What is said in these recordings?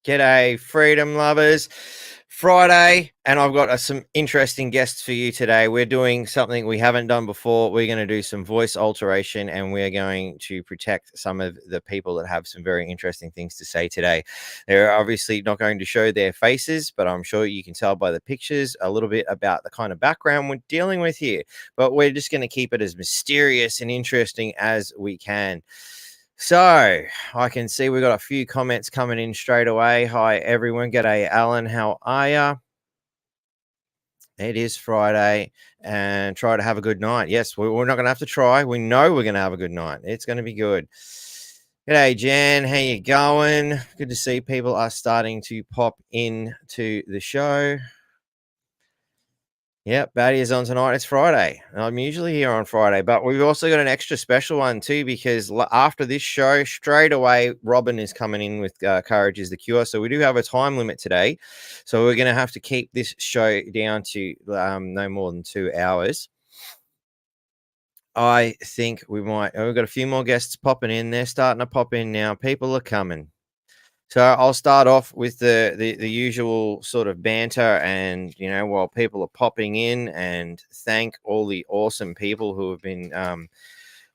G'day, freedom lovers. Friday, and I've got some interesting guests for you today. We're doing something we haven't done before. We're going to do some voice alteration, and we're going to protect some of the people that have some very interesting things to say today. They're obviously not going to show their faces, but I'm sure you can tell by the pictures a little bit about the kind of background we're dealing with here. But we're just going to keep it as mysterious and interesting as we can. So I can see we've got a few comments coming in straight away. Hi, everyone. G'day, Alan. How are ya? It is Friday and try to have a good night. Yes, we're not going to have to try. We know we're going to have a good night. It's going to be good. G'day, Jan. How you going? Good to see people are starting to pop in to the show. Yep, Batty is on tonight. It's Friday. I'm usually here on Friday, but we've also got an extra special one too, because after this show, straight away, Robin is coming in with Courage is the Cure. So we do have a time limit today. So we're going to have to keep this show down to no more than 2 hours. I think we might. We've got a few more guests popping in. They're starting to pop in now. People are coming. So I'll start off with the usual sort of banter, and while people are popping in, and thank all the awesome people who have been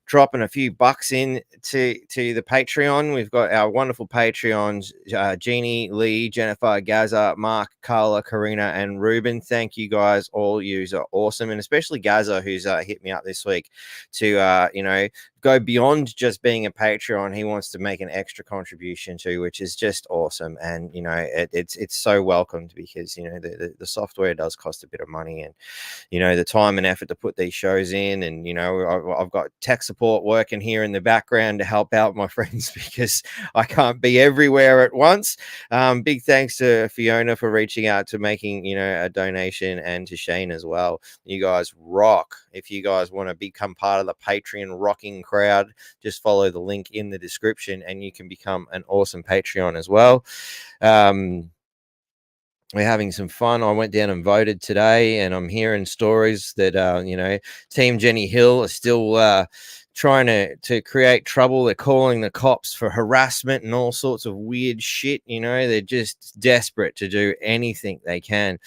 dropping a few bucks in to the Patreon. We've got our wonderful Patreons, Jeannie, Lee, Jennifer, Gaza, Mark, Carla, Karina, and Ruben. Thank you guys. All yous are awesome, and especially Gaza, who's hit me up this week to go beyond just being a Patreon. He wants to make an extra contribution too, which is just awesome. And it's so welcomed, because the software does cost a bit of money, and the time and effort to put these shows in, and I've got tech support working here in the background to help out my friends, because I can't be everywhere at once. Big thanks to Fiona for reaching out to making a donation, and to Shane as well. You guys rock. If you guys want to become part of the Patreon rocking crowd, just follow the link in the description and you can become an awesome Patreon as well. We're having some fun. I went down and voted today, and I'm hearing stories that Team Jenny Hill are still trying to create trouble. They're calling the cops for harassment and all sorts of weird shit. They're just desperate to do anything they can.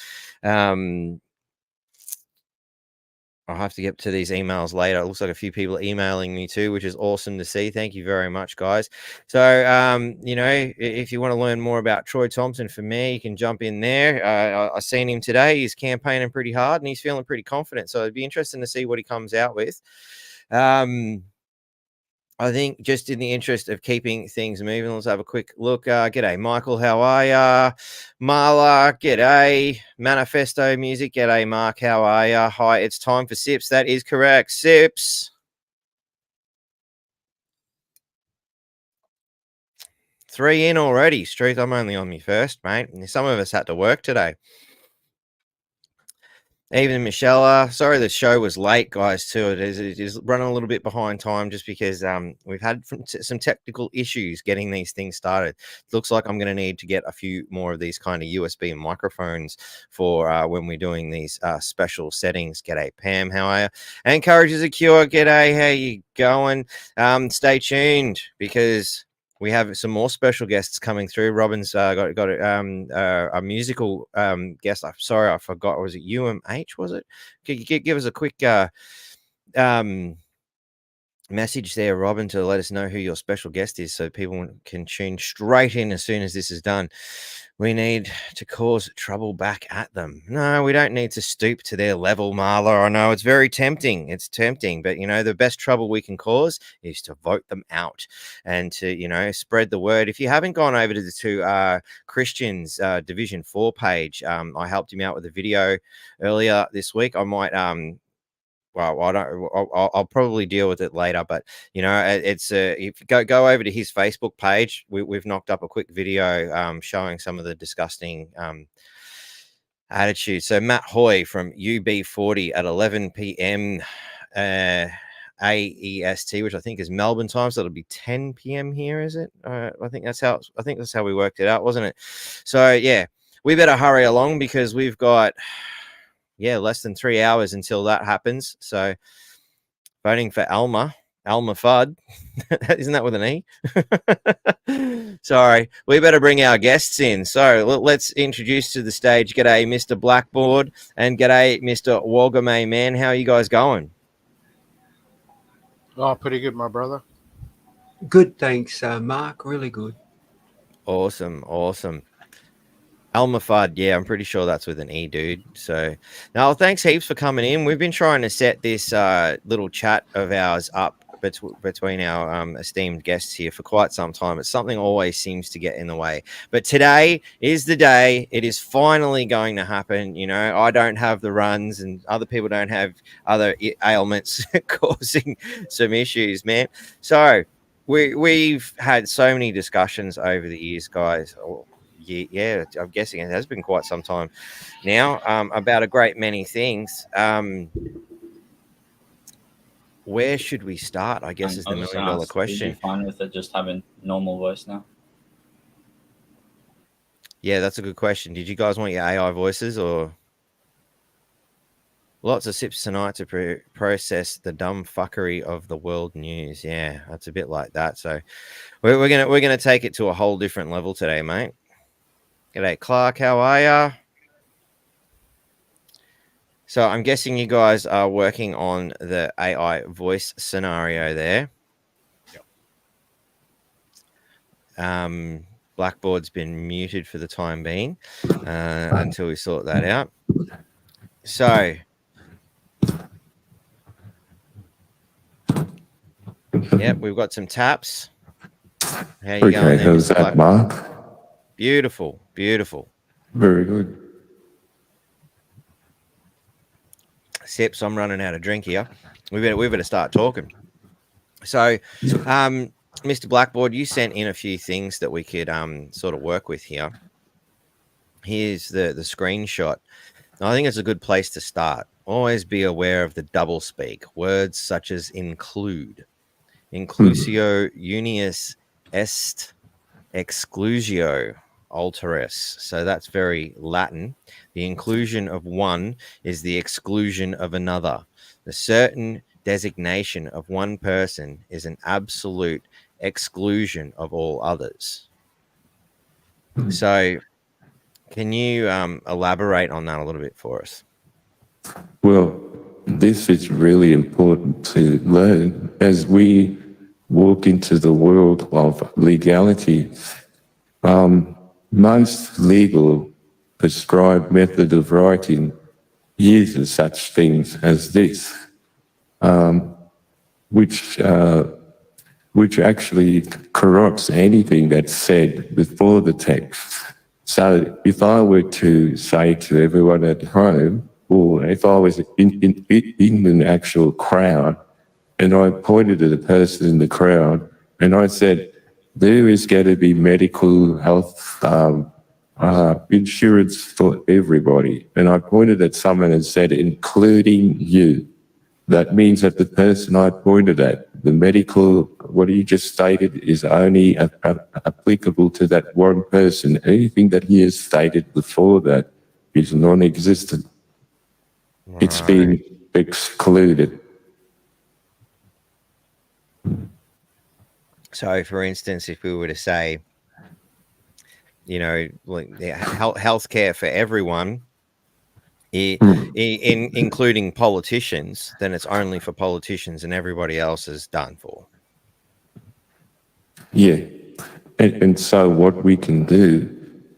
I'll have to get to these emails later. It looks like a few people are emailing me too, which is awesome to see. Thank you very much, guys. So, if you want to learn more about Troy Thompson for me, you can jump in there. I seen him today. He's campaigning pretty hard and he's feeling pretty confident. So it'd be interesting to see what he comes out with. I think just in the interest of keeping things moving, let's have a quick look. G'day, Michael. How are ya? Marla, g'day. Manifesto Music, g'day, Mark. How are ya? Hi, it's time for Sips. That is correct. Sips. 3 in already. Struth, I'm only on me first, mate. Some of us had to work today. Even Michelle, sorry the show was late, guys, too. It is running a little bit behind time, just because we've had some technical issues getting these things started. It looks like I'm going to need to get a few more of these kind of USB microphones for when we're doing these special settings. G'day, Pam. How are you? And Courage is a Cure. G'day. How you going? Stay tuned, because we have some more special guests coming through. Robin's got a musical guest. I'm sorry, I forgot. Was it UMH? Was it? Could you give us a quick message there, Robin, to let us know who your special guest is, so people can tune straight in as soon as this is done. We need to cause trouble back at them. No, we don't need to stoop to their level, Marla. I know it's very tempting. It's tempting, but the best trouble we can cause is to vote them out, and to spread the word. If you haven't gone over to Christian's Division 4 page, I helped him out with a video earlier this week. I might well, I'll probably deal with it later, but it's if you go over to his Facebook page, we've knocked up a quick video showing some of the disgusting attitude. So Matt Hoy from UB40 at 11 p.m. AEST, which I think is Melbourne time, so it'll be 10 p.m. here, is it? I think that's how we worked it out, wasn't it? So yeah, we better hurry along, because we've got less than 3 hours until that happens. So voting for Alma Alma Fudd. Isn't that with an E? Sorry, we better bring our guests in. So let's introduce to the stage. G'day, Mr. Blackboard, and g'day, Mr. Wogame Man. How are you guys going? Oh, pretty good, my brother. Good, thanks, Mark. Really good. Awesome. Alma Fudd, yeah, I'm pretty sure that's with an E, dude. So, now thanks heaps for coming in. We've been trying to set this little chat of ours up between our esteemed guests here for quite some time. It's something always seems to get in the way. But today is the day. It is finally going to happen. You know, I don't have the runs and other people don't have other ailments causing some issues, man. So we've had so many discussions over the years, guys. Yeah, I'm guessing it has been quite some time now about a great many things. Where should we start? I guess is the $1 million question. Are you fine with it just having normal voice now? Yeah, that's a good question. Did you guys want your AI voices or lots of sips tonight to process the dumb fuckery of the world news? Yeah, that's a bit like that. So we're gonna take it to a whole different level today, mate. G'day, Clark. How are ya? So I'm guessing you guys are working on the AI voice scenario there. Yep. Blackboard's been muted for the time being until we sort that out. So, yep, we've got some taps. How you going there, how's Mr. that, Mark? Beautiful. Very good. Sips, I'm running out of drink here. We better start talking. So, Mr. Blackboard, you sent in a few things that we could sort of work with here. Here's the screenshot. I think it's a good place to start. Always be aware of the double speak. Words such as include, inclusio unius est exclusio alteris. So that's very Latin. The inclusion of one is the exclusion of another. The certain designation of one person is an absolute exclusion of all others. So can you elaborate on that a little bit for us? Well, this is really important to learn as we walk into the world of legality. Most legal prescribed method of writing uses such things as this, which actually corrupts anything that's said before the text. So if I were to say to everyone at home, or if I was in an actual crowd, and I pointed at a person in the crowd, and I said, there is going to be medical health insurance for everybody. And I pointed at someone and said, including you. That means that the person I pointed at, the medical, what he just stated, is only applicable to that one person. Anything that he has stated before that is non-existent. Right. It's been excluded. So, for instance, if we were to say, you know, like healthcare for everyone, including politicians, then it's only for politicians and everybody else is done for. Yeah. And so what we can do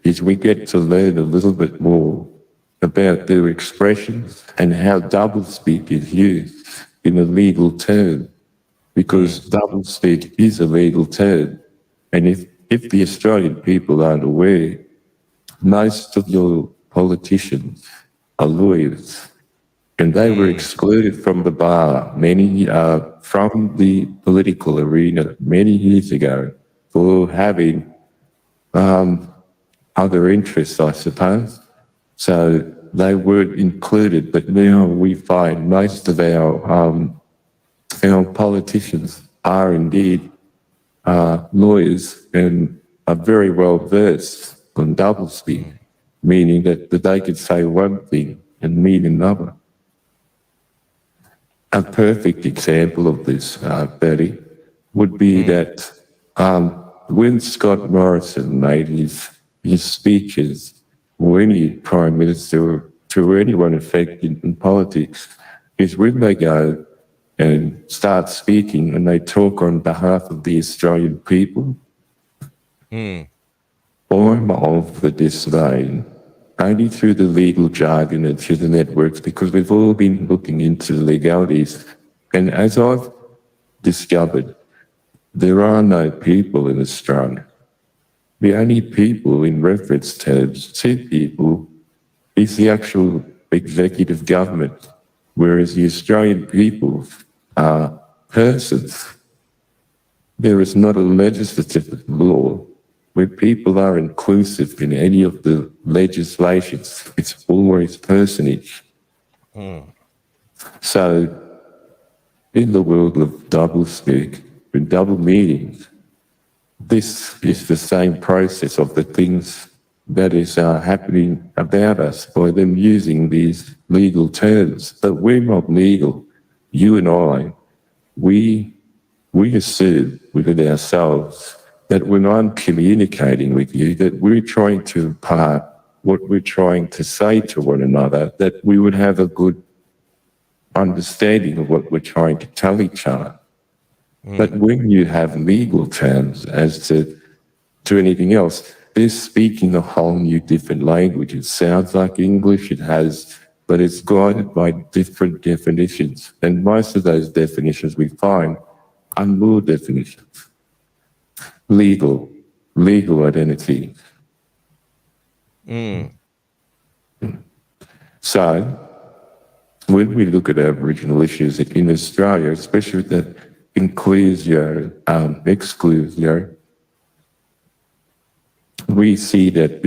is we get to learn a little bit more about their expressions and how doublespeak is used in a legal term, because doublespeak is a legal term. And if the Australian people aren't aware, most of your politicians are lawyers, and they were excluded from the bar from the political arena many years ago for having other interests, I suppose. So they weren't included, but now we find most of our politicians are indeed lawyers and are very well versed on doublespeak, meaning that they could say one thing and mean another. a perfect example of this, Betty, would be that when Scott Morrison made his speeches, or any prime minister, to anyone affected in politics, is when they go and start speaking and they talk on behalf of the Australian people. I'm of the disdain, only through the legal jargon and through the networks, because we've all been looking into the legalities. And as I've discovered, there are no people in Australia. The only people in reference terms to people is the actual executive government, whereas the Australian people are persons. There is not a legislative law where people are inclusive in any of the legislations. It's always personage. So, in the world of doublespeak, with double meanings, this is the same process of the things that is happening about us by them using these legal terms. But we're not legal. You and I, we assume within ourselves that when I'm communicating with you, that we're trying to impart what we're trying to say to one another, that we would have a good understanding of what we're trying to tell each other. But when you have legal terms as to anything else, they're speaking a whole new different language. It sounds like English, but it's guided by different definitions. And most of those definitions we find are law definitions. Legal identity. So, when we look at Aboriginal issues in Australia, especially that inclusio, exclusio, we see that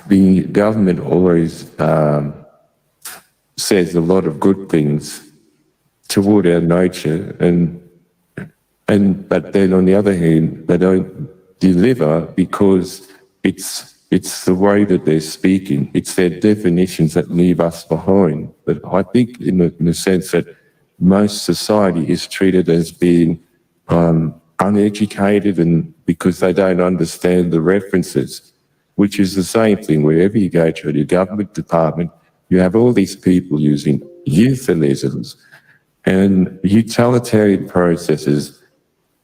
the government always says a lot of good things toward our nature, but then on the other hand, they don't deliver because it's the way that they're speaking. It's their definitions that leave us behind. But I think in the sense that most society is treated as being uneducated, and because they don't understand the references, which is the same thing wherever you go to a government department, you have all these people using euphemisms and utilitarian processes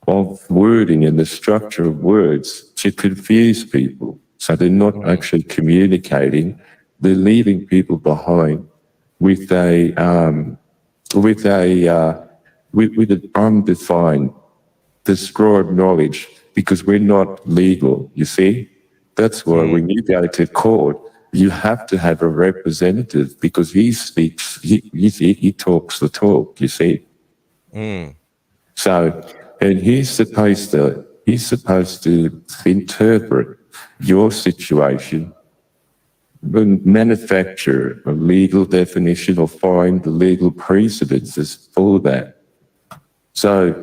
of wording and the structure of words to confuse people. So they're not actually communicating. They're leaving people behind with an undefined, described knowledge, because we're not legal, you see? That's why when you go to court, you have to have a representative, because he speaks, he talks the talk, you see? So, and he's supposed to interpret your situation, manufacture a legal definition or find the legal precedences for that. So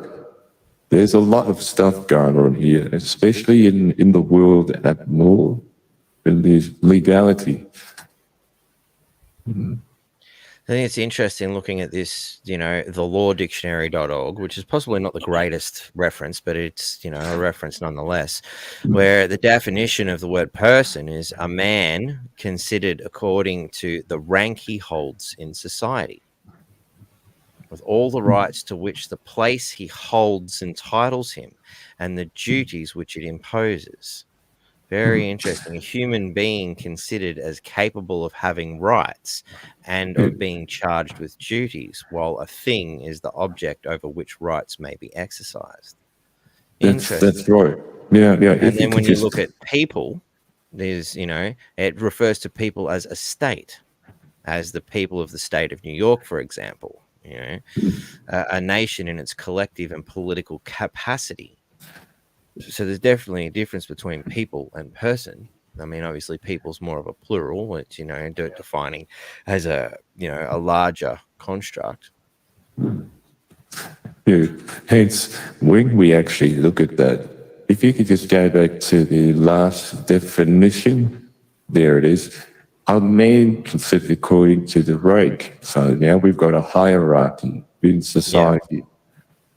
there's a lot of stuff going on here, especially in the world at law, in the legality. I think it's interesting looking at this, the lawdictionary.org, which is possibly not the greatest reference, but it's, a reference nonetheless, where the definition of the word person is a man considered according to the rank he holds in society, with all the rights to which the place he holds entitles him and the duties which it imposes. Very interesting. A human being considered as capable of having rights and of being charged with duties, while a thing is the object over which rights may be exercised. That's right. Yeah. And then when you look at people, there's, it refers to people as a state, as the people of the state of New York, for example, a nation in its collective and political capacity. So there's definitely a difference between people and person. I mean, obviously, people's more of a plural. It's defining as a larger construct. Yeah. Hence, when we actually look at that, if you could just go back to the last definition, there it is. are named according to the rank. So now we've got a hierarchy in society.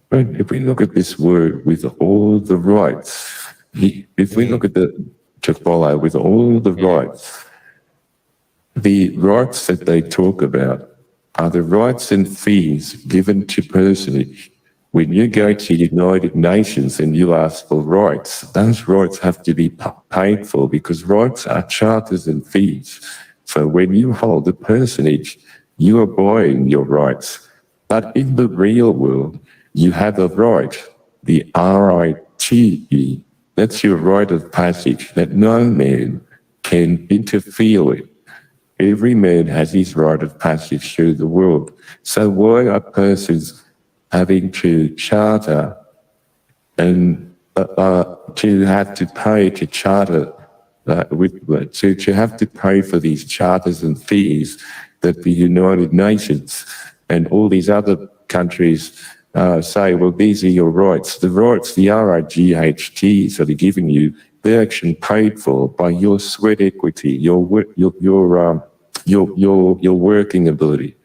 But if we look at this word with all the rights, if we look at the to follow with all the rights that they talk about are the rights and fees given to personage. When you go to United Nations and you ask for rights, those rights have to be paid for because rights are charters and fees. So when you hold a personage, you are buying your rights. But in the real world, you have a right, the RITE. That's your right of passage that no man can interfere with. Every man has his right of passage through the world. So why are persons having to charter and to have to pay to charter to have to pay for these charters and fees that the United Nations and all these other countries say, well, these are your rights. The rights, the RIGHTs that are giving you, they're actually paid for by your sweat equity, your working ability.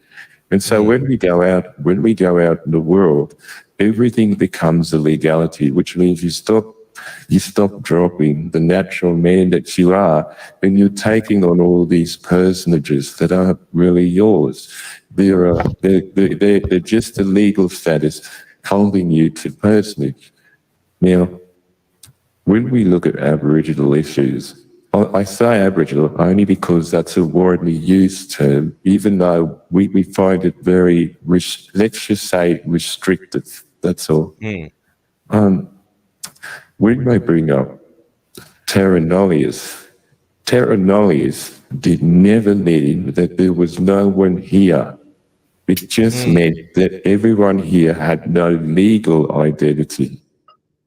And so when we go out in the world, everything becomes a legality, which means you stop dropping the natural man that you are, and you're taking on all these personages that aren't really yours. They're just a legal status holding you to personage. Now, when we look at Aboriginal issues, I say Aboriginal only because that's a widely used term, even though we find it very, let's just say restrictive, that's all. When they bring up terra nullius did never mean that there was no one here. It just meant that everyone here had no legal identity.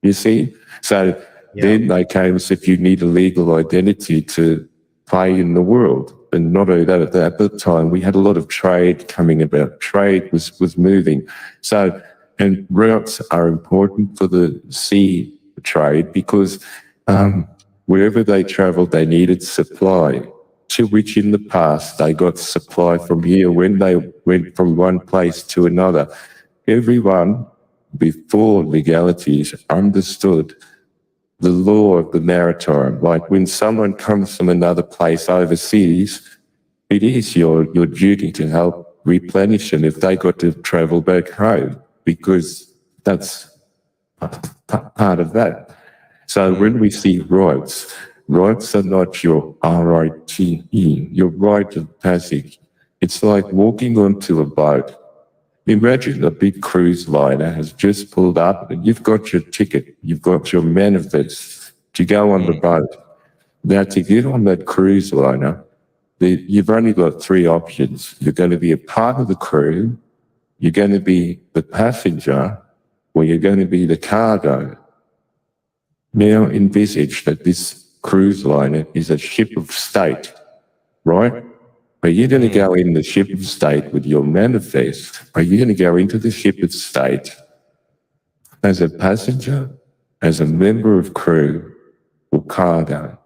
You see? So then they came and said, you need a legal identity to play in the world. And not only that, at that time, we had a lot of trade coming about. Trade was moving. So, and routes are important for the sea trade because wherever they travelled, they needed supply, to which in the past they got supply from here when they went from one place to another. Everyone, before legalities, understood the law of the maritime. Like when someone comes from another place overseas, it is your duty to help replenish them if they got to travel back home, because that's part of that. So when we see rights are not your RITE, your right of passage. It's like walking onto a boat. Imagine a big cruise liner has just pulled up and you've got your ticket, you've got your manifest to go on the boat. Now, to get on that cruise liner, you've only got three options. You're going to be a part of the crew, you're going to be the passenger, or you're going to be the cargo. Now envisage that this cruise liner is a ship of state, right? Are you going to go in the ship of state with your manifest? Are you going to go into the ship of state as a passenger, as a member of crew, or cargo?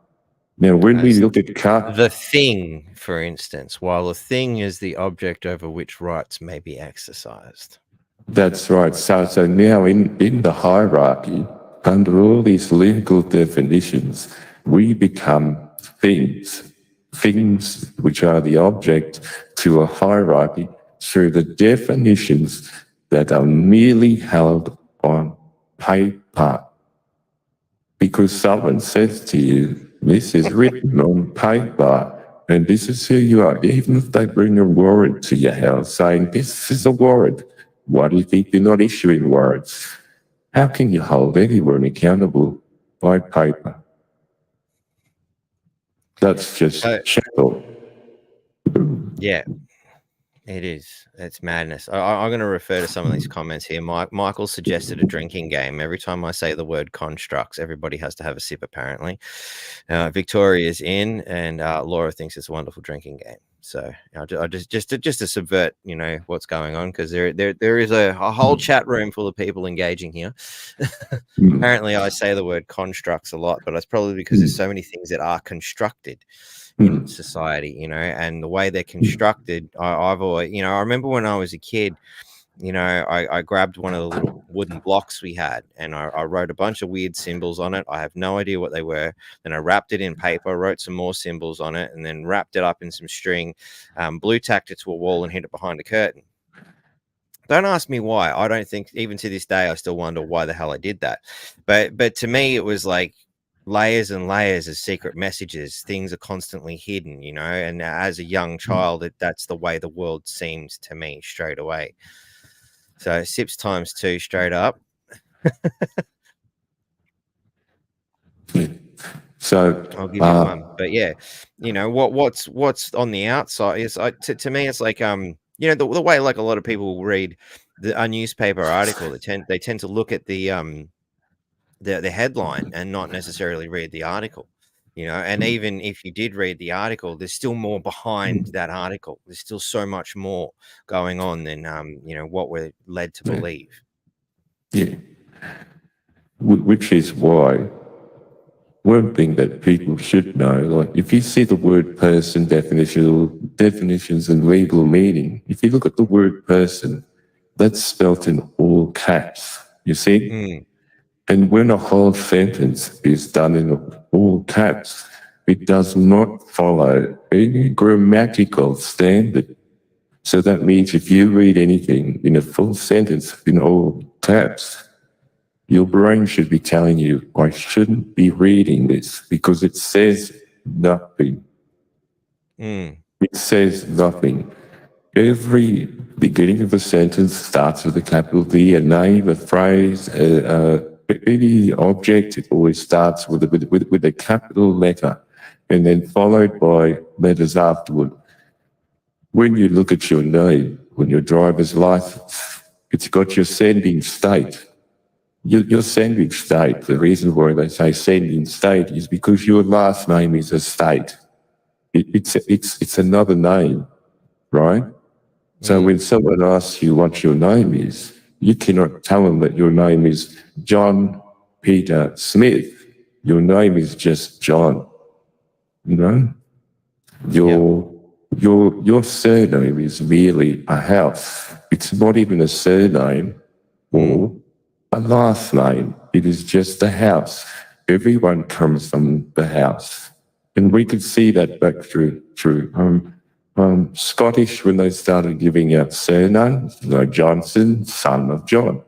Now, when we look at the thing, for instance, while a thing is the object over which rights may be exercised. That's right. So now in the hierarchy, under all these legal definitions, we become things which are the object to a hierarchy through the definitions that are merely held on paper. Because someone says to you, this is written on paper, and this is who you are. Even if they bring a warrant to your house saying, this is a warrant, why do you think they're not issuing warrants? How can you hold anyone accountable by paper? That's just shallow. Yeah, it is. It's madness. I'm going to refer to some of these comments here. Michael suggested a drinking game. Every time I say the word constructs, everybody has to have a sip, apparently. Victoria's in, and Laura thinks it's a wonderful drinking game. So I just to subvert, what's going on, because there is a whole chat room full of people engaging here. Apparently, I say the word constructs a lot, but that's probably because there's so many things that are constructed in society, you know, and the way they're constructed. I've always, you know, I remember when I was a kid, you know, I grabbed one of the little wooden blocks we had, and I wrote a bunch of weird symbols on it. I have no idea what they were. Then I wrapped it in paper, wrote some more symbols on it, and then wrapped it up in some string, blue tacked it to a wall, and hid it behind a curtain. Don't ask me why. I don't think, even to this day, I still wonder why the hell I did that. But to me, it was like layers and layers of secret messages. Things are constantly hidden, you know. And as a young child, that's the way the world seems to me straight away. So sips times 2 straight up. So I'll give you one. But yeah, you know what's on the outside is to me it's like you know the way like a lot of people read a newspaper article, they tend to look at the headline and not necessarily read the article, you know. And even if you did read the article, there's still more behind that article. There's still so much more going on than you know what we're led to believe. Yeah, which is why one thing that people should know, like if you see the word person definitions and legal meaning, if you look at the word person, that's spelt in all caps, you see? And when a whole sentence is done in all caps, it does not follow any grammatical standard. So that means if you read anything in a full sentence in all caps, your brain should be telling you, I shouldn't be reading this because it says nothing. It says nothing. Every beginning of a sentence starts with a capital V, a name, a phrase, any object. It always starts with a capital letter and then followed by letters afterward. When you look at your name, when your driver's license, it's got your sending state. Your sending state, the reason why they say sending state is because your last name is a state. It's another name, right? So when someone asks you what your name is, you cannot tell them that your name is John Peter Smith. Your name is just John, you know? Your surname is merely a house. It's not even a surname or a last name. It is just a house. Everyone comes from the house. And we could see that back through Scottish when they started giving out surnames, Johnson, son of John.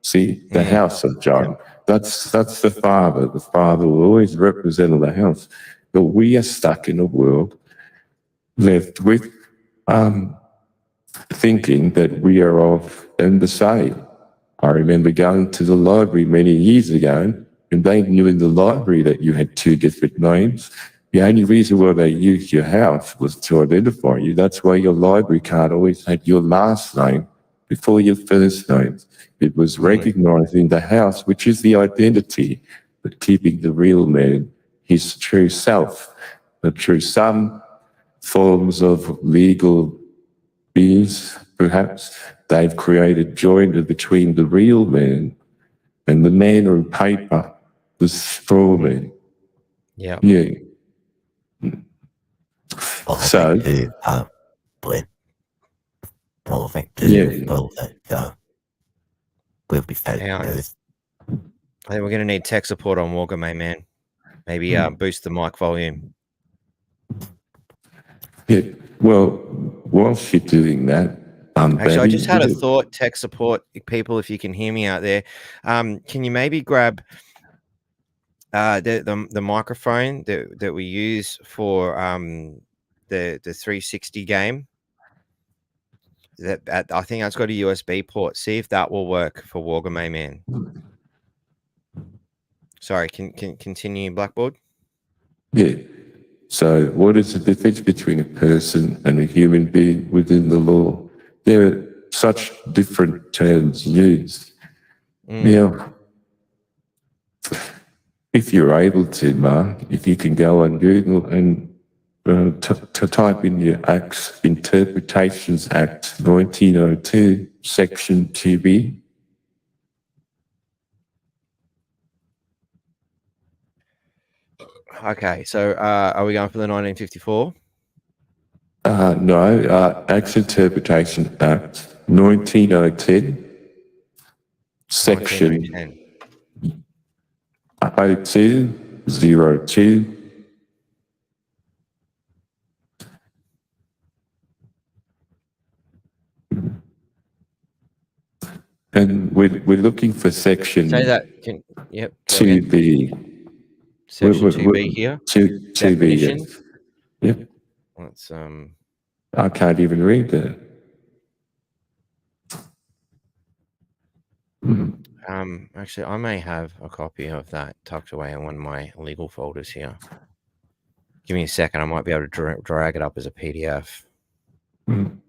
See, the house of John. That's the father. The father will always represent the house. But we are stuck in a world left with thinking that we are of and the same. I remember going to the library many years ago, and they knew in the library that you had 2 different names. The only reason why they used your house was to identify you. That's why your library card always had your last name before your first name. It was recognizing the house, which is the identity, but keeping the real man his true self. But through some forms of legal beings, perhaps, they've created joinder between the real man and the man on paper, the straw man. Yeah. Yeah. So, We'll be fed. I think we're going to need tech support on Walker, man. Maybe boost the mic volume. yeah, well, whilst you're doing that, Actually, I just had a thought, tech support people, if you can hear me out there. Can you maybe grab the microphone that we use for the 360 game? I think that's got a USB port. See if that will work for Wargamay Man. Sorry, can continue, Blackboard? Yeah. So what is the difference between a person and a human being within the law? There are such different terms used. Now, if you're able to, Mark, if you can go on Google and to type in your Acts, Interpretations Act 1902, Section 2B. Okay, so are we going for the 1954? No, Acts Interpretation Act 19010, Section 1910. 0202. And we're looking for section Say that. Yep. Go again. 2B. Section 2B here. 2B, Definition. yes. Yep. Let's I can't even read that. actually, I may have a copy of that tucked away in one of my legal folders here. Give me a second. I might be able to drag it up as a PDF. Mm.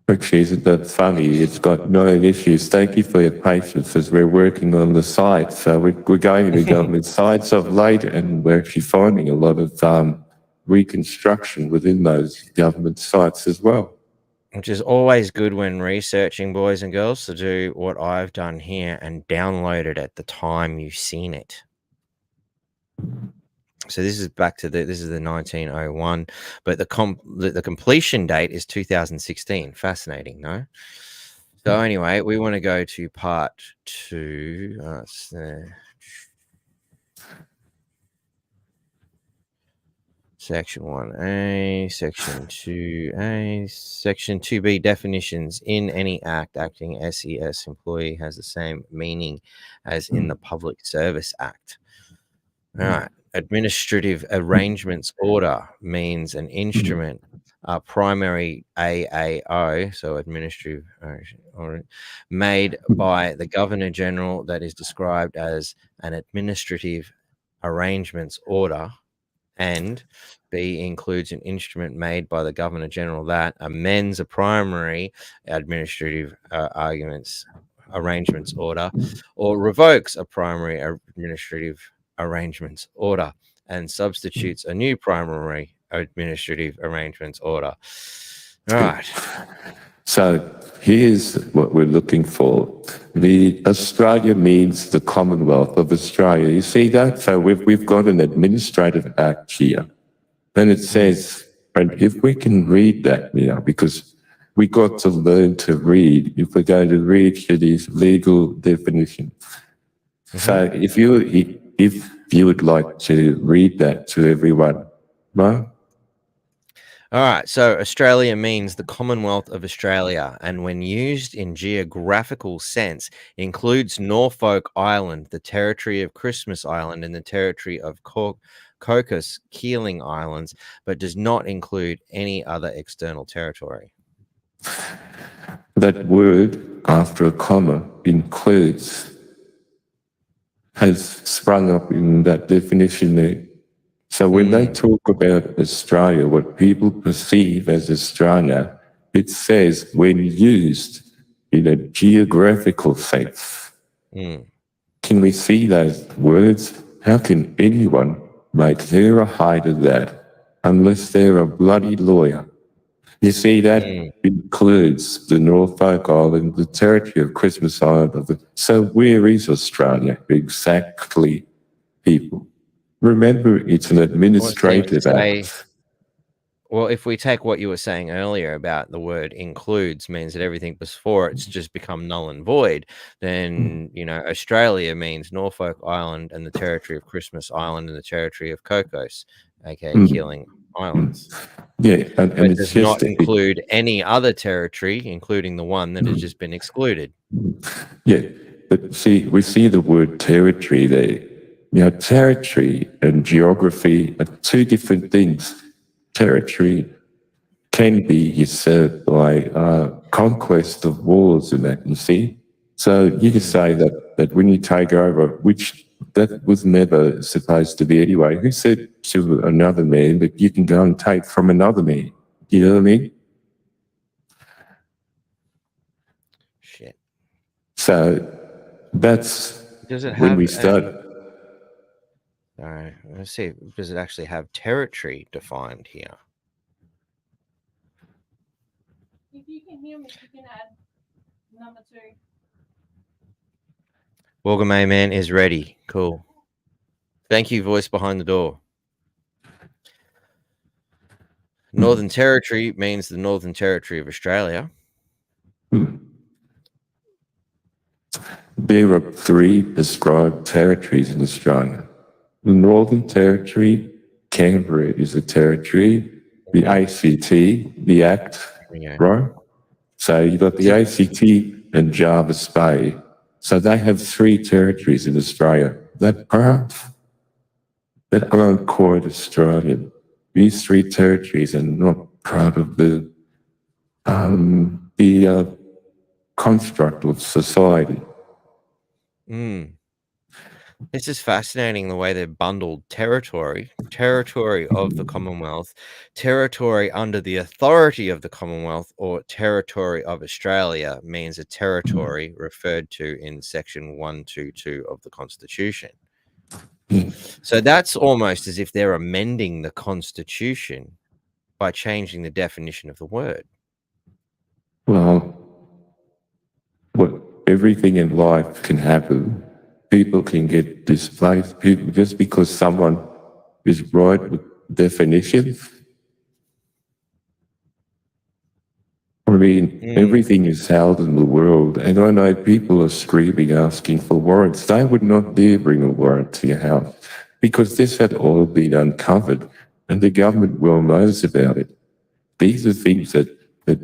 Actually, isn't that funny? It's got no issues. Thank you for your patience as we're working on the site. So we're going to the government sites of late, and we're actually finding a lot of reconstruction within those government sites as well. Which is always good when researching, boys and girls, to do what I've done here and download it at the time you've seen it. So this is back to this is the 1901, but the completion date is 2016. Fascinating, no? So anyway, we want to go to part 2. Section 1A, Section 2A, Section 2B, definitions. In any act, acting SES employee has the same meaning as in the Public Service Act. All right. Administrative arrangements order means an instrument, primary AAO, so administrative order, made by the Governor General that is described as an administrative arrangements order, and B includes an instrument made by the Governor General that amends a primary administrative arrangements order or revokes a primary administrative arrangements order and substitutes a new primary administrative arrangements order. All right. So here's what we're looking for. The Australia means the Commonwealth of Australia. You see that? So we've got an administrative act here. Then it says, and if we can read that, because we got to learn to read if we're going to read these legal definitions. So if you would like to read that to everyone, Mark? All right, so Australia means the Commonwealth of Australia, and when used in geographical sense, includes Norfolk Island, the territory of Christmas Island, and the territory of Cocos Keeling Islands, but does not include any other external territory. That word after a comma, includes, has sprung up in that definition there. So when they talk about Australia, what people perceive as Australia, it says when used in a geographical sense. Can we see those words? How can anyone make head or height of that unless they're a bloody lawyer? You see, that includes the Norfolk Island, the territory of Christmas Island. So where is Australia exactly, people? Remember, it's an administrative act. Well, if we take what you were saying earlier about the word includes means that everything before it's just become null and void, then, Australia means Norfolk Island and the territory of Christmas Island and the territory of Cocos, aka Keeling Islands. Yeah, and It it's does not just include any other territory, including the one that has just been excluded. Yeah, but see, we see the word territory there. Territory and geography are two different things. Territory can be usurped by conquest of wars and that, you see. So you can say that when you take over, which that was never supposed to be anyway. Who said to another man that you can go and take from another man? You know what I mean? Shit. So that's Does it when have we start. Let's see. Does it actually have territory defined here? If you can hear me, you can add number 2. Walgamay Man is ready. Cool. Thank you, voice behind the door. Northern Territory means the Northern Territory of Australia. There are 3 prescribed territories in Australia. The Northern Territory, Canberra is a territory. The ACT, the Act, Yeah. right? So you've got the ACT and Jervis Bay. So they have 3 territories in Australia that aren't quite Australian. These 3 territories are not part of the construct of society. This is fascinating the way they've bundled territory of the Commonwealth, territory under the authority of the Commonwealth, or territory of Australia means a territory referred to in section 122 of the Constitution. So that's almost as if they're amending the Constitution by changing the definition of the word. Well, everything in life can happen. People can get displaced. Just because someone is right with definitions. I mean, everything is held in the world. And I know people are screaming, asking for warrants. They would not dare bring a warrant to your house because this had all been uncovered and the government well knows about it. These are things that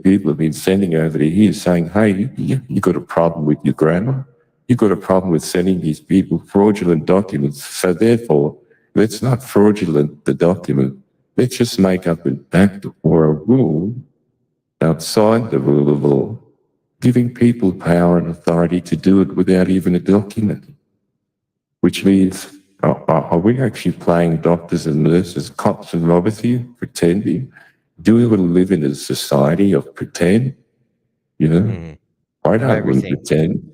people have been sending over the years saying, hey, you got a problem with your grammar. You've got a problem with sending these people fraudulent documents. So therefore, let's not fraudulent the document. Let's just make up an act or a rule outside the rule of law, giving people power and authority to do it without even a document. Which means, are we actually playing doctors and nurses, cops and robbers here, pretending? Do we want to live in a society of pretend? You know, I don't want to pretend.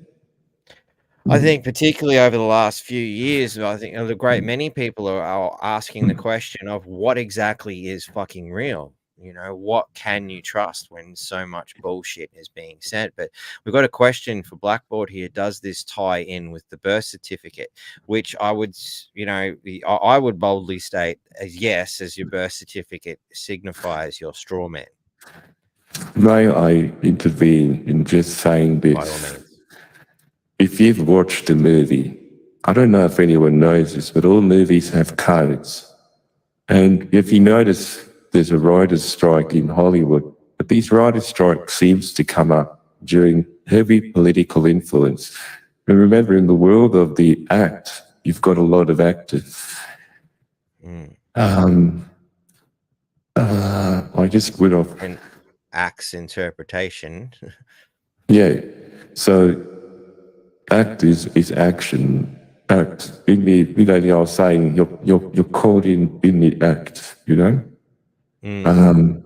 I think particularly over the last few years, I think a great many people are asking the question of what exactly is fucking real? You know, what can you trust when so much bullshit is being said? But we've got a question for Blackboard here. Does this tie in with the birth certificate? Which I would, you know, I would boldly state as yes, as your birth certificate signifies your straw man. May I intervene in just saying this? By all means. If you've watched a movie, I don't know if anyone knows this, but all movies have codes. And if you notice, there's a writer's strike in Hollywood, but these writer's strike seems to come up during heavy political influence. And remember, in the world of the act, you've got a lot of actors. I just went off. An act's interpretation. Yeah. So act is action. Act in the, you know, I was saying you're caught in the act, you know. And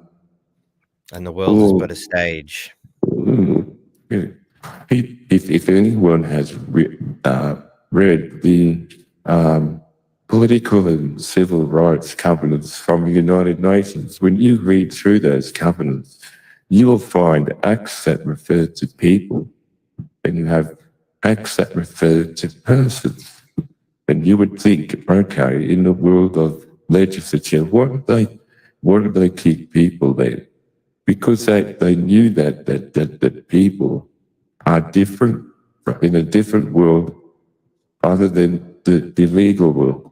the world is but a stage. If anyone has read the political and civil rights covenants from the United Nations, when you read through those covenants, you will find acts that refer to people, and you have acts that refer to persons. And you would think, okay, in the world of legislature, why do they keep people there? Because they knew that people are different in a different world other than the legal world.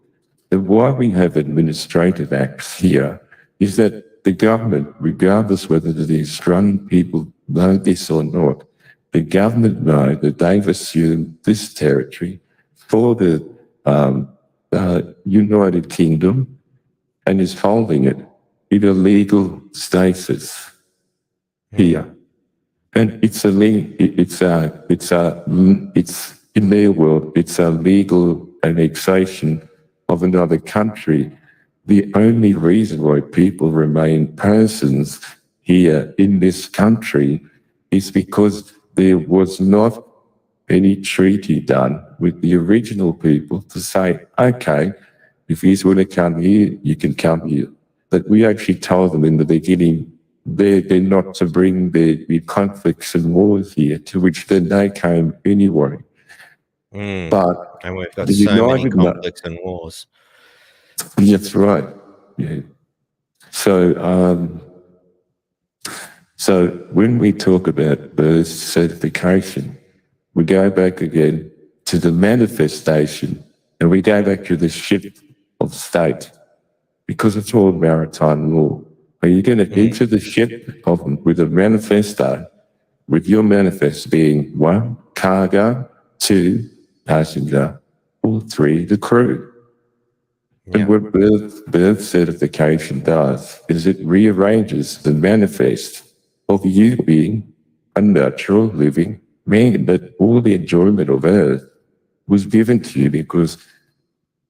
And why we have administrative acts here is that the government, regardless whether the Australian people know this or not, the government know that they've assumed this territory for the United Kingdom and is holding it in a legal status here. And it's in their world, it's a legal annexation of another country. The only reason why people remain persons here in this country is because there was not any treaty done with the original people to say, okay, if you want to come here, you can come here. But we actually told them in the beginning, they're not to bring the conflicts and wars here, to which then they came anyway. Mm. But And we've got the so many United Na- conflicts and wars. that's right. Yeah. So when we talk about birth certification, we go back again to the manifestation, and we go back to the shift of state, because it's all maritime law. Are you going to enter the ship with a manifesto, with your manifest being 1, cargo, 2, passenger, or 3, the crew? Yeah. And what birth certification does is it rearranges the manifest of you being a natural living man, that all the enjoyment of earth was given to you because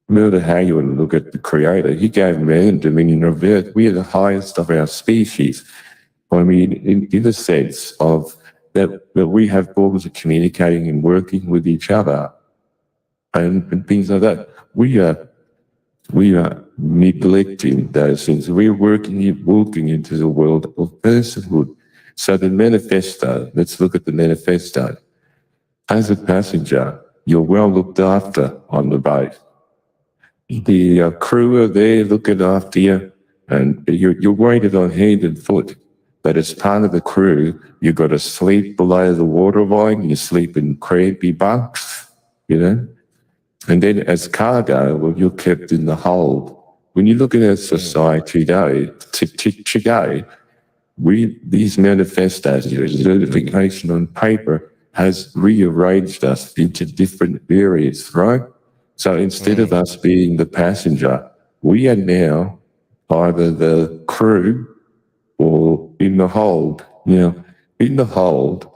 no matter how you want to look at the Creator, He gave man dominion of earth. We are the highest of our species. I mean, in the sense of that we have forms of communicating and working with each other and things like that. We are neglecting those things. We're walking into the world of personhood. So the manifesto, let's look at the manifesto. As a passenger, you're well looked after on the boat. The crew are there looking after you, and you're weighted on hand and foot. But as part of the crew, you've got to sleep below the waterline, you sleep in crampy bunks, you know. And then as cargo, well, you're kept in the hold. When you look at our society today, these manifestos, certification on paper, has rearranged us into different areas, right? So instead of us being the passenger, we are now either the crew or in the hold. Now, in the hold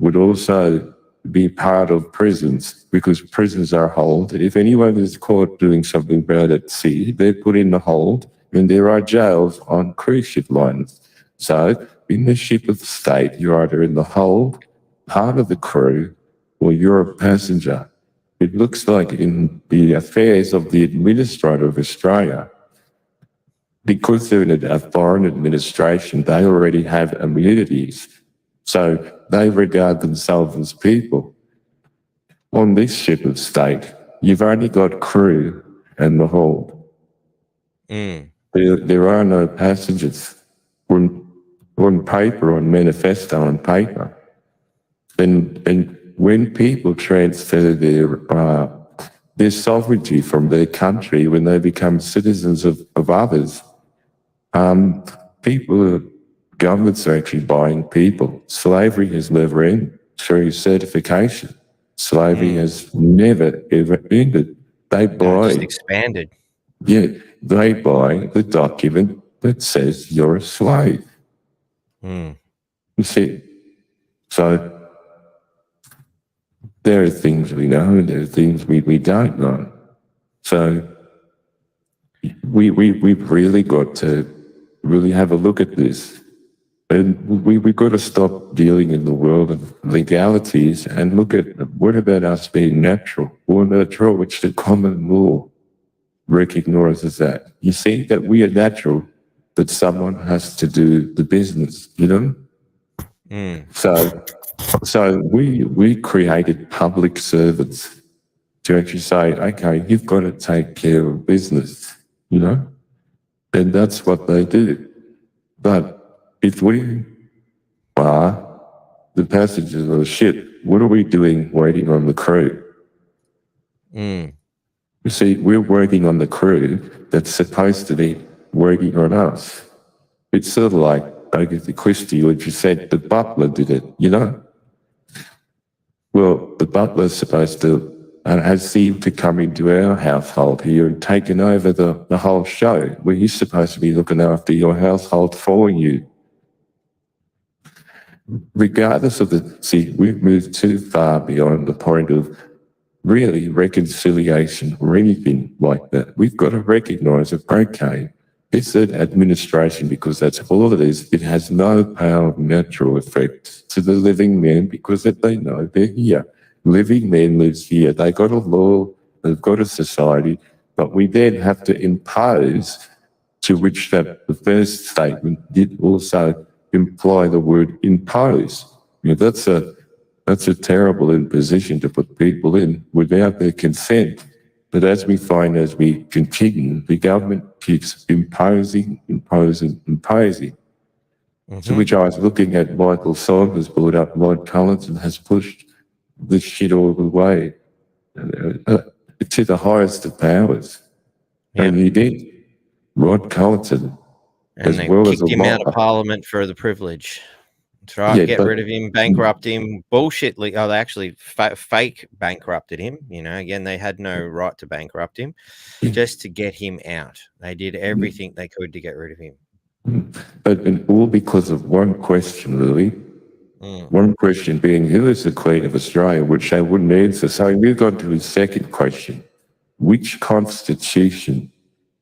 would also be part of prisons, because prisons are hold. If anyone is caught doing something bad at sea, they're put in the hold, and there are jails on cruise ship lines. So in the ship of state, you're either in the hold, part of the crew, or you're a passenger. It looks like in the affairs of the Administrator of Australia, because they're in a foreign administration, they already have immunities. So they regard themselves as people. On this ship of state, you've only got crew and the hold. There are no passengers on paper, on manifesto on paper. And when people transfer their sovereignty from their country, when they become citizens of others, governments are actually buying people. Slavery has never ended through certification. Slavery has never, ever ended. They buy... Just expanded. Yeah, they buy the document that says you're a slave. You see, so there are things we know and there are things we don't know. So we've really got to really have a look at this. And we've got to stop dealing in the world of legalities and look at what about us being natural, or natural, which the common law recognizes that. You see that we are natural, but someone has to do the business, you know? So we created public servants to actually say, okay, you've got to take care of business, you know? And that's what they do. But if we are the passengers of the ship, what are we doing waiting on the crew? You see, we're working on the crew that's supposed to be working on us. It's sort of like Agatha Christie, when she said the butler did it, you know? Well, the butler's supposed to has seemed to come into our household here and taken over the whole show, where he's supposed to be looking after your household for you. Regardless of we've moved too far beyond the point of really reconciliation or anything like that. We've got to recognise that, okay, it's an administration, because that's all it is. It has no power of natural effect to the living man, because they know they're here. Living man lives here. They got a law, they've got a society, but we then have to impose, to which that the first statement did also imply the word impose. You know, that's a terrible imposition to put people in without their consent. But as we find, as we continue, the government keeps imposing. To which I was looking at Michael Saunders brought up, Rod Collison has pushed this shit all the way to the highest of powers. Yeah. And he did. Rod Collison, And as they well as kicked a him out lot of Parliament for the privilege. That's right. Yeah, Get but- rid of him, bankrupt him, bullshit. They actually fake bankrupted him. You know, again, they had no right to bankrupt him, just to get him out. They did everything they could to get rid of him. But all because of one question, really. One question being, who is the Queen of Australia, which they wouldn't answer. So he moved on to his second question. Which constitution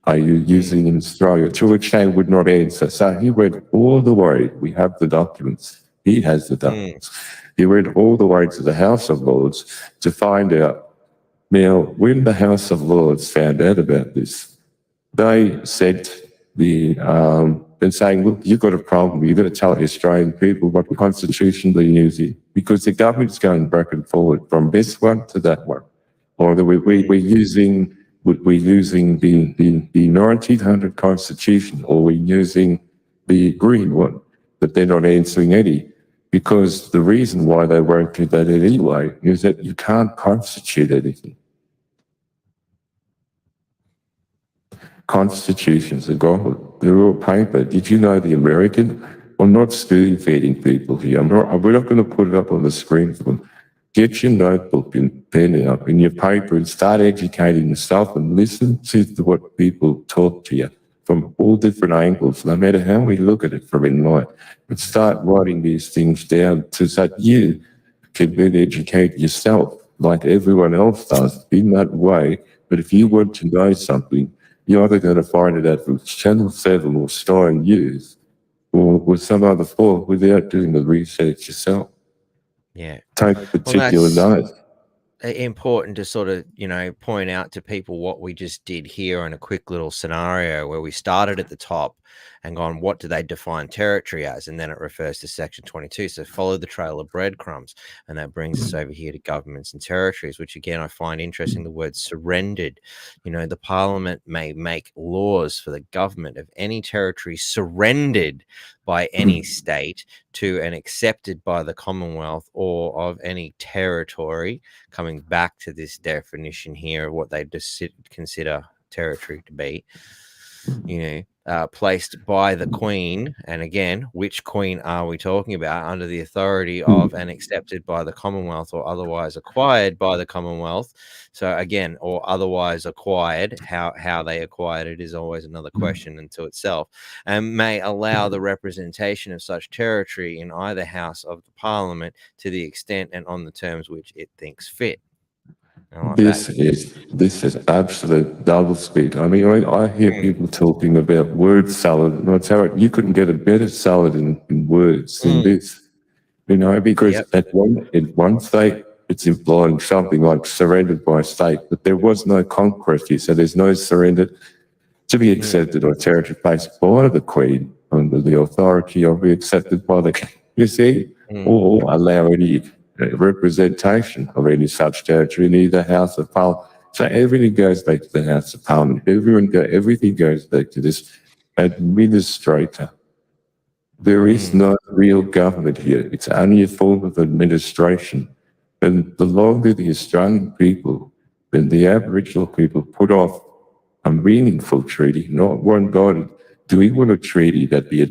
are you using in Australia? To which they would not answer. So he went all the way. We have the documents. He has the documents. He went all the way to the House of Lords to find out. Now, when the House of Lords found out about this, they sent been saying, look, you've got a problem. You've got to tell the Australian people what constitution they're using, because the government's going back and forward from this one to that one. Or that we're using the 1900 constitution, or we're using the green one, but they're not answering any. Because the reason why they won't do that anyway is that you can't constitute anything. Constitutions are gone. They're all paper. Did you know the American? I'm not spoon feeding people here. We're not going to put it up on the screen for them. Get your notebook and pen up in your paper and start educating yourself and listen to what people talk to you from all different angles, no matter how we look at it from in life. But start writing these things down so that you can then educate yourself like everyone else does in that way. But if you want to know something, you're either going to find it at Channel 7 or Sky News or with some other form without doing the research yourself. Yeah. Take particular note. Important to sort of, point out to people what we just did here in a quick little scenario where we started at the top and gone, what do they define territory as? And then it refers to Section 22. So follow the trail of breadcrumbs. And that brings us over here to governments and territories, which again, I find interesting, the word surrendered. The Parliament may make laws for the government of any territory surrendered by any state to and accepted by the Commonwealth, or of any territory, coming back to this definition here of what they consider territory to be, placed by the Queen. And again, which Queen are we talking about? Under the authority of and accepted by the Commonwealth, or otherwise acquired by the Commonwealth. So again, or otherwise acquired, how they acquired it is always another question unto itself, and may allow the representation of such territory in either house of the Parliament to the extent and on the terms which it thinks fit. This is absolute double speak. I mean, I hear people talking about word salad, and I tell you, you couldn't get a better salad in words than this. Because at one state, it's implying something like surrendered by a state, but there was no conquest here, so there's no surrender to be accepted or territory placed by the Queen under the authority of be accepted by the King, you see, or allow any representation of any such territory in either House of Parliament. So everything goes back to the House of Parliament. Everything goes back to this administrator. There is no real government here. It's only a form of administration. And the longer the Australian people and the Aboriginal people put off a meaningful treaty, not one body, do we want a treaty that the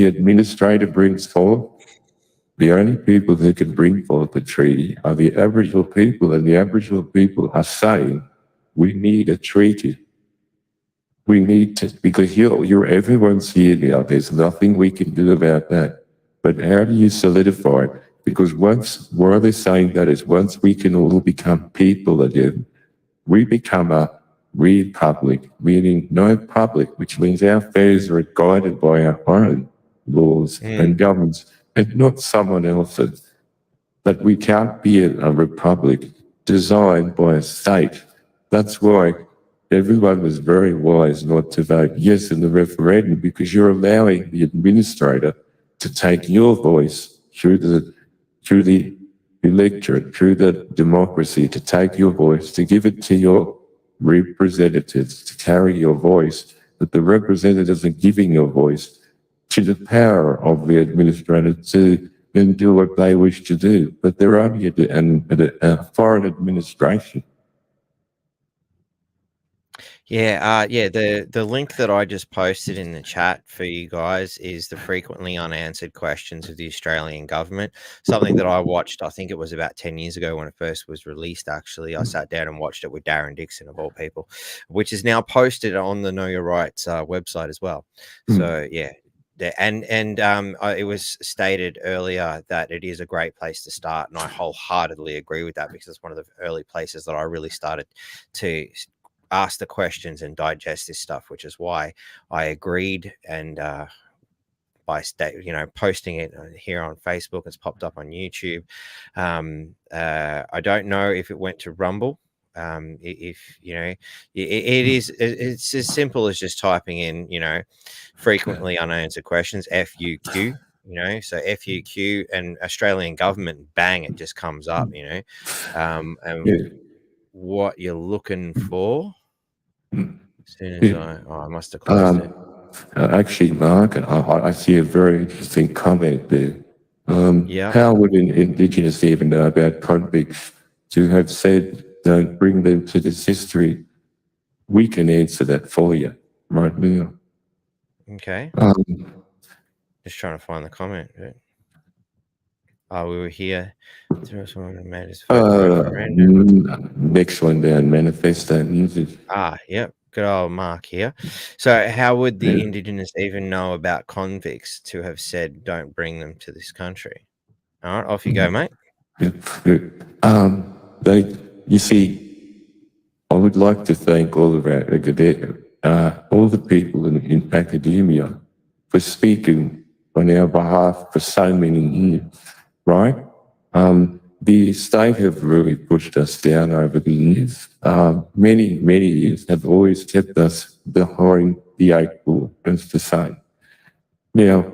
administrator brings forward? The only people who can bring forth the treaty are the Aboriginal people, and the Aboriginal people are saying, we need a treaty. We need to, because everyone's here now. There's nothing we can do about that. But how do you solidify it? Because why they're saying that is once we can all become people again, we become a republic, meaning no public, which means our affairs are guided by our own laws and governments, and not someone else's. That we can't be a republic designed by a state. That's why everyone was very wise not to vote yes in the referendum because you're allowing the administrator to take your voice through the electorate, through the democracy, to take your voice, to give it to your representatives, to carry your voice, but the representatives are giving your voice to the power of the administrator to then do what they wish to do. But they're only a foreign administration. Yeah, the link that I just posted in the chat for you guys is the frequently unanswered questions of the Australian government. Something that I watched, I think it was about 10 years ago when it first was released, actually. I sat down and watched it with Darren Dixon, of all people, which is now posted on the Know Your Rights website as well. So, yeah. It was stated earlier that it is a great place to start, and I wholeheartedly agree with that because it's one of the early places that I really started to ask the questions and digest this stuff, which is why I agreed. And by posting it here on Facebook, it's popped up on YouTube. I don't know if it went to Rumble. It's as simple as just typing in, frequently unanswered questions, FUQ. So FUQ and Australian government, bang, it just comes up. And what you're looking for. As soon as I must have closed it. Actually, Mark, I see a very interesting comment there. Yeah. How would an Indigenous even know about convicts to have said, don't bring them to this history? We can answer that for you right now. Okay. Just trying to find the comment. We were here. Next one down, manifesto music. Yep. Good old Mark here. So how would the Indigenous even know about convicts to have said, don't bring them to this country? All right, off you go, mate. You see, I would like to thank all of all the people in academia for speaking on our behalf for so many years, right? The state have really pushed us down over the years. Many, many years have always kept us behind the eight ball, as to say. Now,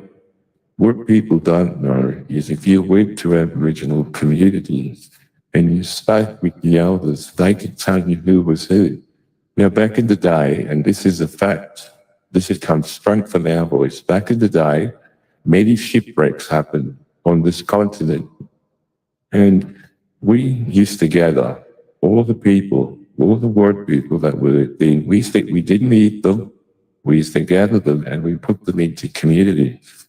what people don't know is if you went to Aboriginal communities and you spoke with the elders, they could tell you who was who. Now, back in the day, and this is a fact, this has come straight from our voice, back in the day, many shipwrecks happened on this continent. And we used to gather all the people, all the word people that were there. We didn't eat them. We used to gather them and we put them into communities.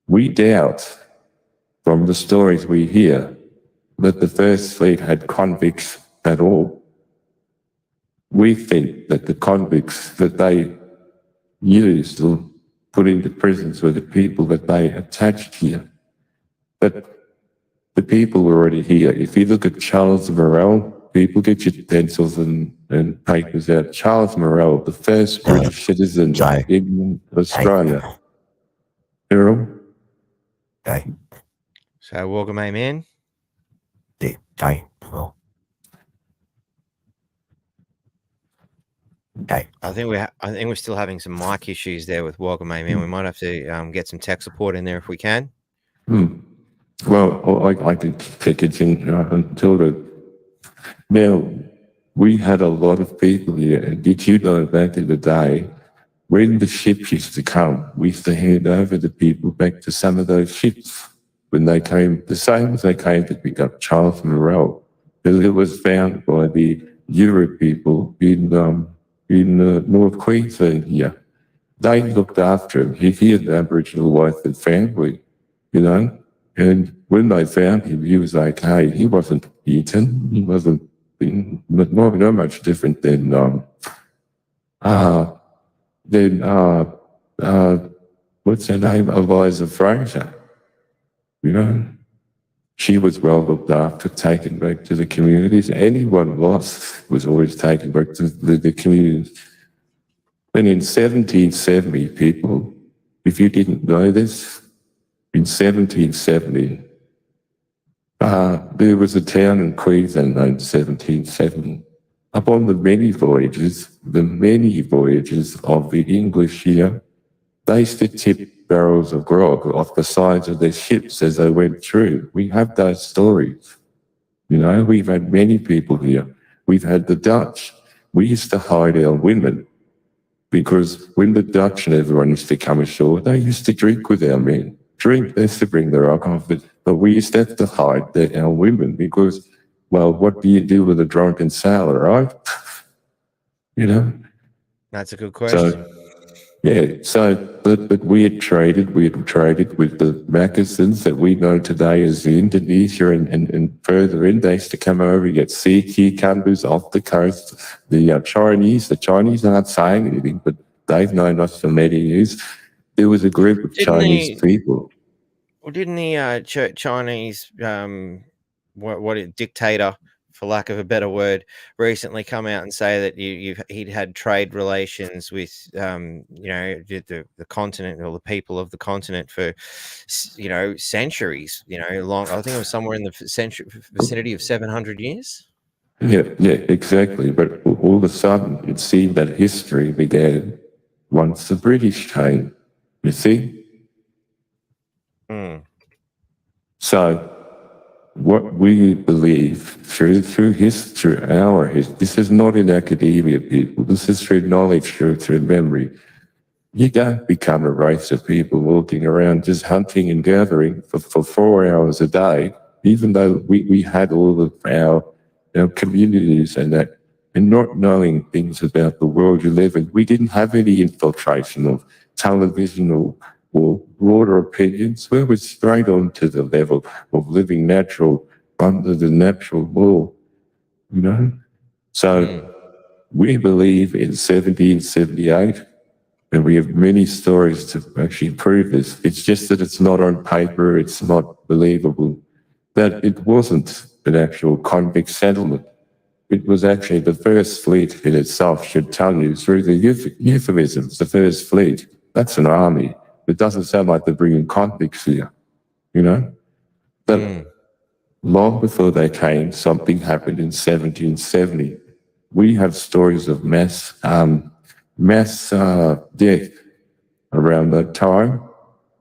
We doubt, from the stories we hear, that the First Fleet had convicts at all. We think that the convicts that they used or put into prisons were the people that they attached here. But the people were already here. If you look at Charles Morrell, people get your pencils and papers out. Charles Morrell, the first British citizen in Australia. Errol? So welcome, amen. I think we're still having some mic issues there with welcome, amen. We might have to get some tech support in there if we can. Well, I can take it in until now, we had a lot of people here, and did you know back in the day, when the ships used to come, we used to hand over the people back to some of those ships when they came, the same as they came to pick up Charles Morrell, because it was found by the Euro people in North Queensland here. They looked after him. He had an Aboriginal wife and family, and when they found him, he was okay. He wasn't eaten. He wasn't not much different than what's her name? Eliza Fraser. She was well looked after, taken back to the communities. Anyone lost was always taken back to the communities. And in 1770, people, if you didn't know this, in 1770, there was a town in Queensland named 1770. upon the many voyages of the English here, they used to tip barrels of grog off the sides of their ships as they went through. We have those stories. You know, we've had many people here. We've had the Dutch. We used to hide our women because when the Dutch and everyone used to come ashore, they used to drink with our men. They used to bring their alcohol, but we used to have to hide our women because, well, what do you do with a drunken sailor, right? You know? That's a good question. But we had traded with the Mackesons that we know today as the Indonesia and further in. They used to come over and get sea cucumbers off the coast. The Chinese aren't saying anything, but they've known us for many years. There was a group of Chinese people. Well, didn't the Chinese dictator, for lack of a better word, recently come out and say that he'd had trade relations with the continent or the people of the continent for centuries, long. I think it was somewhere in the vicinity of 700 years. Yeah, exactly. But all of a sudden, it seemed that history began once the British came. You see. So, what we believe through history, this is not in academia, people. This is through knowledge, through memory. You don't become a race of people walking around just hunting and gathering for 4 hours a day, even though we had all of our communities and that, and not knowing things about the world you live in. We didn't have any infiltration of television or broader opinions. We were straight on to the level of living natural under the natural law, So we believe in 1778, and we have many stories to actually prove this. It's just that it's not on paper, it's not believable. That it wasn't an actual convict settlement. It was actually the first fleet in itself should tell you through the euphemisms, the first fleet. That's an army. It doesn't sound like they're bringing convicts here, But long before they came, something happened in 1770. We have stories of mass death around that time,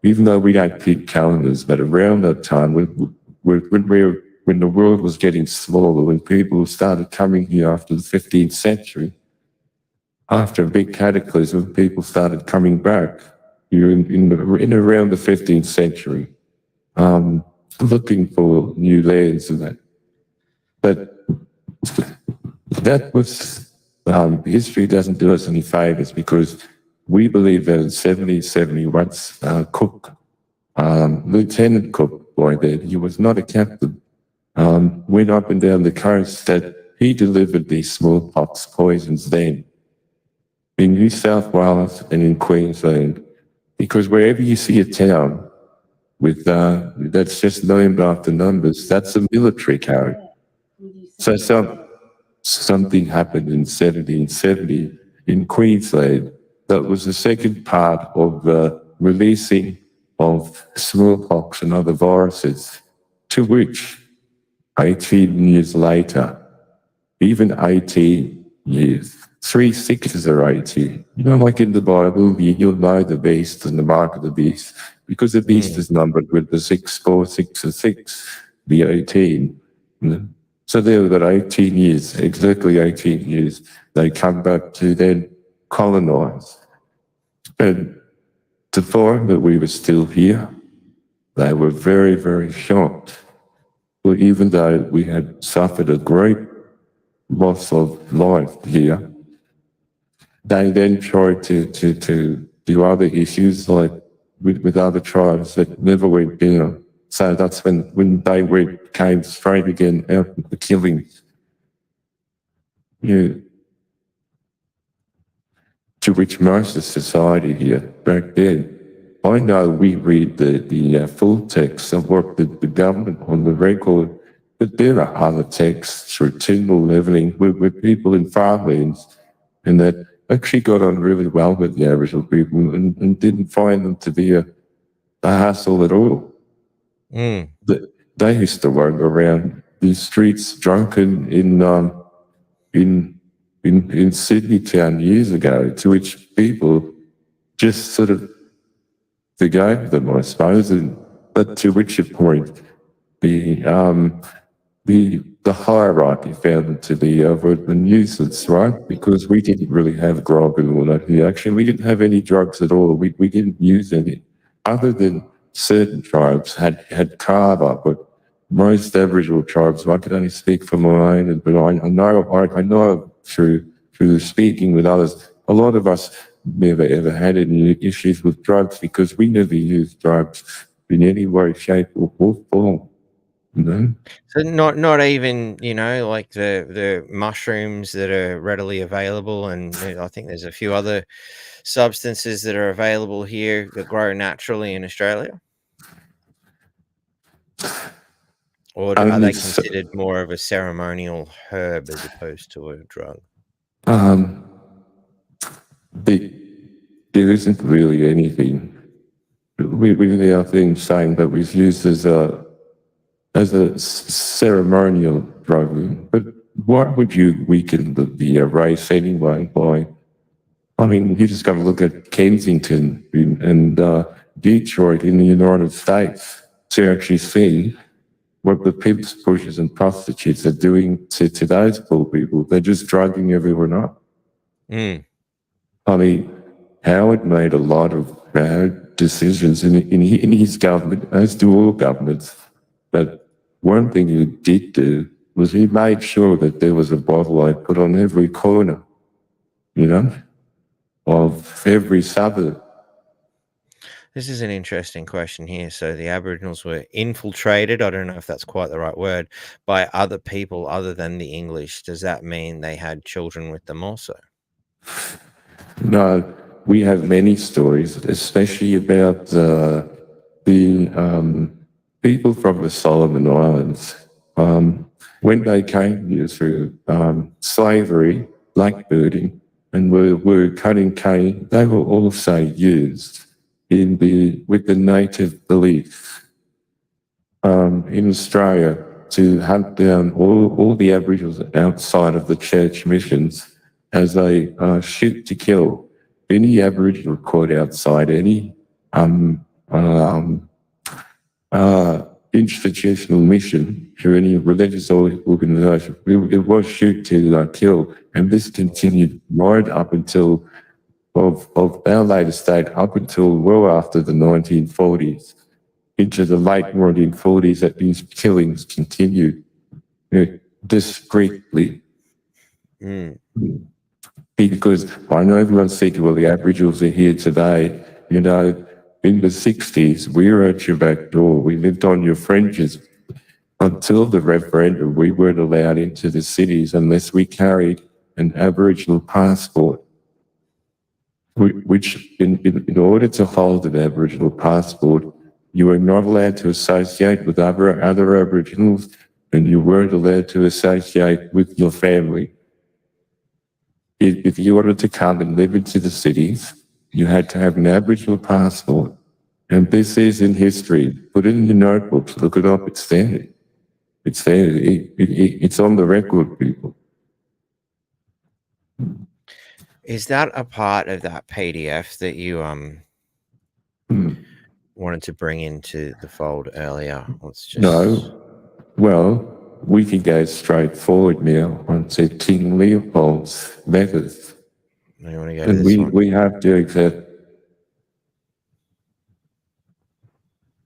even though we don't keep calendars. But around that time, when the world was getting smaller, when people started coming here after the 15th century, after a big cataclysm, people started coming back. You're in around the 15th century, looking for new lands and that. But that was, history doesn't do us any favors because we believe that in 1771, Cook, Lieutenant Cook, boy there, he was not a captain, went up and down the coast that he delivered these smallpox poisons then in New South Wales and in Queensland. Because wherever you see a town with that's just named after numbers, that's a military code. So something happened in 1770 in Queensland that was the second part of the releasing of smallpox and other viruses, to which 18 years later, even 18 years, 3 6s are 18. Like in the Bible, you'll know the beast and the mark of the beast, because the beast is numbered with the 6, 4, 6, and 6, the 18. So they've got 18 years, exactly 18 years. They come back to then colonize. And to find that we were still here, they were very, very shocked. Well, even though we had suffered a great loss of life here, they then tried to do other issues like with other tribes that never went down. So that's when they came straight again out of the killings. To which most of society here back then, I know we read the full text of what the government on the record, but there are other texts through Tyndall levelling with people in farmlands and that actually got on really well with the Aboriginal people and didn't find them to be a hassle at all. They used to wander around the streets drunken in in Sydney town years ago, to which people just sort of forgave them, I suppose, but to which point the hierarchy found them to be of a nuisance, right? Because we didn't really have grog and all that here. Actually, we didn't have any drugs at all. We didn't use any, other than certain tribes had kava, but most Aboriginal tribes, I could only speak for my own, but I know through speaking with others, a lot of us never ever had any issues with drugs because we never used drugs in any way, shape, or form. You know? So not even, you know, like the mushrooms that are readily available, and I think there's a few other substances that are available here that grow naturally in Australia. Or are they considered more of a ceremonial herb as opposed to a drug? There isn't really anything within our thing saying that was used as a ceremonial drug. But why would you weaken the race anyway by, I mean, you just got to look at Kensington and Detroit in the United States to actually see what the pimps, pushers and prostitutes are doing to those poor people. They're just drugging everyone up. Mm. I mean, Howard made a lot of bad decisions in his government, as do all governments. But one thing he did do was he made sure that there was a bottle light put on every corner, you know, of every suburb. This is an interesting question here. So the Aboriginals were infiltrated, I don't know if that's quite the right word, by other people other than the English. Does that mean they had children with them also? No, we have many stories, especially about the people from the Solomon Islands. When they came here through slavery, blackbirding, and were cutting cane, they were also used with the native belief in Australia to hunt down all the Aboriginals outside of the church missions as they shoot to kill any Aboriginal caught outside any institutional mission or any religious organisation. It was shoot to kill, and this continued right up until of our latest state, up until well after the 1940s, into the late 1940s, that these killings continued discreetly. Mm. Because I know everyone's thinking, well, the Aboriginals are here today. You know, in the 60s, we were at your back door. We lived on your fringes. Until the referendum, we weren't allowed into the cities unless we carried an Aboriginal passport, which in order to hold an Aboriginal passport, you were not allowed to associate with other Aboriginals, and you weren't allowed to associate with your family. If you wanted to come and live into the cities, you had to have an Aboriginal passport. And this is in history. Put it in your notebooks, look it up, it's there. It's there. It's on the record, people. Is that a part of that PDF that you wanted to bring into the fold earlier? Let's just... No. Well, we can go straight forward now onto King Leopold's letters. You want to go to And this one? we have to accept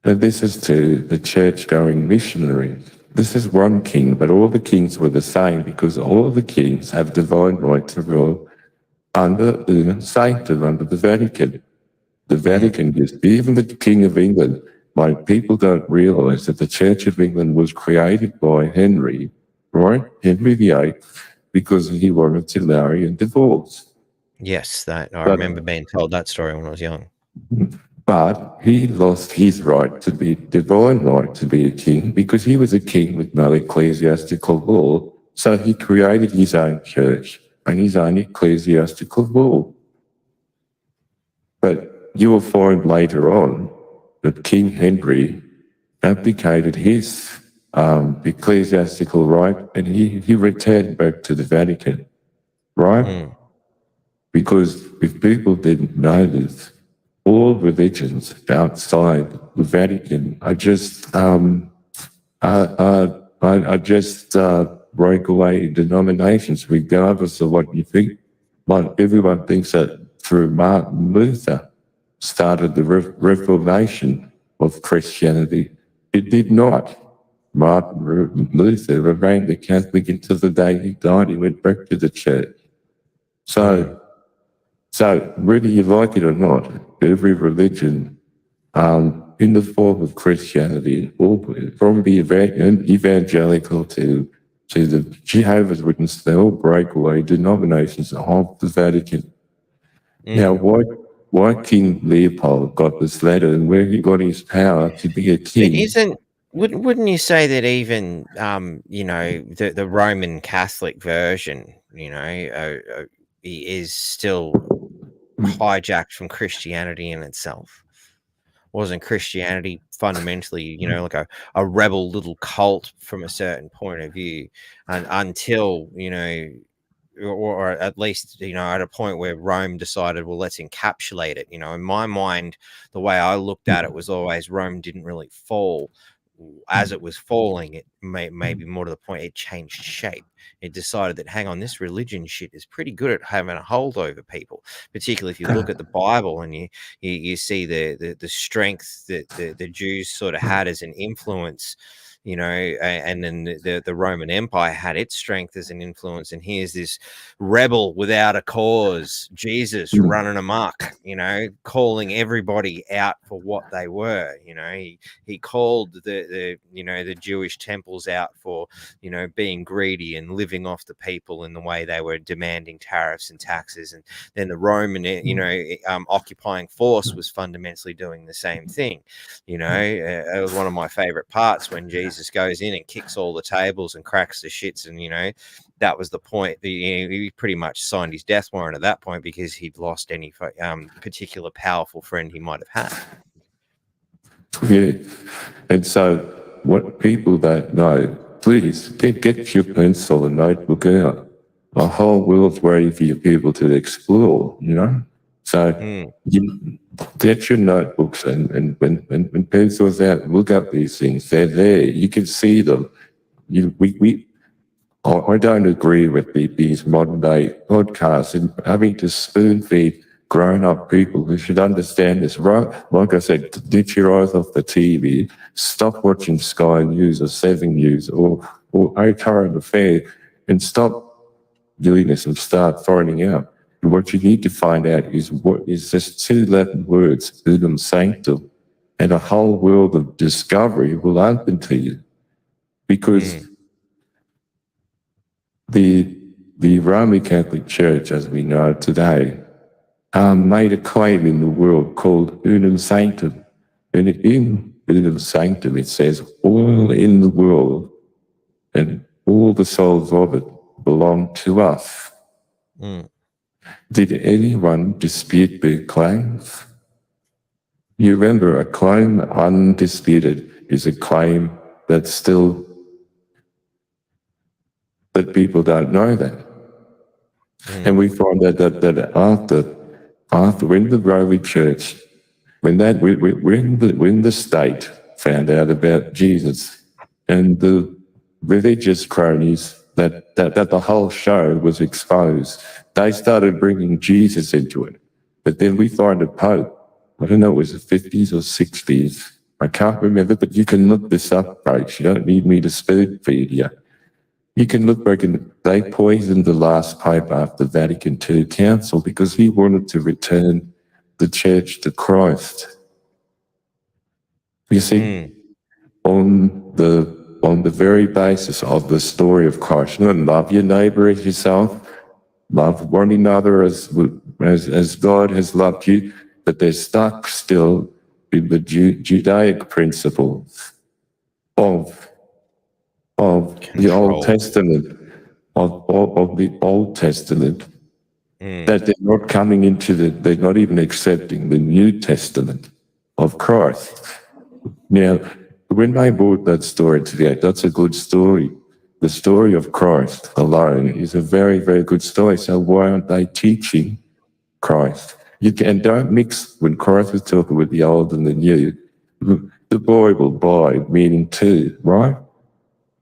that this is to the church-going missionaries. This is one king, but all the kings were the same because all the kings have divine right to rule under the sanctum, under the Vatican. The Vatican is, even the King of England, like people don't realise that the Church of England was created by Henry, right? Henry VIII, because he wanted to marry and divorce. Yes, I remember being told that story when I was young. But he lost his right to be, divine right to be a king, because he was a king with no ecclesiastical law. So he created his own church and his own ecclesiastical law. But you will find later on that King Henry abdicated his ecclesiastical right and he returned back to the Vatican. right? Mm. Because if people didn't know this, all religions outside the Vatican are just breakaway denominations, regardless of what you think. But everyone thinks that through Martin Luther started the reformation of Christianity. It did not. Martin Luther remained a Catholic until the day he died. He went back to the church. So whether you like it or not, every religion in the form of Christianity, from the evangelical to the Jehovah's Witnesses, they all breakaway denominations of the Vatican. Now, why King Leopold got this letter and where he got his power to be a king? Wouldn't you say that even the Roman Catholic version, is still hijacked from Christianity in itself? Wasn't Christianity fundamentally, like a rebel little cult from a certain point of view, and until or at least at a point where Rome decided, well, let's encapsulate it. In my mind, the way I looked at it was always Rome didn't really fall. As it was falling, it maybe more to the point, it changed shape. It decided that, hang on, this religion shit is pretty good at having a hold over people, particularly if you look at the Bible and you see the strength that the Jews sort of had as an influence, and then the Roman Empire had its strength as an influence. And here's this rebel without a cause, Jesus, running amok, calling everybody out for what they were. He called the Jewish temples out for, being greedy and living off the people in the way they were demanding tariffs and taxes. And then the Roman, occupying force was fundamentally doing the same thing. It was one of my favorite parts when Jesus goes in and kicks all the tables and cracks the shits, and that was the point. He pretty much signed his death warrant at that point because he'd lost any particular powerful friend he might have had. Yeah, and so what people don't know, please get your pencil and notebook out. A whole world's waiting for you people to explore, So you get your notebooks and when pencils out, look up these things. They're there. You can see them. I don't agree with these modern day podcasts and having to spoon feed grown up people who should understand this. Right? Like I said, get your eyes off the TV. Stop watching Sky News or 7 News or Current Affair and stop doing this and start finding out. And what you need to find out is what is this 2 Latin words, unum sanctum, and a whole world of discovery will open to you. Because the Roman Catholic Church, as we know today, made a claim in the world called unum sanctum. And in unum sanctum, it says, all in the world and all the souls of it belong to us. Did anyone dispute their claims? You remember, a claim undisputed is a claim that people don't know that. And we find that after when the Roman Church, when the state found out about Jesus and the religious cronies that the whole show was exposed, they started bringing Jesus into it. But then we find a Pope, I don't know, it was the 50s or 60s, I can't remember, but you can look this up, folks. You don't need me to spoon feed you. You can look back and they poisoned the last Pope after Vatican II Council because he wanted to return the church to Christ. You see, on the very basis of the story of Christ, love your neighbor as yourself, love one another as God has loved you, but they're stuck still in the Judaic principles of the Old Testament, of the Old Testament, that they're not coming into they're not even accepting the New Testament of Christ. Now, when they brought that story to the that's a good story. the story of Christ alone is a very, very good story. So why aren't they teaching Christ? You can don't mix when Christ was talking with the old and the new. The boy will buy, meaning two, right?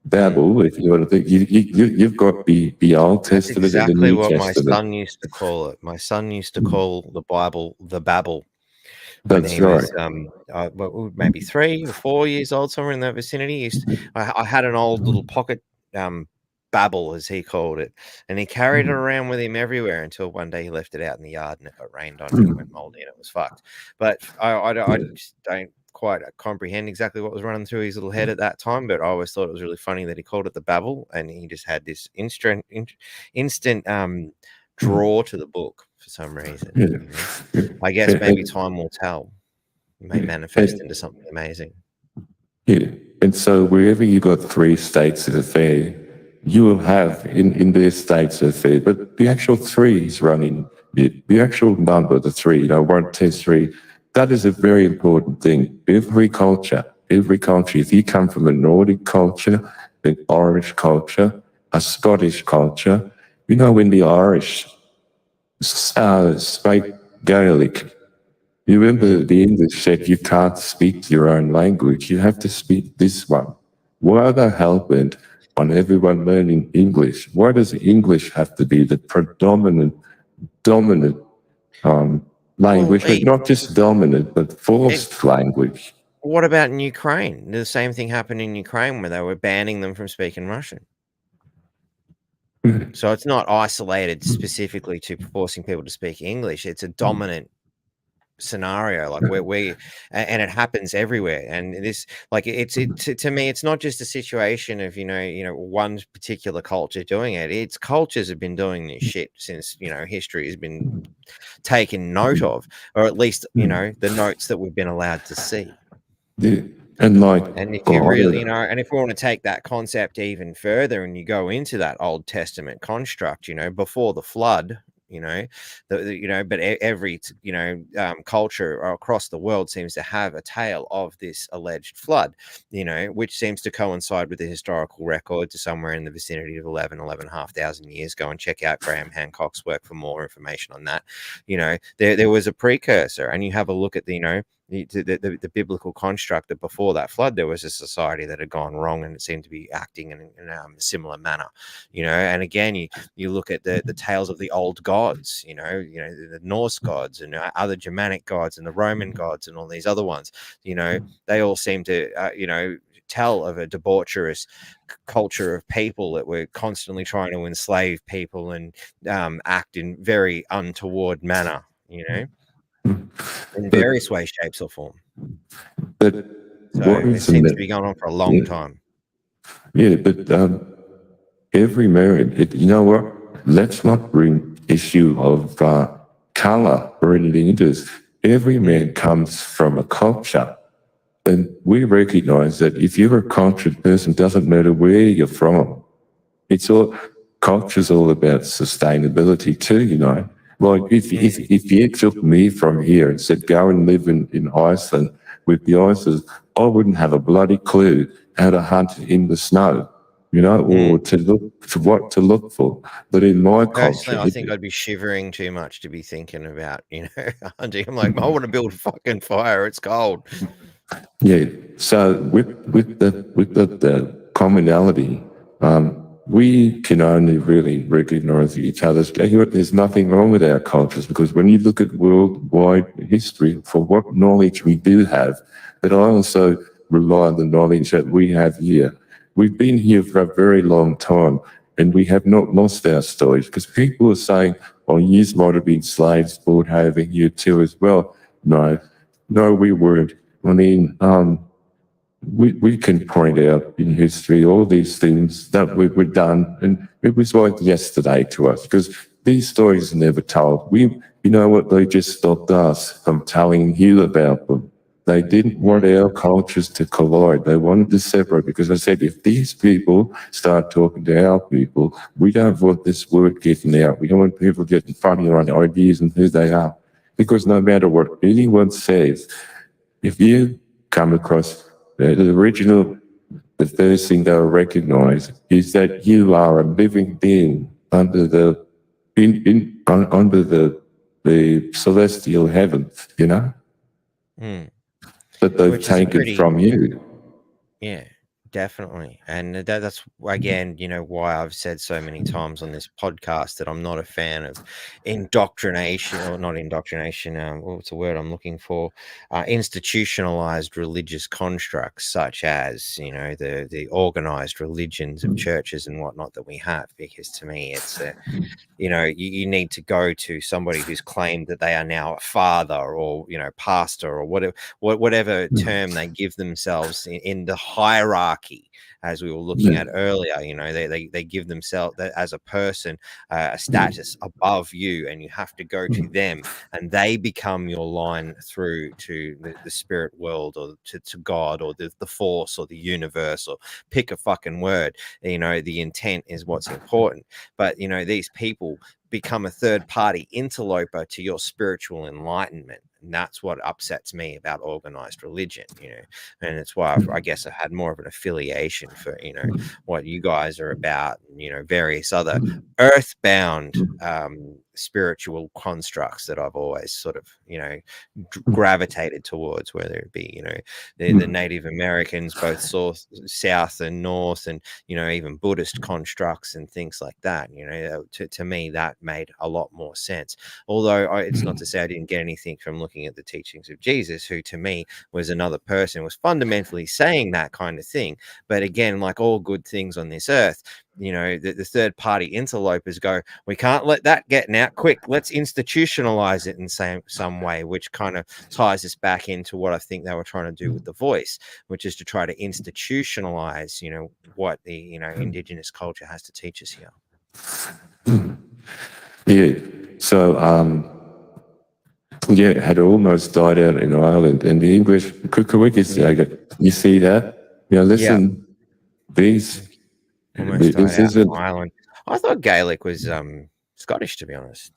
Babel, if you want to think, you've got the Old That's Testament and the exactly New what my Testament. son used to call it. My son used to call the Bible the Babel. When That's he right. was maybe 3 or 4 years old, somewhere in that vicinity. I had an old little pocket Babel, as he called it, and he carried it around with him everywhere until one day he left it out in the yard and it got rained on and it went moldy and it was fucked. But I just don't quite comprehend exactly what was running through his little head at that time, but I always thought it was really funny that he called it the Babel, and he just had this instant draw to the book for some reason. Yeah. You know? I guess maybe time will tell. It may manifest into something amazing. Yeah. And so wherever you got 3 states of affair, you will have in their states of affair, but the actual 3 is running the actual number, the 3, 1, 2, 3, that is a very important thing. Every culture, if you come from a Nordic culture, an Irish culture, a Scottish culture, when the Irish spoke Gaelic, you remember the English said you can't speak your own language, you have to speak this one. Why are they hell-bent on everyone learning English? Why does English have to be the dominant language, but not just dominant, but forced language? What about in Ukraine? The same thing happened in Ukraine where they were banning them from speaking Russian. So it's not isolated specifically to forcing people to speak English. It's a dominant scenario, like and it happens everywhere. And this, like, to me, it's not just a situation of one particular culture doing it. It's cultures have been doing this shit since history has been taken note of, or at least the notes that we've been allowed to see. Yeah. And if you really, and if we want to take that concept even further, and you go into that Old Testament construct, before the flood, but every culture across the world seems to have a tale of this alleged flood, which seems to coincide with the historical record to somewhere in the vicinity of 11,500 years. Go and check out Graham Hancock's work for more information on that. There was a precursor, and you have a look at the biblical construct that before that flood there was a society that had gone wrong, and it seemed to be acting in a similar manner, and again you look at the tales of the old gods, the Norse gods and other Germanic gods and the Roman gods and all these other ones, they all seem to tell of a debaucherous culture of people that were constantly trying to enslave people and act in very untoward manner, in various ways, shapes, or form. But so it seems to be going on for a long time. Yeah, but every marriage, what? Let's not bring issue of color or anything into this. Every man comes from a culture, and we recognize that if you're a cultured person, it doesn't matter where you're from. Culture's all about sustainability too, Like if you took me from here and said, go and live in Iceland with the Icelanders, I wouldn't have a bloody clue how to hunt in the snow, or to look for. But in my Personally, culture, I think I'd be shivering too much to be thinking about, hunting. I'm like, I want to build a fucking fire. It's cold. Yeah. So with the commonality, we can only really recognize each other's. There's nothing wrong with our cultures, because when you look at worldwide history, for what knowledge we do have, but I also rely on the knowledge that we have here. We've been here for a very long time, and we have not lost our stories, because people are saying, oh, you might have been slaves brought over here too as well. No, we weren't. I mean, we can point out in history all these things that we were done, and it was like yesterday to us, because these stories are never told. They just stopped us from telling you about them. They didn't want our cultures to collide. They wanted to separate, because I said, if these people start talking to our people, we don't want this word getting out. We don't want people getting funny on ideas and who they are. Because no matter what anyone says, if you come across the the first thing they'll recognize is that you are a living being under under the celestial heavens, you know, Mm. that they've Which is taken pretty- from you. Yeah, definitely. And that's again, why I've said so many times on this podcast that I'm not a fan of indoctrination, or not indoctrination. What's the word I'm looking for? Institutionalized religious constructs, such as the organized religions of churches and whatnot that we have. Because to me, it's you need to go to somebody who's claimed that they are now a father or pastor or whatever term they give themselves in the hierarchy, as we were looking at earlier. They give themselves as a person a status above you, and you have to go to them, and they become your line through to the spirit world, or to God, or the force, or the universe, or pick a fucking word. The intent is what's important. But these people become a third party interloper to your spiritual enlightenment, and that's what upsets me about organized religion. And it's why I guess I've had more of an affiliation for what you guys are about, and various other earthbound spiritual constructs that I've always sort of gravitated towards, whether it be the Native Americans, both south and north, and even Buddhist constructs and things like that. To me, that made a lot more sense. Although it's not to say I didn't get anything from looking at the teachings of Jesus, who to me was another person, was fundamentally saying that kind of thing. But again, like all good things on this earth, the third party interlopers go, we can't let that get out quick. Let's institutionalize it in some way, which kind of ties us back into what I think they were trying to do with The Voice, which is to try to institutionalize, what the indigenous culture has to teach us here. Yeah. So, it had almost died out in Ireland, and the English, could we just say, you see that? Listen, these, Almost died this out isn't, in Ireland. I thought Gaelic was Scottish, to be honest.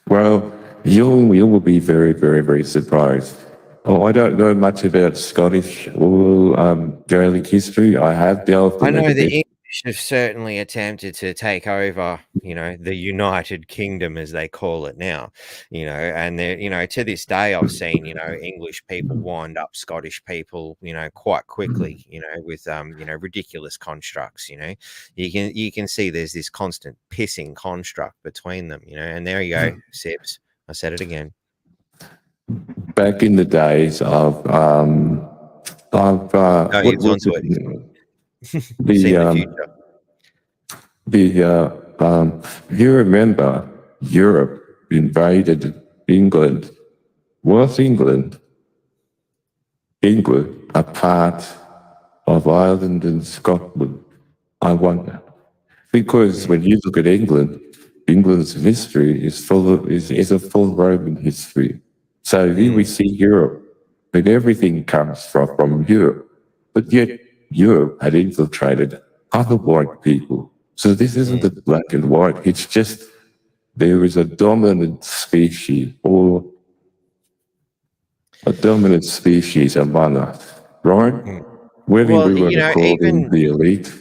well, you will be very, very, very surprised. Oh, I don't know much about Scottish or Gaelic history. I have delved I into know the it. English have certainly attempted to take over, the United Kingdom, as they call it now, and they're, to this day, I've seen, English people wind up Scottish people, quite quickly, with, ridiculous constructs. You can see there's this constant pissing construct between them, and there you go, Sips. I said it again. Back in the days of He was onto it. Seen the future. You remember Europe invaded England. Was England a part of Ireland and Scotland? I wonder. Because when you look at England, England's history is a full Roman history. So here we see Europe, and everything comes from Europe. But yet Europe had infiltrated other white people. So this isn't a black and white. It's just there is a dominant species, or a dominant species among us, right? Whether Well, we want to call them the elite.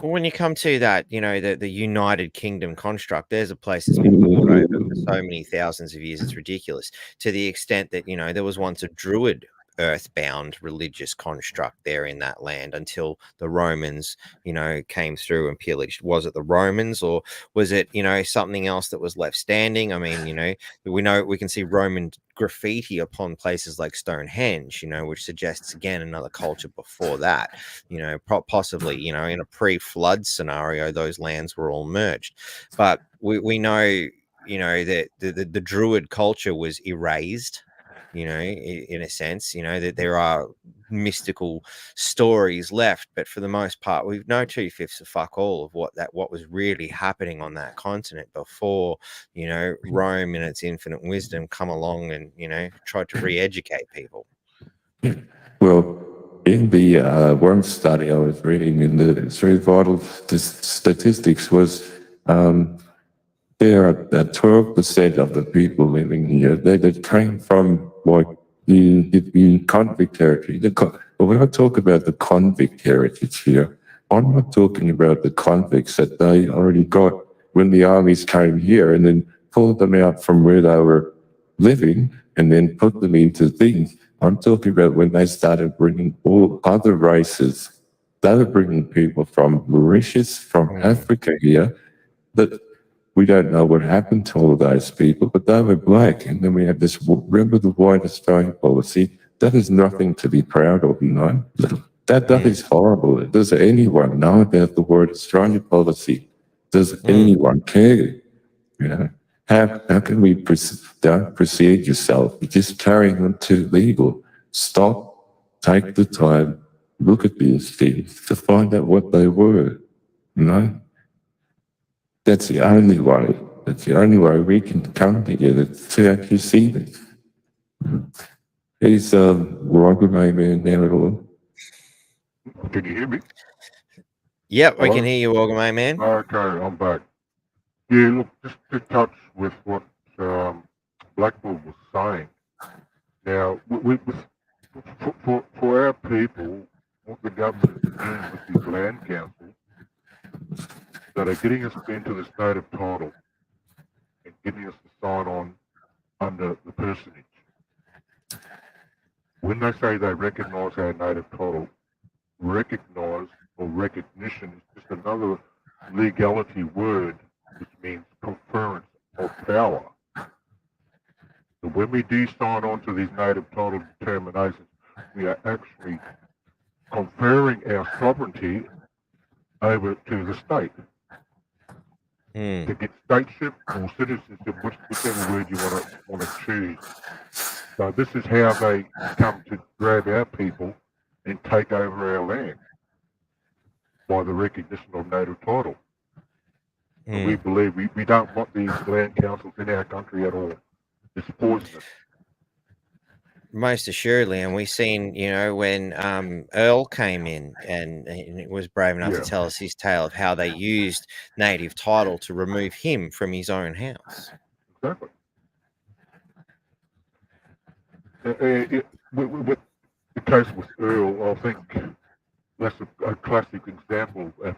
When you come to that, the United Kingdom construct, there's a place that's been fought over for so many thousands of years. It's ridiculous, to the extent that, there was once a Druid earthbound religious construct there in that land until the Romans, came through and pillaged. Was it the Romans, or was it, something else that was left standing? I mean, we can see Roman graffiti upon places like Stonehenge, which suggests again another culture before that, possibly, in a pre-flood scenario, those lands were all merged. But we know, that the Druid culture was erased, in a sense, that there are mystical stories left, but for the most part, we've no 2/5 of fuck all of what was really happening on that continent before, Rome in its infinite wisdom come along and, tried to re-educate people. Well, in the one study I was reading in the three vital statistics was there are 12% of the people living here that came from white the convict heritage. But when I talk about the convict heritage here, I'm not talking about the convicts that they already got when the armies came here and then pulled them out from where they were living and then put them into things. I'm talking about when they started bringing all other races. They were bringing people from Mauritius, from Africa here, that we don't know what happened to all of those people, but they were black. And then we have this, remember the white Australian policy? That is nothing to be proud of, you know? That is horrible. Does anyone know about the white Australian policy? Does anyone care? You know? How can we don't proceed yourself? You're just carrying them too legal. Stop, take the time, look at these things to find out what they were, you know? That's the only way. That's the only way we can come together to actually see this. He's Roger Mayman now at all. Can you hear me? Yep, we Hello? can hear you, Walgamay man. Okay, I'm back. Yeah, look, just to touch with what Blackpool was saying. Now, for our people, what the government is doing with these land councils, that are getting us into this native title and getting us to sign on under the personage. When they say they recognise our native title, recognise or recognition is just another legality word which means conference of power. So when we do sign on to these native title determinations, we are actually conferring our sovereignty over to the state. To get stateship or citizenship, whichever word you want to choose. So this is how they come to grab our people and take over our land by the recognition of native title. And we believe we don't want these land councils in our country at all. It's poisonous. Most assuredly, and we've seen, you know, when Earl came in and was brave enough to tell us his tale of how they used native title to remove him from his own house. Exactly. With the case with Earl, I think that's a classic example of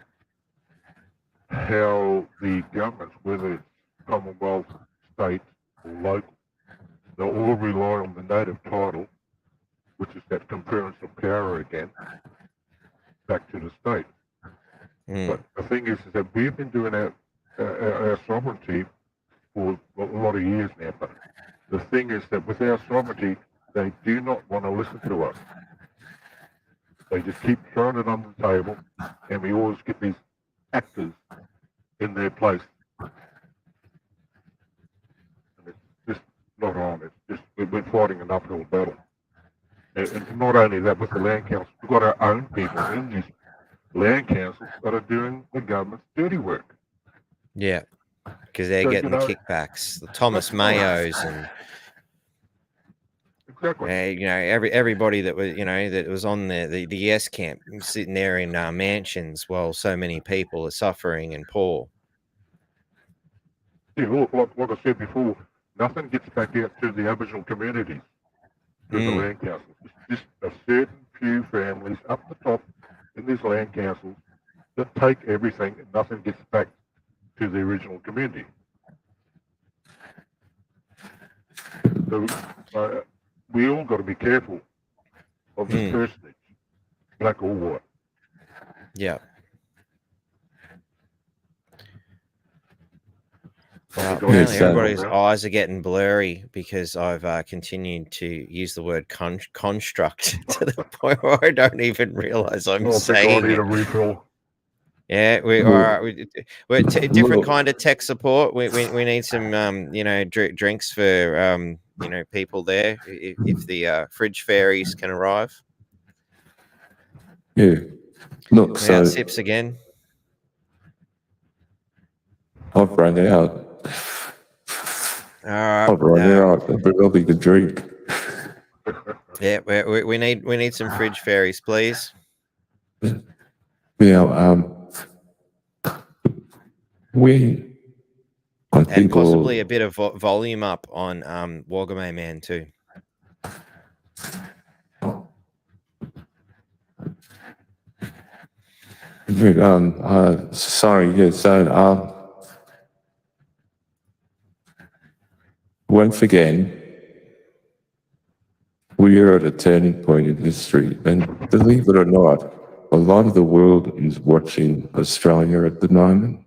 how the governments, whether it's Commonwealth, state, or local, they all rely on the native title, which is that conference of power again, back to the state. But the thing is that we've been doing our sovereignty for a lot of years now. But the thing is that with our sovereignty, they do not want to listen to us. They just keep throwing it on the table, and we always get these actors in their place. Not on. It's just we're fighting an uphill battle. And not only that, with the land council, we've got our own people in these land councils that are doing the government's dirty work. Yeah, because they're getting the kickbacks, the Thomas Mayos, and exactly. You know, everybody that was, you know, that was on the yes camp, sitting there in mansions while so many people are suffering and poor. Yeah, like I said before. Nothing gets back out to the Aboriginal communities through the land councils. It's just a certain few families up the top in these land councils that take everything and nothing gets back to the original community. So we all got to be careful of this personage, black or white. Yeah. Apparently everybody's eyes are getting blurry because I've continued to use the word construct to the point where I don't even realize I'm saying I need it. a refill. Yeah, we're different kind of tech support. We need some you know, drinks for you know, people there if the fridge fairies can arrive. Yeah. Look, so sips again. I've run out. All right. I've run out, but I'll be the drink. Yeah, we need some fridge fairies, please. Yeah, I think and possibly a bit of volume up on Walgamay Man too. Sorry, yeah, so once again, we are at a turning point in history, and believe it or not, a lot of the world is watching Australia at the moment.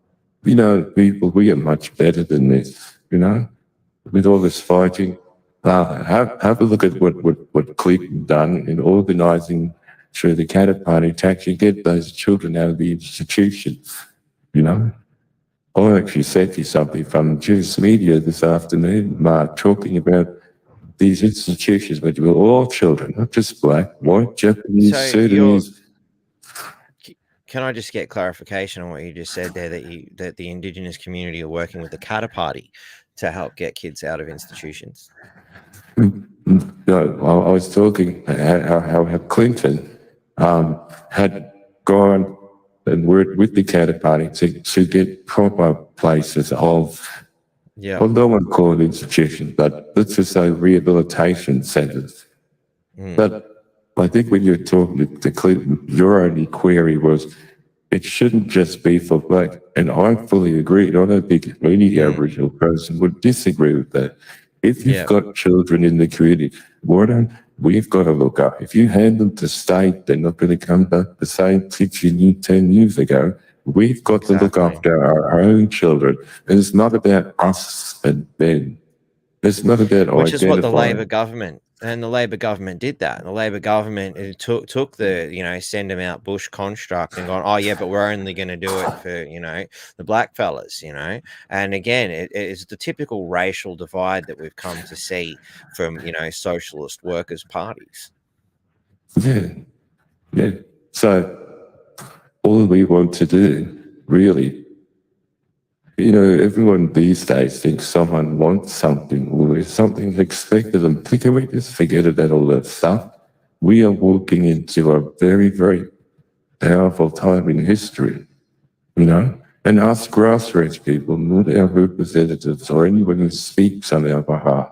You know, we are much better than this, you know, with all this fighting. Have a look at what Clinton done in organising through the Katter Party to actually get those children out of the institutions, you know. I actually sent you something from Jewish media this afternoon, Mark, talking about these institutions, but were all children, not just black, white, Japanese, So Sudanese. Can I just get clarification on what you just said there, that the Indigenous community are working with the Katter Party to help get kids out of institutions? No, I was talking how Clinton had gone and worked with the Katter Party to get proper places of, Yeah. well, no one called institutions, but let's just say rehabilitation centres. But I think when you're talking to Clinton, your only query was it shouldn't just be for black. And I fully agree. I don't think any Aboriginal person would disagree with that. If you've got children in the community, we've got to look up. If you hand them to state, they're not going to come back the same teaching you 10 years ago. We've got to look after our own children. And it's not about us and them. It's not about Which is what the identifying. Labor government and the Labor government did that. The Labor government took the, you know, send them out bush construct and gone, oh yeah, but we're only going to do it for, you know, the black fellas, you know. And again, it is the typical racial divide that we've come to see from, you know, socialist workers' parties. Yeah. So all we want to do, really, you know, everyone these days thinks someone wants something or there's something expected of them. Can we just forget about all that stuff? We are walking into a very, very powerful time in history, you know? And us grassroots people, not our representatives or anyone who speaks on our behalf,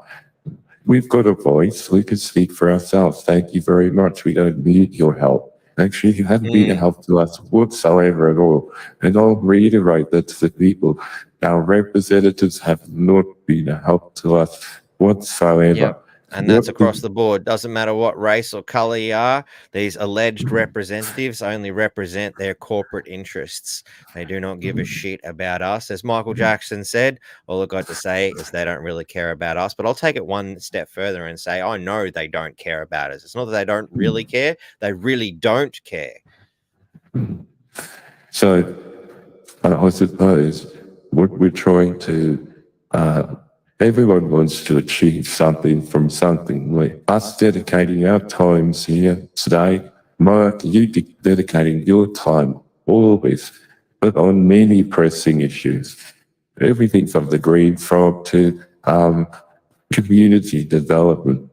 we've got a voice. We can speak for ourselves. Thank you very much. We don't need your help. Actually, you haven't been a help to us whatsoever at all. And I'll reiterate that to the people. Our representatives have not been a help to us whatsoever. Yep. And that's across the board. Doesn't matter what race or color you are. These alleged representatives only represent their corporate interests. They do not give a shit about us. As Michael Jackson said, all I've got to say is they don't really care about us. But I'll take it one step further and say, I know they don't care about us. It's not that they don't really care. They really don't care. So I suppose what we're trying to everyone wants to achieve something from something. Like us dedicating our times here today, Mark, you dedicating your time always, but on many pressing issues. Everything from the green frog to community development.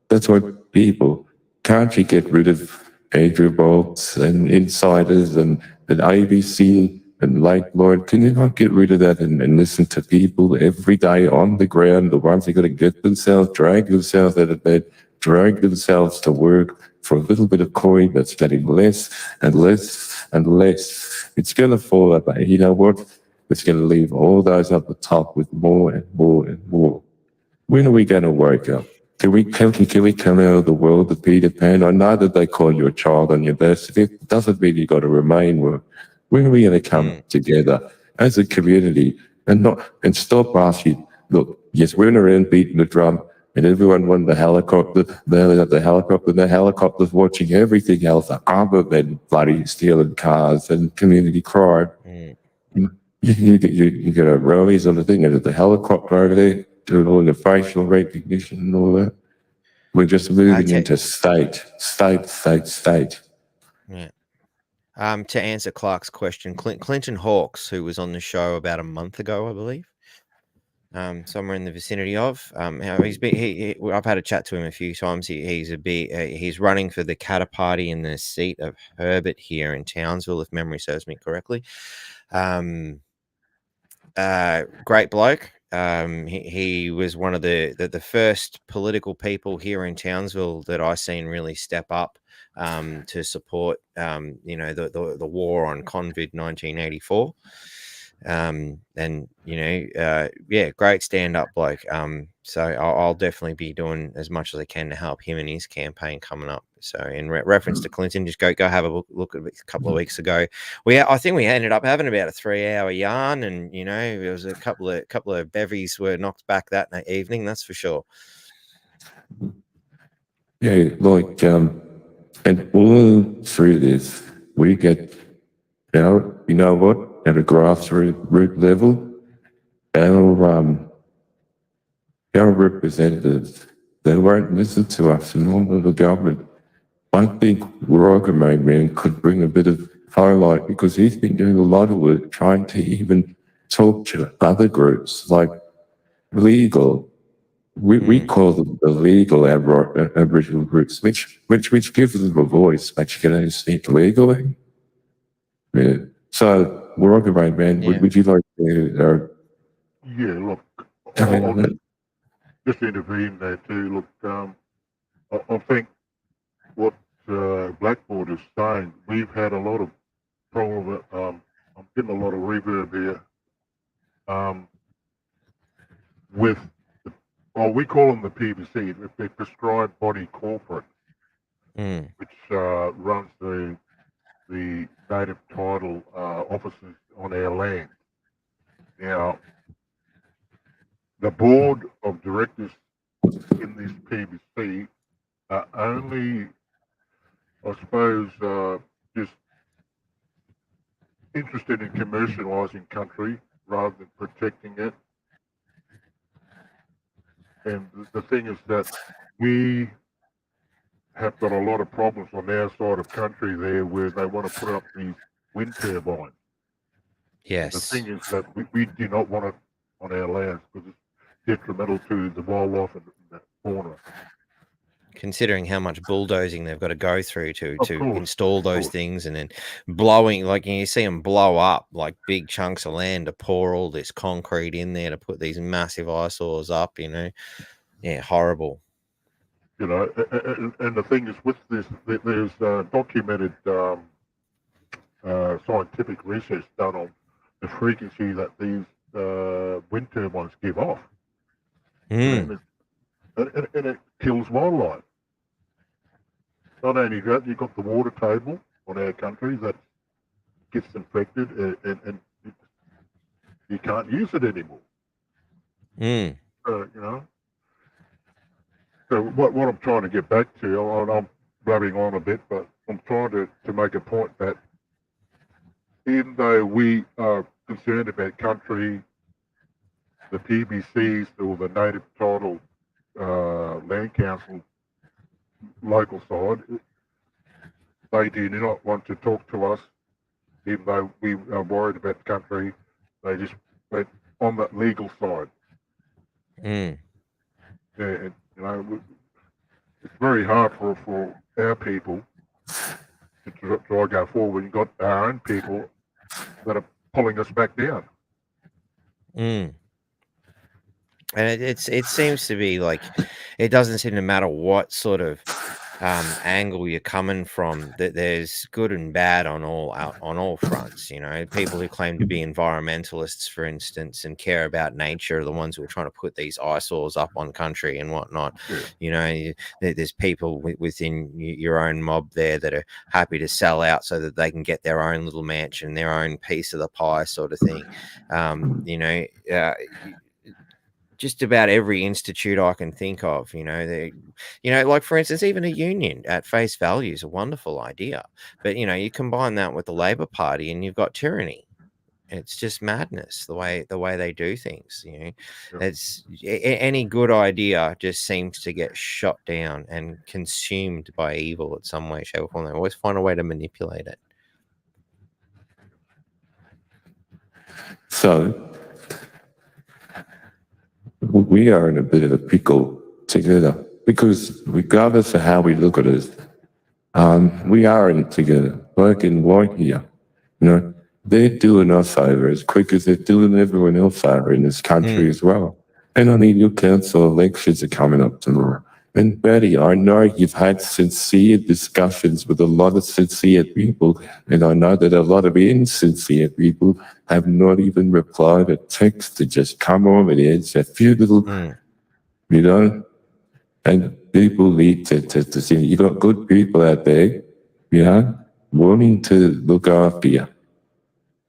That's what people can't you get rid of Andrew Bolts and insiders and ABC and Lake Lloyd, can you not get rid of that and listen to people every day on the ground, the ones who got to get themselves, drag themselves out of bed, drag themselves to work for a little bit of coin that's getting less and less and less. It's going to fall apart. You know what? It's going to leave all those at the top with more and more and more. When are we going to wake up? Can we come out of the world of Peter Pan? I know that they call you a child on your birth certificate. It doesn't mean you've got to remain one. When are we going to come together as a community and stop asking, look, yes, we're around beating the drum and everyone wanted the helicopter, the helicopter's watching everything else other than bloody stealing cars and community crime. You get a rollies on the thing and the helicopter over there doing all the facial recognition and all that. We're just moving into state. Yeah. To answer Clark's question, Clinton Hawkes, who was on the show about a month ago, I believe, somewhere in the vicinity of, I've had a chat to him a few times. He's running for the Katter Party in the seat of Herbert here in Townsville, if memory serves me correctly. Great bloke. he was one of the first political people here in Townsville that I seen really step up to support the war on COVID 1984. And great stand-up bloke. So I'll definitely be doing as much as I can to help him in his campaign coming up. So in reference to Clinton, just go have a look at it a couple of weeks ago. I think we ended up having about a 3-hour yarn, and there was a couple of bevies were knocked back that evening. That's for sure. Yeah, like, and all through this, we get our, you know what, at a grassroots level, our representatives, they won't listen to us and all of the government. I think Warogamain Man could bring a bit of highlight because he's been doing a lot of work trying to even talk to other groups like legal. We call them the legal Aboriginal groups, which gives them a voice, but you can only speak legally. Yeah. So, Warogamain Man, Yeah. would you like to Yeah, look, comment on just intervene there too. Look, I think what Blackboard is saying, we've had a lot of problem. I'm getting a lot of reverb here. With we call them the PBC, the Prescribed Body Corporate, which runs the native title offices on our land. Now, the board of directors in this PBC are only, I suppose, just interested in commercialising country rather than protecting it. And the thing is that we have got a lot of problems on our side of country there where they want to put up these wind turbines. Yes. The thing is that we do not want it on our lands because it's detrimental to the wildlife and the fauna. Considering how much bulldozing they've got to go through to Of course, install of those course. things, and then blowing, like you see them blow up like big chunks of land to pour all this concrete in there to put these massive eyesores up, Yeah, horrible. And the thing is with this, there's documented scientific research done on the frequency that these wind turbines give off. And it kills wildlife. Not only that, you've got the water table on our country that gets infected and you can't use it anymore. So what I'm trying to get back to, I'm blabbing on a bit, but I'm trying to make a point that even though we are concerned about country, the PBCs or the native title land council local side, they do not want to talk to us, even though we are worried about the country. They just went on that legal side. Yeah, and, it's very hard for our people to try go forward. You've got our own people that are pulling us back down. And it seems to be like it doesn't seem to matter what sort of angle you're coming from, that there's good and bad on all fronts. People who claim to be environmentalists, for instance, and care about nature are the ones who are trying to put these eyesores up on country and whatnot. There's people within your own mob there that are happy to sell out so that they can get their own little mansion, their own piece of the pie, sort of thing. Just about every institute I can think of, like for instance, even a union at face value is a wonderful idea, but you combine that with the Labor Party and you've got tyranny. It's just madness the way they do things. It's any good idea just seems to get shot down and consumed by evil in some way, shape, or form. They always find a way to manipulate it. So we are in a bit of a pickle together because regardless of how we look at it, we are in it together, black and white here. they're doing us over as quick as they're doing everyone else over in this country as well. And I mean, your council elections are coming up tomorrow. And Betty, I know you've had sincere discussions with a lot of sincere people, and I know that a lot of insincere people have not even replied a text to just come over there. It's a few little, you know, and people need to see you got good people out there, you know, wanting to look after you.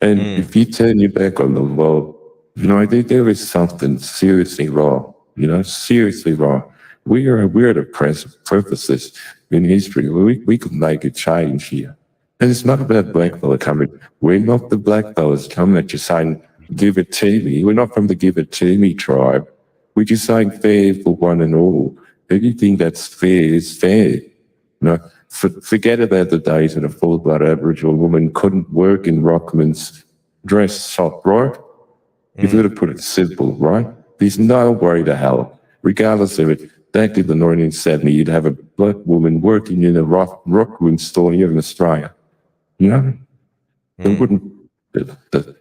And if you turn your back on them, well, you know, there is something seriously wrong, you know, seriously wrong. We're at a precipice in history where we could make a change here. And it's not about blackfella coming. We're not the blackfellas coming at you saying, give it to me. We're not from the give it to me tribe. We're just saying fair for one and all. Anything that's fair is fair. You know, forget about the days when a full-blood Aboriginal woman couldn't work in Rockman's dress shop, right? You've got to put it simple, right? There's no way to hell, regardless of it. Back in the 1970s, you'd have a black woman working in a Rockman store here in Australia. You know? They wouldn't,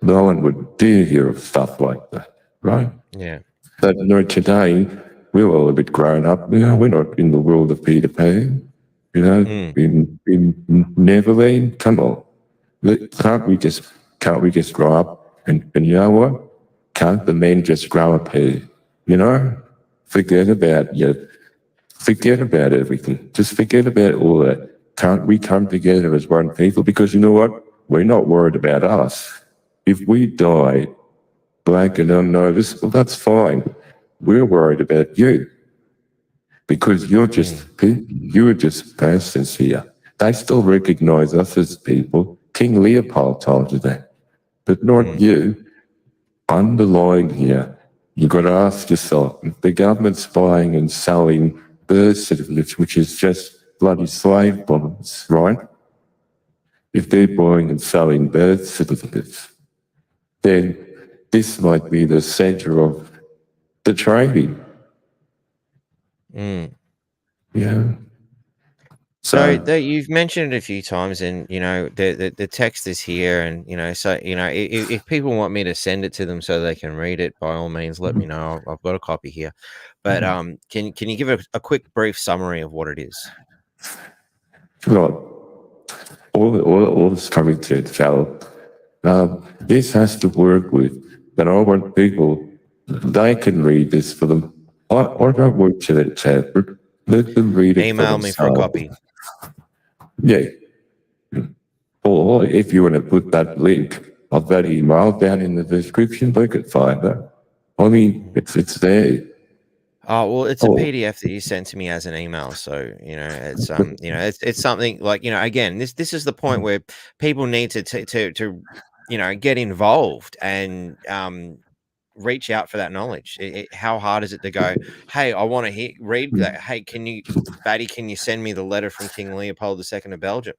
no one would dare hear of stuff like that, right? Yeah. But you know, today, we're all a bit grown up. You know, we're not in the world of Peter Pan. You know, in Neverland. Come on, can't we just grow up? And you know what? Can't the men just grow up here? You know, forget about everything. Just forget about all that. Can't we come together as one people? Because you know what? We're not worried about us. If we die black and unnoticed, well, that's fine. We're worried about you. Because you're just persons here. They still recognize us as people. King Leopold told you that. But not you. Underlying here, you've got to ask yourself, if the government's buying and selling birth certificates, which is just bloody slave bonds, right? If they're buying and selling birth certificates, then this might be the center of the trading. Yeah. So you've mentioned it a few times, and you know the text is here, and you know, so you know, if people want me to send it to them so they can read it, by all means, let me know. I've got a copy here, but can you give a quick brief summary of what it is? Well, all this coming to it, Cal. This has to work with, but I want people, they can read this for them. I don't want to that chat, but let them read it. Email me for a copy. Yeah. Or if you want to put that link of that email down in the description, they could find that. I mean, it's there. Oh well, it's a PDF that you sent to me as an email, so you know it's you know it's something like, you know, again, this is the point where people need to you know, get involved and reach out for that knowledge. How hard is it to go, hey, I want to read that. Hey, can you send me the letter from King Leopold II of Belgium?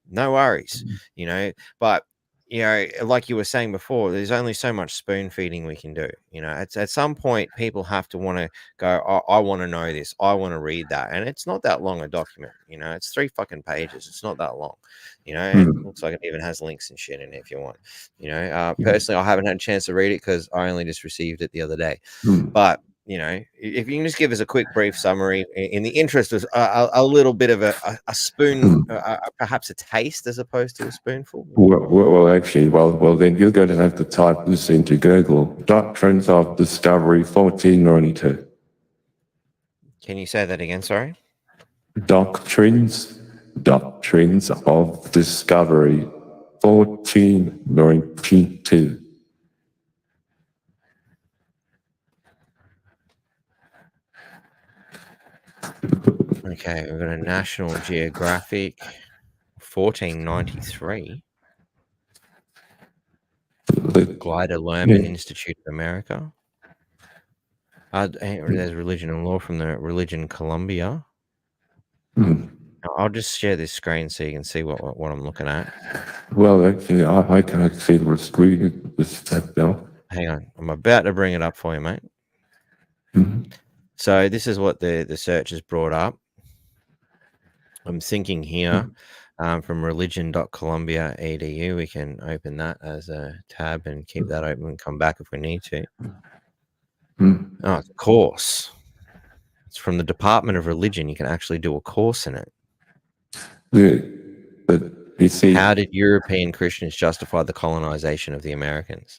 No worries, you know, but you know, like you were saying before, there's only so much spoon feeding we can do. You know, at some point, people have to want to go, oh, I want to know this. I want to read that. And it's not that long a document. You know, it's 3 fucking pages. It's not that long. You know, it looks like it even has links and shit in it if you want. You know, personally, I haven't had a chance to read it because I only just received it the other day. But you know, if you can just give us a quick, brief summary in the interest of a little bit of a spoon, perhaps a taste as opposed to a spoonful. Well, actually, then you're going to have to type this into Google. Doctrines of Discovery 1492. Can you say that again? Sorry. Doctrines of Discovery 1492. Okay, we've got a National Geographic 1493. Glider Lerman Institute of America. There's Religion and Law from the Religion Columbia. I'll just share this screen so you can see what I'm looking at. Well, actually, I can't see the screen. Hang on, I'm about to bring it up for you, mate. So this is what the search has brought up. I'm thinking here from religion.columbia.edu, we can open that as a tab and keep that open and come back if we need to. Oh, it's a course. It's from the Department of Religion. You can actually do a course in it. Yeah, but you see, How did European Christians justify the colonization of the Americans?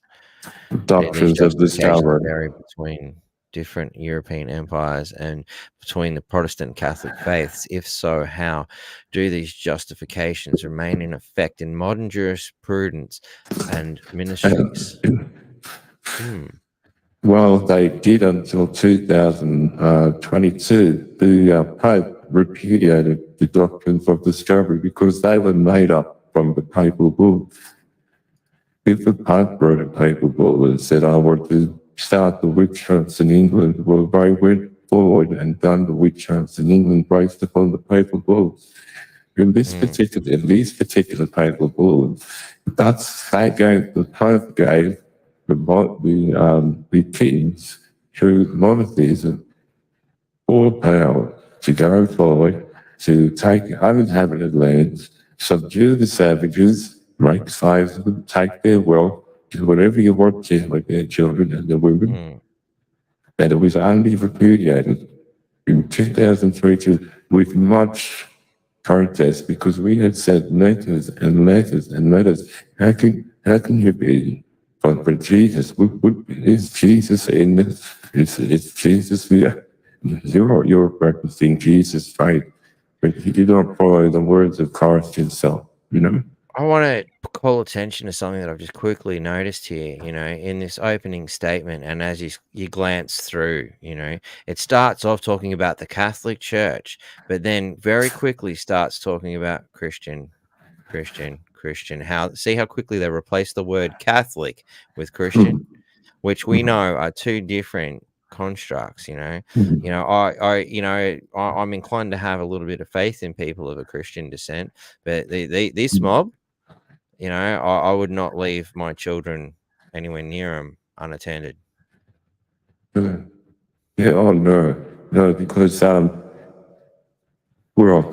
These doctrines of justifications discovery. vary between different European empires and between the Protestant and Catholic faiths. If so, how do these justifications remain in effect in modern jurisprudence and ministries? Well, they did until 2022. The Pope repudiated the doctrines of discovery because they were made up from the papal bull. If the Pope wrote a papal bull and said, I want to start the witch hunts in England, well, they went forward and done the witch hunts in England based upon the papal bull. In these particular papal bulls, the Pope gave the kings through monotheism full power to go forward, to take uninhabited lands, subdue the savages, make slaves of them, take their wealth, do whatever you want to with their children and their women. And it was only repudiated in 2003 with much protest because we had sent letters and letters and letters. How can you be for Jesus? Is Jesus in this? Is Jesus here? You're practicing Jesus' faith, but you don't follow the words of Christ himself, you know? I want to call attention to something that I've just quickly noticed here, in this opening statement. And as you glance through, it starts off talking about the Catholic Church, but then very quickly starts talking about Christian. See how quickly they replace the word Catholic with Christian, which we know are two different constructs. I'm inclined to have a little bit of faith in people of a Christian descent, but this mob, I would not leave my children anywhere near them unattended. Yeah, oh no, because we're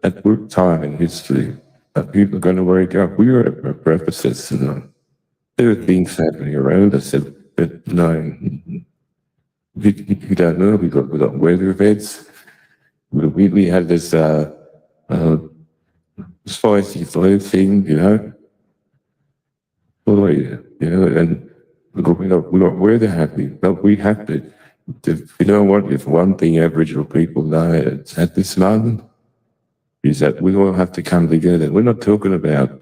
at one time in history, people are going to wake up. We are at Ephesus, there are things happening around us that you don't know. We got weather events. We had this spicy flu thing, and we got weather happening, but we have to. You know what? If one thing Aboriginal people know at this moment is that we all have to come together. We're not talking about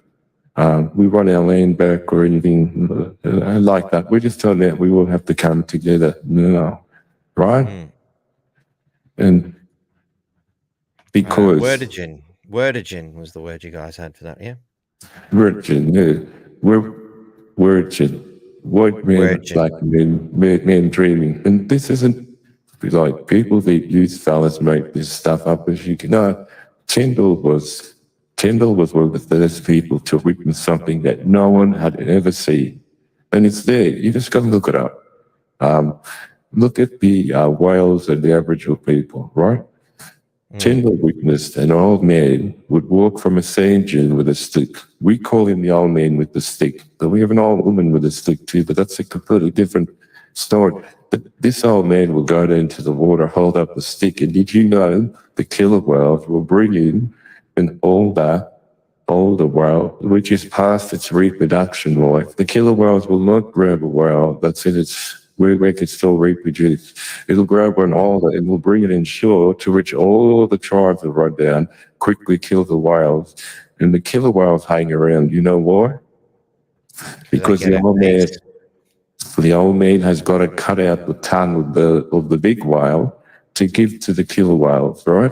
we want our land back or anything like that. We're just talking about we all have to come together now, right? And because Wordigen was the word you guys had for that, yeah? Virgin, yeah. We're virgin. White men, black men dreaming. And this isn't like people that use fellas make this stuff up as you can know. Tyndall was one of the first people to witness something that no one had ever seen. And it's there. You just got to look it up. Look at the Wales and the Aboriginal people, right? Tyndall witnessed an old man would walk from a sand dune with a stick. We call him the old man with the stick. But we have an old woman with a stick too, but that's a completely different story. But this old man will go down to the water, hold up the stick, and did you know the killer whales will bring in an older whale, which is past its reproduction life. The killer whales will not grab a whale that's in its where it can still reproduce. It'll grab one older and will bring it inshore, to which all the tribes will run down, quickly kill the whales. And the killer whales hang around. You know why? Because the old man has got to cut out the tongue of the big whale to give to the killer whales, right?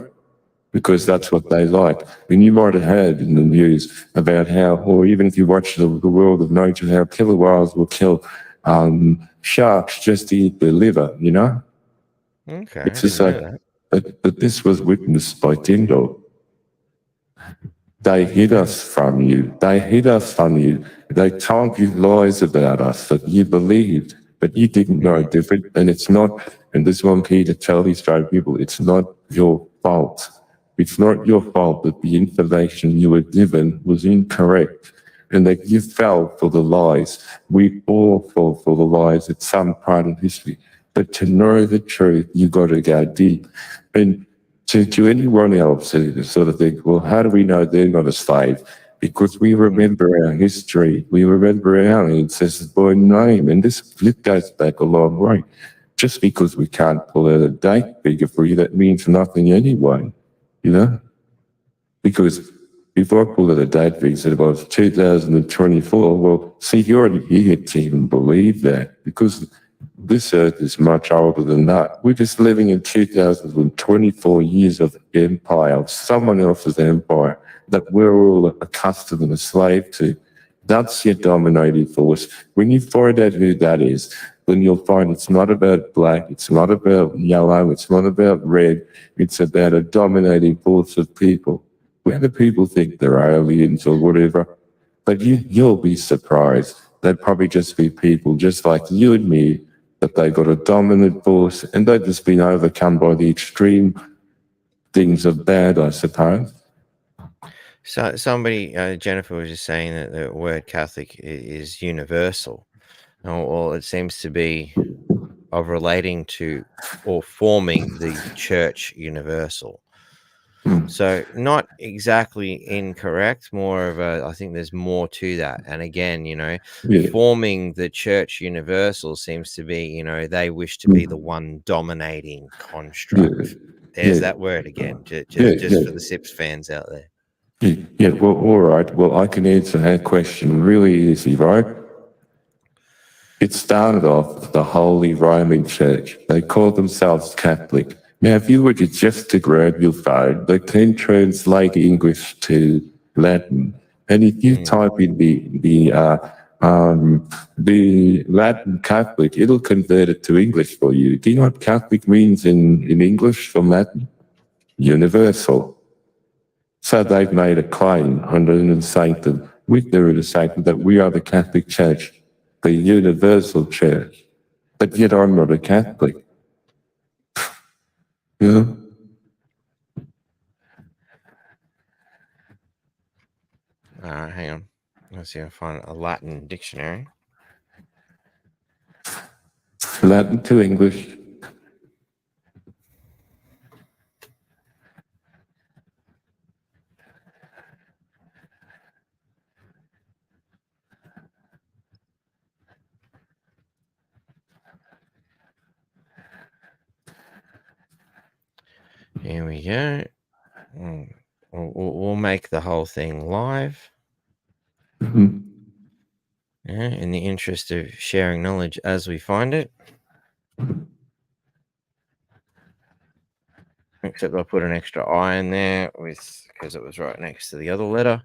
Because that's what they like. And you might have heard in the news about how, or even if you watch the World of Nature, how killer whales will kill sharks just to eat their liver, Okay. It's just like, but this was witnessed by Tyndall. They hid us from you. They told you lies about us that you believed, but you didn't know different. And it's not, and this one key to tell these straight people, it's not your fault. It's not your fault that the information you were given was incorrect and that you fell for the lies. We all fall for the lies at some part of history. But to know the truth, you got to go deep. And to anyone else who sort of think, well, how do we know they're not a slave? Because we remember our history. We remember our ancestors by name. And this goes back a long way. Just because we can't pull out a date figure for you, that means nothing anyway, you know? Because if I pull out a date figure that was 2024, well, see, you're already here to even believe that because this earth is much older than that. We're just living in 2024 years of empire, of someone else's empire that we're all accustomed and a slave to. That's your dominating force. When you find out who that is, then you'll find it's not about black, it's not about yellow, it's not about red, it's about a dominating force of people. Whether people think they're aliens or whatever, but you'll be surprised. They'd probably just be people just like you and me, that they got a dominant force and they've just been overcome by the extreme things of bad, I suppose. So somebody, Jennifer was just saying that the word Catholic is universal. Well, it seems to be of relating to or forming the church universal. So not exactly incorrect, more of a, I think there's more to that. And again, you know, forming the church universal seems to be, you know, they wish to be the one dominating construct. There's that word again, just for the Sips fans out there. Yeah, well, all right. Well, I can answer that question really easy, right? It started off the Holy Roman Church. They called themselves Catholic. Now, if you were to just to grab your phone, they can translate English to Latin. And if you type in the Latin Catholic, it'll convert it to English for you. Do you know what Catholic means in English from Latin? Universal. So they've made a claim under the sanctum, with the sanctum, that we are the Catholic Church, the universal church. But yet I'm not a Catholic. Yeah. All right, hang on. Let's see if I can find a Latin dictionary. Latin to English. Here we go. We'll make the whole thing live. Mhm. Yeah, in the interest of sharing knowledge as we find it. Except I put an extra I in there because it was right next to the other letter.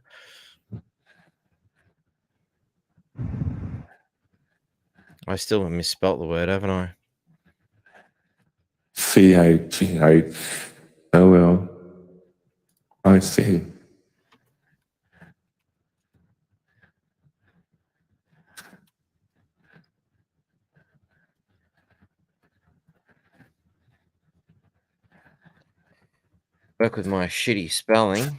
I still misspelt the word, haven't I? CHGH. Oh well. I see. Work with my shitty spelling.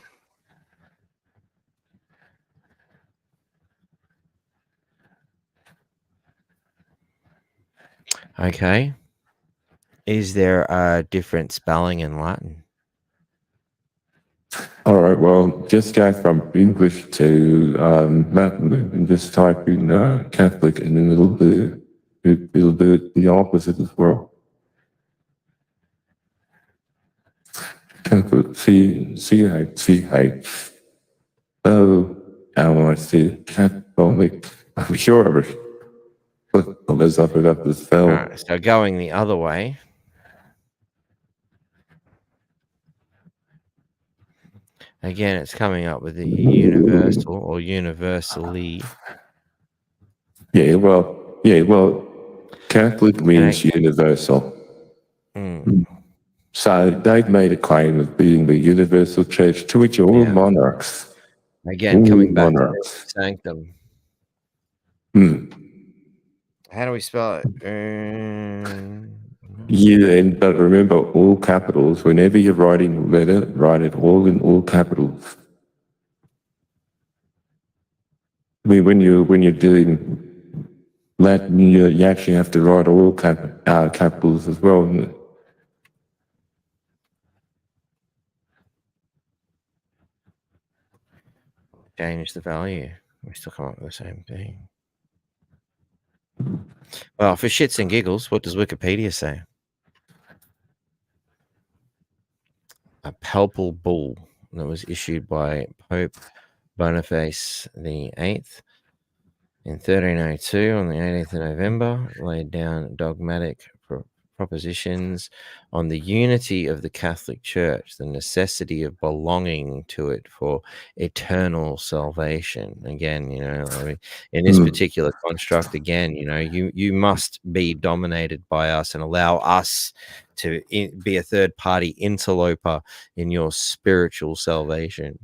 Okay. Is there a different spelling in Latin? All right, well, just go from English to Latin and just type in Catholic and then it'll do the opposite as well. Catholic, C-H-C-H. O-L-I-C, Catholic. I'm sure unless I forgot to spell. All right, so going the other way. Again, it's coming up with the universal or universally. Yeah, well, Catholic means universal. So they've made a claim of being the universal church to which all monarchs. Again, coming back to the sanctum. How do we spell it? But remember, all capitals. Whenever you're writing a letter, write it all in all capitals. I mean, when you're doing Latin, you actually have to write all capitals as well. Isn't it? Change the value. We still come up with the same thing. Well, for shits and giggles, what does Wikipedia say? A papal bull that was issued by Pope Boniface VIII in 1302 on the 18th of November laid down dogmatic propositions on the unity of the Catholic Church, the necessity of belonging to it for eternal salvation. Again, I mean, in this particular construct, again, you must be dominated by us and allow us to be a third party interloper in your spiritual salvation.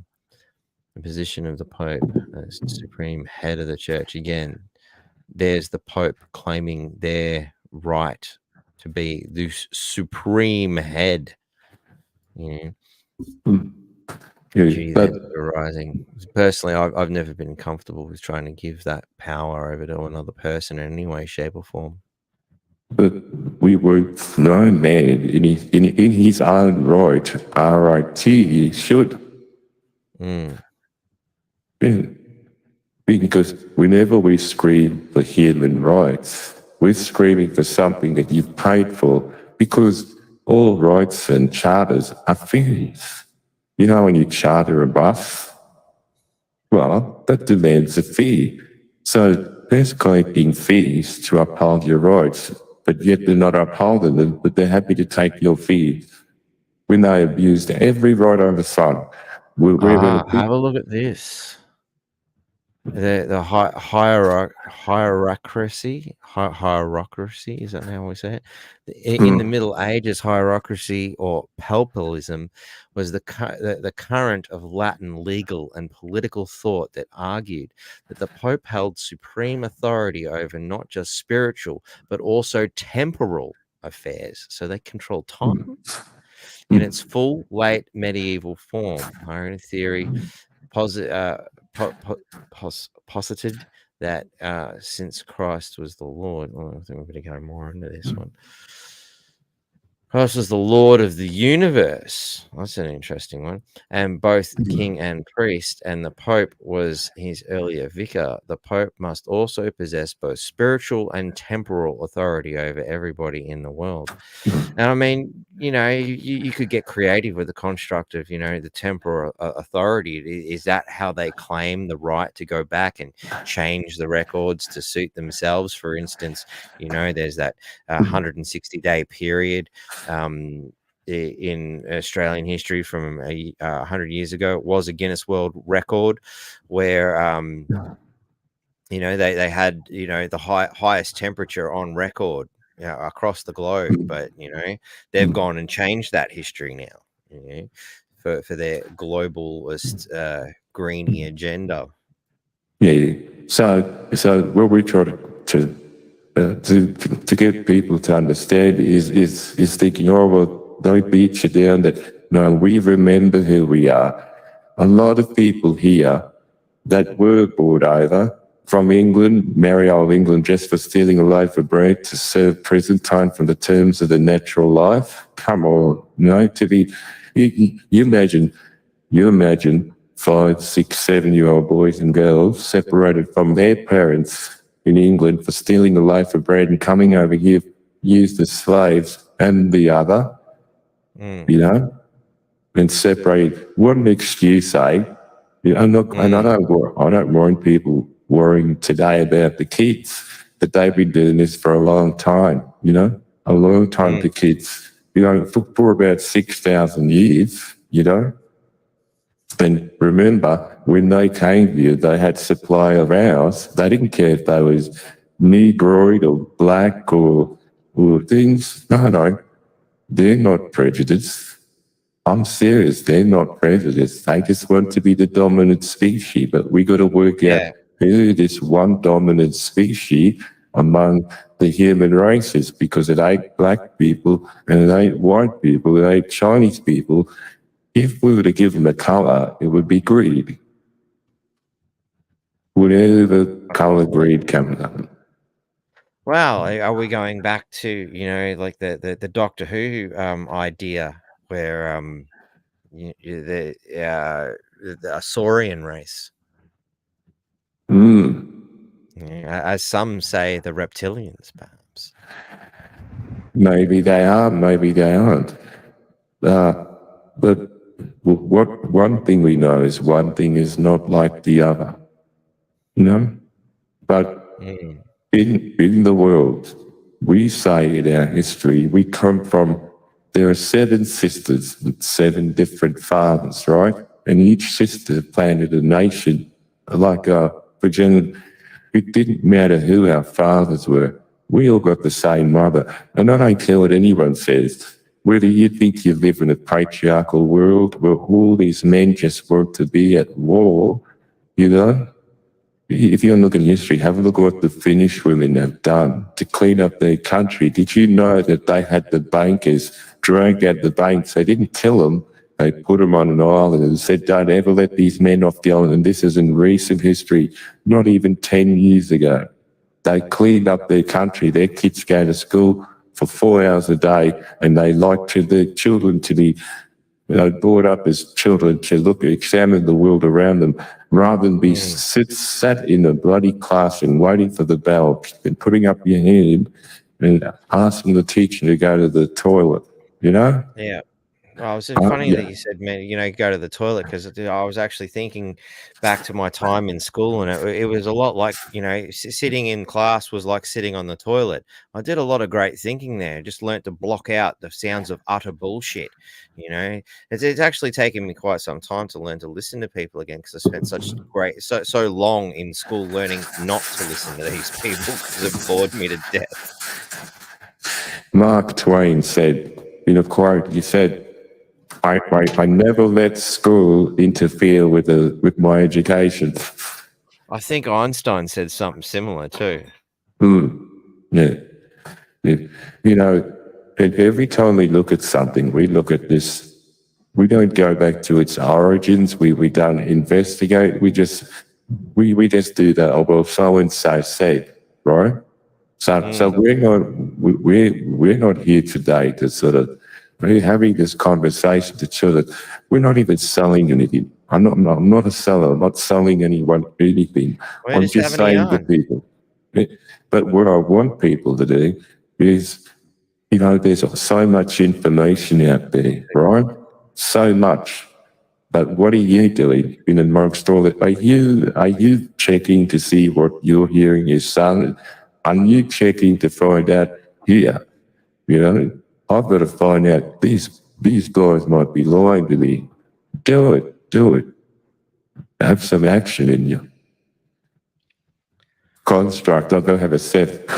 The position of the Pope as supreme head of the Church. Again, there's the Pope claiming their right to be the supreme head. Gee, that's arising. Personally, I've never been comfortable with trying to give that power over to another person in any way, shape, or form. But we were no man in his own right, R-I-T, he should. Because whenever we scream for human rights, we're screaming for something that you've paid for, because all rights and charters are fees. When you charter a bus, well, that demands a fee. So they're collecting fees to uphold your rights, but yet they're not upholding them, but they're happy to take your fees when they abused every right under the sun. Have a look at this. The hierarchy, is that how we say it? In the Middle Ages, hierarchy or papalism was the current of Latin legal and political thought that argued that the Pope held supreme authority over not just spiritual but also temporal affairs. So they control time in its full late medieval form. Hierarchy theory posited that since Christ was the Lord, I think we better go more into this one. Christ was the Lord of the universe. That's an interesting one. And both king and priest, and the Pope was his earlier vicar. The Pope must also possess both spiritual and temporal authority over everybody in the world. And I mean, you could get creative with the construct of, the temporal authority. Is that how they claim the right to go back and change the records to suit themselves? For instance, there's that 160-day period in Australian history from 100 years ago. It was a Guinness World Record where they had the highest temperature on record across the globe, but they've gone and changed that history now for their globalist greeny agenda. So what we try to get people to understand is thinking, well, don't beat you down, that no, we remember who we are. A lot of people here that were brought over from England, merry old England, just for stealing a loaf of bread to serve prison time from the terms of the natural life. Come on, you imagine 5, 6, 7-year-old boys and girls separated from their parents in England for stealing a loaf of bread and coming over here used as slaves, and the other, and separate. What an excuse, eh? And I don't mind people worrying today about the kids, but they've been doing this for a long time, a long time to kids, for about 6,000 years, And remember, when they came here, they had supply of ours. They didn't care if they was Negroid or black or things. No, they're not prejudiced. I'm serious, they're not prejudiced. They just want to be the dominant species, but we got to work out who this one dominant species among the human races because it ain't black people and it ain't white people, it ain't Chinese people. If we were to give them a colour, it would be greed. Whenever the colour greed comes up. Well, are we going back to, you know, like the Doctor Who idea where the Saurian race, as some say, the reptilians, perhaps. Maybe they are, maybe they aren't. But what one thing we know is one thing is not like the other, you know. But in the world, we say in our history, we come from. There are 7 sisters with 7 different fathers, right? And each sister planted a nation. Like Virginia, it didn't matter who our fathers were. We all got the same mother. And I don't care what anyone says. Whether you think you live in a patriarchal world where all these men just want to be at war, you know? If you look at history, have a look at what the Finnish women have done to clean up their country. Did you know that they had the bankers drag out the banks? They didn't kill them. They put them on an island and said, don't ever let these men off the island. And this is in recent history, not even 10 years ago. They cleaned up their country. Their kids go to school for 4 hours a day, and they like to their children to be brought up as children to examine the world around them, rather than be sat in a bloody classroom waiting for the bell and putting up your hand and asking the teacher to go to the toilet, you know? Yeah. Well, it's funny that you said, man, you know, go to the toilet, because I was actually thinking back to my time in school, and it was a lot like, you know, sitting in class was like sitting on the toilet. I did a lot of great thinking there. Just learnt to block out the sounds of utter bullshit. You know, it's actually taken me quite some time to learn to listen to people again, because I spent so long in school learning not to listen to these people because it bored me to death. Mark Twain said, in a quote, he said, I never let school interfere with my education. I think Einstein said something similar too. Yeah. You know, and every time we look at something, we look at this, we don't go back to its origins, we don't investigate, we just do that, oh well, so and so said, right? So we're not here today to sort of, we're having this conversation to show that we're not even selling anything. I'm not a seller. I'm not selling anyone anything. I'm just saying to people. But what I want people to do is, you know, there's so much information out there, right? So much. But what are you doing in amongst all that? Are you checking to see what you're hearing is sounding? Are you checking to find out here? You know, I've got to find out these guys might be lying to me. Do it. Have some action in you. Construct, I've got to have a set.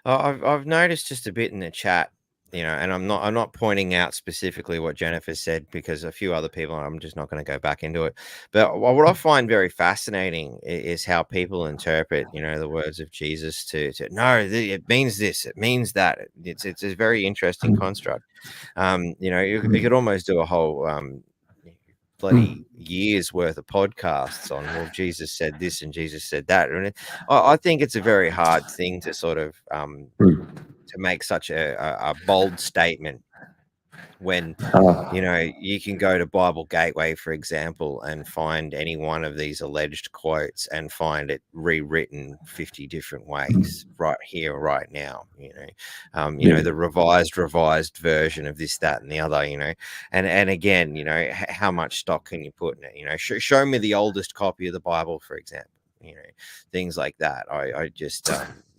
I've noticed just a bit in the chat, you know, and I'm not pointing out specifically what Jennifer said, because a few other people, I'm just not going to go back into it. But what I find very fascinating is how people interpret, you know, the words of Jesus to no, it means this, it means that. It's a very interesting construct. You know, you could almost do a whole bloody years worth of podcasts on, well, Jesus said this and Jesus said that. And I think it's a very hard thing to sort of to make such a bold statement when, you know, you can go to Bible Gateway, for example, and find any one of these alleged quotes and find it rewritten 50 different ways right here, right now, you know, the revised version of this, that, and the other, you know, and again, you know, how much stock can you put in it? You know, show me the oldest copy of the Bible, for example, you know, things like that. I just,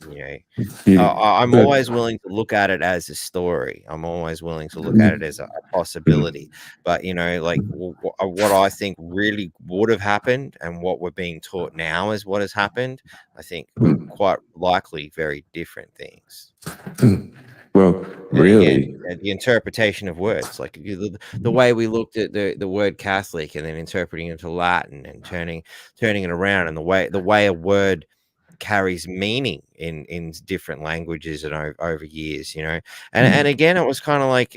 you know, I'm always willing to look at it as a story. I'm always willing to look at it as a possibility. But, you know, like what I think really would have happened and what we're being taught now is what has happened, I think quite likely very different things. Well, really, again, the interpretation of words, like the way we looked at the word Catholic and then interpreting it into Latin and turning it around, and the way a word carries meaning in different languages and over years, and again, it was kind of like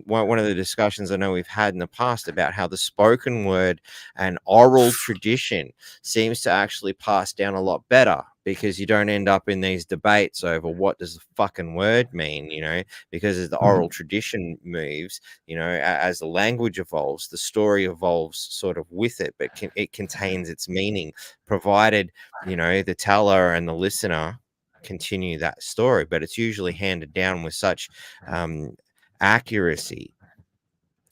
one of the discussions I know we've had in the past about how the spoken word and oral tradition seems to actually pass down a lot better, because you don't end up in these debates over what does the fucking word mean, because as the oral tradition moves, as the language evolves, the story evolves sort of with it, but it contains its meaning, provided, the teller and the listener continue that story. But it's usually handed down with such accuracy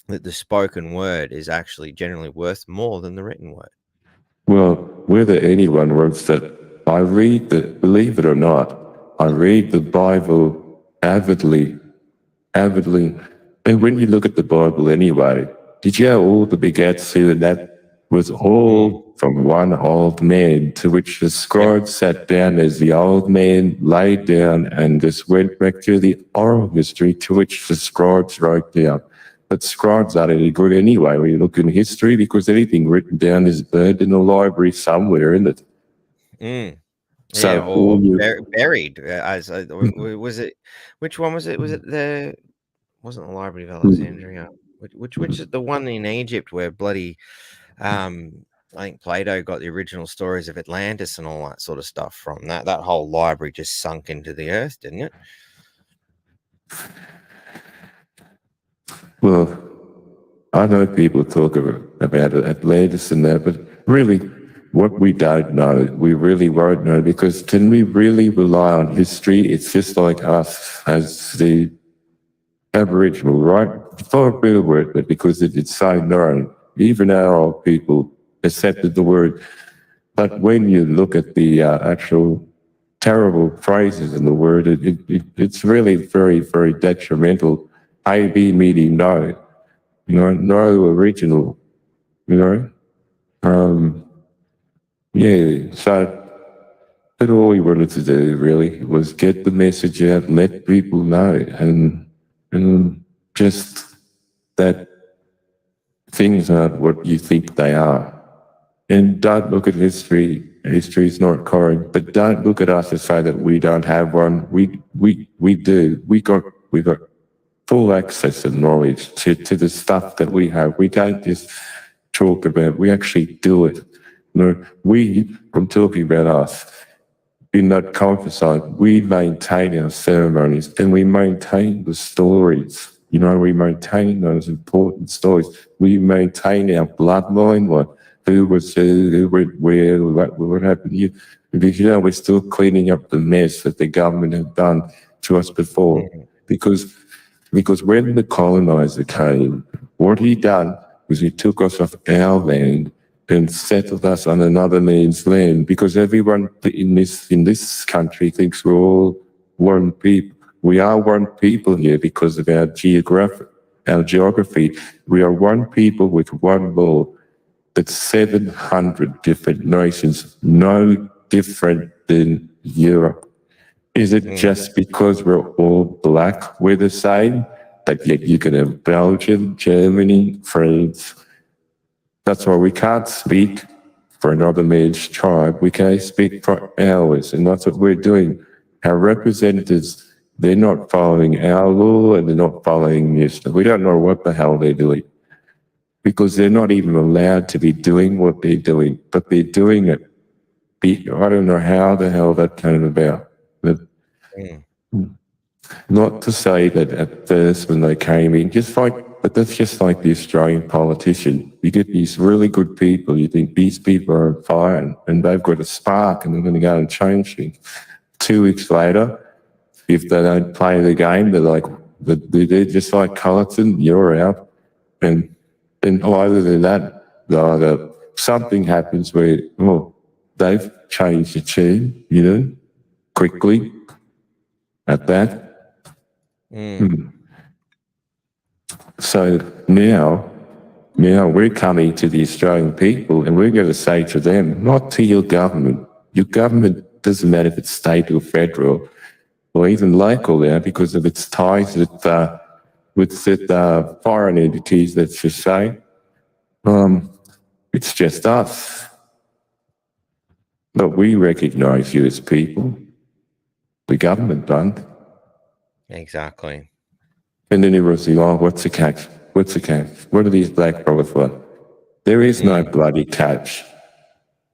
that the spoken word is actually generally worth more than the written word. Well, whether anyone wants that, believe it or not, I read the Bible avidly. And when you look at the Bible anyway, did you know all the begats here, that was all from one old man, to which the scribes sat down as the old man laid down and just went back to the oral history to which the scribes wrote down. But scribes aren't any good anyway when you look in history, because anything written down is burned in the library somewhere, isn't it? So Yeah, or buried. Was it? Which one was it? Was it wasn't the Library of Alexandria? Which is the one in Egypt where bloody I think Plato got the original stories of Atlantis and all that sort of stuff from. That whole library just sunk into the earth, didn't it? Well, I know people talk about Atlantis and that, but really, what we don't know, we really won't know, because can we really rely on history? It's just like us as the Aboriginal, right? For a better word, but because it's so known, even our old people accepted the word. But when you look at the actual terrible phrases in the word, it's really very, very detrimental. AB meaning no, no original, yeah, so, but all we wanted to do really was get the message out, let people know, and just that things aren't what you think they are. And don't look at history. History is not correct, but don't look at us and say that we don't have one. We do. We got full access and knowledge to the stuff that we have. We don't just talk about it, we actually do it. I'm talking about us. In that countryside, we maintain our ceremonies and we maintain the stories. We maintain those important stories. We maintain our bloodline, who was who went where, what happened here. Because, we're still cleaning up the mess that the government had done to us before. Because when the colonizer came, what he done was he took us off our land and settled us on another man's land, because everyone in this country thinks we're all one people. We are one people here because of our geography. We are one people with one law. That's 700 different nations, no different than Europe. Is it just because we're all black we're the same? That yet you can have Belgium, Germany, France. That's why we can't speak for another man's tribe. We can't speak for ours, and that's what we're doing. Our representatives, they're not following our law and they're not following this. We don't know what the hell they're doing, because they're not even allowed to be doing what they're doing, but they're doing it. I don't know how the hell that came about. But not to say that at first when they came in, but that's just like the Australian politician. You get these really good people, you think these people are on fire and they've got a spark and they're going to go and change things. 2 weeks later, if they don't play the game, they're just like Culleton, you're out. And either than that, something happens where, they've changed the tune, quickly at that. So now we're coming to the Australian people and we're going to say to them, not to your government. Your government doesn't matter if it's state or federal or even local now, because of its ties with foreign entities, let's just say. It's just us. But we recognise you as people. The government don't. Exactly. And then everyone's like, oh, what's the catch? What's the catch? What are these black brothers for? There is no bloody catch.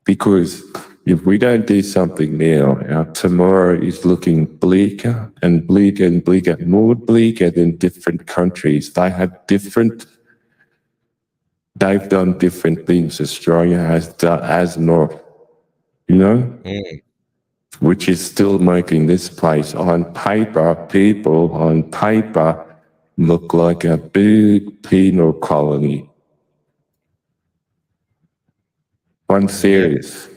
Because if we don't do something now, our tomorrow is looking bleaker and bleaker and bleaker, more bleaker than different countries. They've done different things. Australia has not, you know? Which is still making this place on paper, people on paper look like a big penal colony. I'm serious.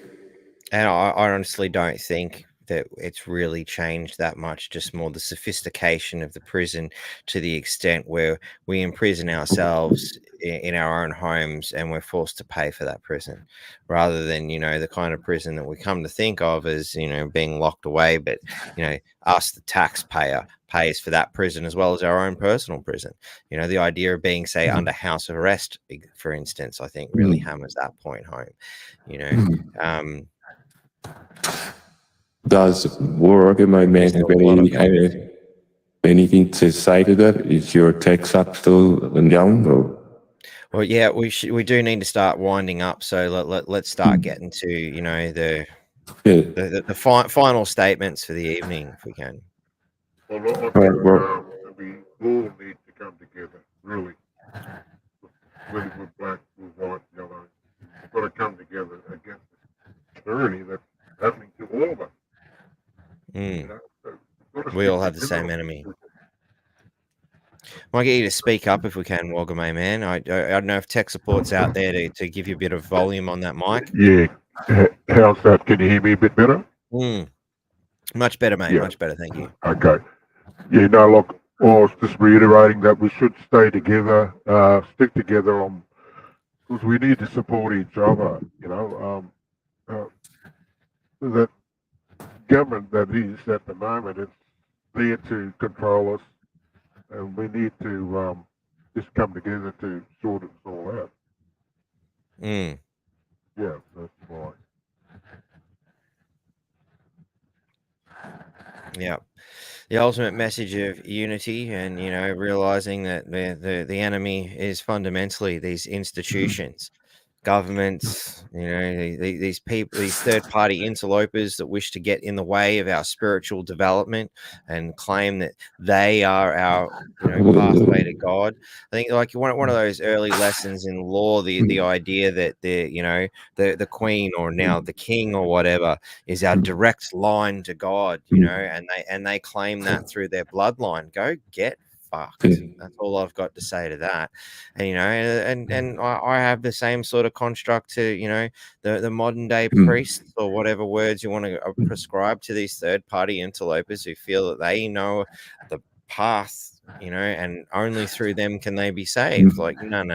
And I honestly don't think that it's really changed that much, just more the sophistication of the prison to the extent where we imprison ourselves in our own homes and we're forced to pay for that prison rather than, you know, the kind of prison that we come to think of as, you know, being locked away. But, you know, us, the taxpayer, pays for that prison as well as our own personal prison. You know, the idea of being, say, under house arrest, for instance, I think really hammers that point home, you know. Does Warragamo Man have anything to say to that? Is your text up still young? Or? Well, yeah, we do need to start winding up. So let's start getting to, you know, the final statements for the evening, if we can. Well, I think we all need to come together, really. Whether we're black, we're white, yellow, we've got to come together against the tyranny that's happening to all of us. You know? So We all have the same enemy. Might get you to speak up if we can, Wagame Man. I don't know if tech support's out there to give you a bit of volume on that mic. Yeah. How's that? Can you hear me a bit better? Much better, mate. Yeah. Much better. Thank you. Okay. Yeah, no, look, I was just reiterating that we should stay together, stick together on, because we need to support each other, you know. That government that is at the moment is there to control us, and we need to just come together to sort it all out. Yeah, that's right. Yeah. The ultimate message of unity and, you know, realizing that the enemy is fundamentally these institutions, governments, you know, these people, these third-party interlopers that wish to get in the way of our spiritual development and claim that they are our, you know, pathway to God. I think like one of those early lessons in law, the idea that the queen or now the king or whatever is our direct line to God, you know, and they claim that through their bloodline. Go get fucked. That's all I've got to say to that. And, you know, and I have the same sort of construct to, you know, the modern day priests or whatever words you want to prescribe to these third party interlopers who feel that they know the path, you know, and only through them can they be saved. Like, no. And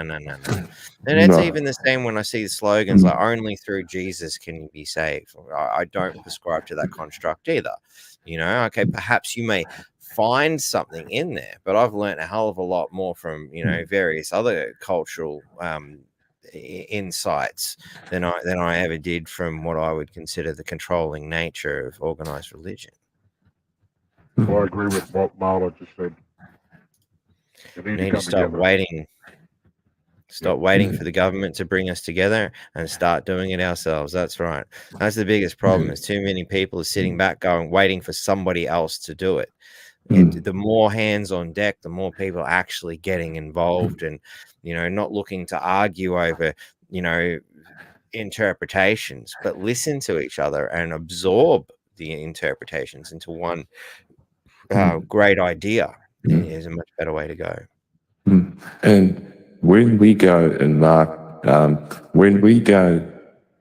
it's even the same when I see the slogans like only through Jesus can you be saved. I don't prescribe to that construct either. You know, okay, perhaps you may find something in there, but I've learned a hell of a lot more from, you know, various other cultural insights than I ever did from what I would consider the controlling nature of organized religion. Well, I agree with what Marla just said. We need to stop waiting. Stop waiting for the government to bring us together and start doing it ourselves. That's right. That's the biggest problem. Is too many people are sitting back waiting for somebody else to do it. The more hands on deck, the more people actually getting involved and, you know, not looking to argue over, you know, interpretations, but listen to each other and absorb the interpretations into one great idea is a much better way to go. And when we go and when we go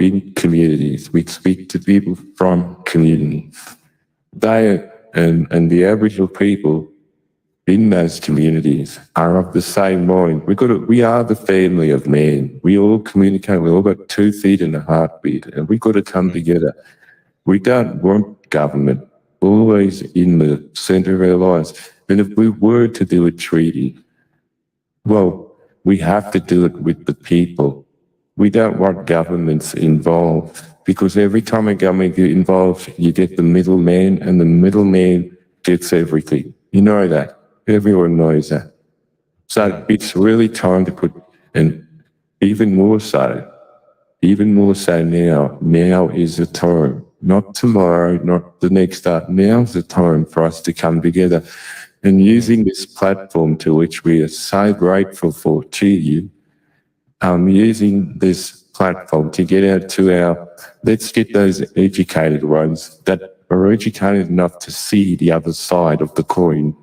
in communities, we speak to people from communities. They and the Aboriginal people in those communities are of the same mind. We are the family of man. We all communicate. We all got 2 feet and a heartbeat, and we got to come together. We don't want government always in the centre of our lives. And if we were to do a treaty, well, we have to do it with the people. We don't want governments involved. because every time a government get involved, you get the middleman, and the middleman gets everything. You know that. Everyone knows that. So it's really time to put, and even more so now is the time, not tomorrow, not the next day. Now's the time for us to come together. And using this platform, to which we are so grateful for to you, using this platform to get out to let's get those educated ones that are educated enough to see the other side of the coin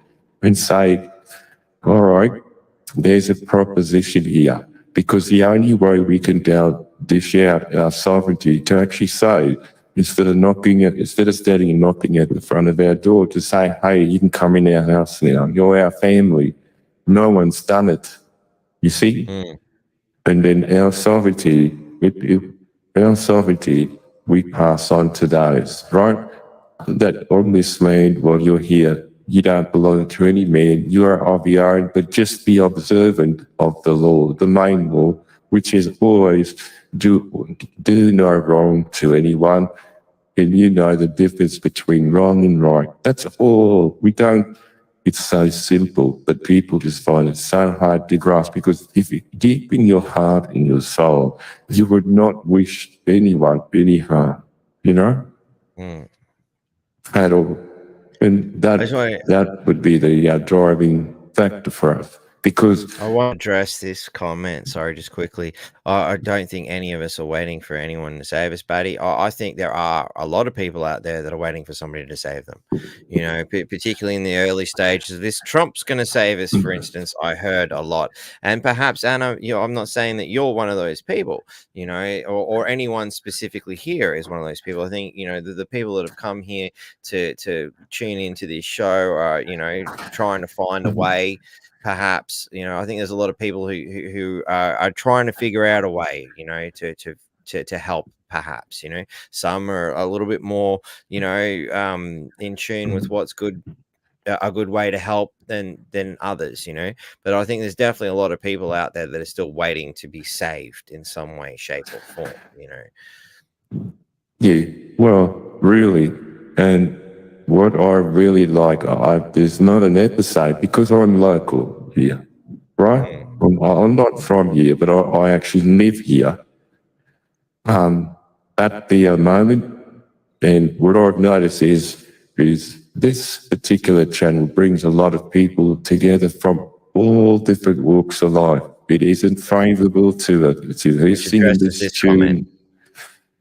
and say, all right, there's a proposition here. Because the only way we can dish out our sovereignty to actually say, instead of standing and knocking at the front of our door, to say, hey, you can come in our house now. You're our family. No one's done it. You see? And then our sovereignty, we pass on to those, right? That on this land, while you're here, you don't belong to any man. You are of your own, but just be observant of the law, the main law, which is always do no wrong to anyone. And you know the difference between wrong and right. That's all. It's so simple, but people just find it so hard to grasp, because if you deep in your heart and your soul, you would not wish anyone any harm, you know? At all. And that would be the driving factor for us. Because I won't address this comment. Sorry, just quickly. I don't think any of us are waiting for anyone to save us, Batty. I think there are a lot of people out there that are waiting for somebody to save them. You know, particularly in the early stages of this. Trump's going to save us, for instance. I heard a lot, and perhaps Anna. You know, I'm not saying that you're one of those people. You know, or anyone specifically here is one of those people. I think the people that have come here to tune into this show are trying to find a way. Perhaps I think there's a lot of people who are trying to figure out a way to help. Perhaps some are a little bit more in tune with what's good, a good way to help than others. But I think there's definitely a lot of people out there that are still waiting to be saved in some way, shape, or form. Yeah, well, really, and what I really like, there's not an episode, because I'm local here, right? I'm not from here, but I actually live here. At the moment, and what I've noticed is this particular channel brings a lot of people together from all different walks of life. It isn't favourable to listening to this tune.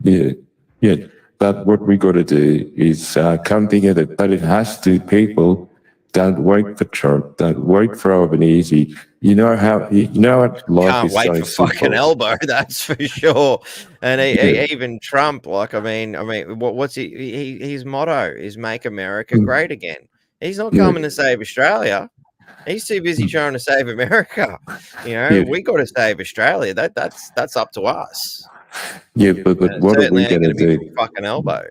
Yeah. But what we got to do is come together. But it has to. People don't wait for Trump. Don't wait for Albanese. You know what life Can't is wait so for simple. fucking elbow. That's for sure. And even Trump, like I mean, what's his motto is "Make America Great Again." He's not coming to save Australia. He's too busy trying to save America. We got to save Australia. That's up to us. Yeah, but what are we going to do? Fucking elbow.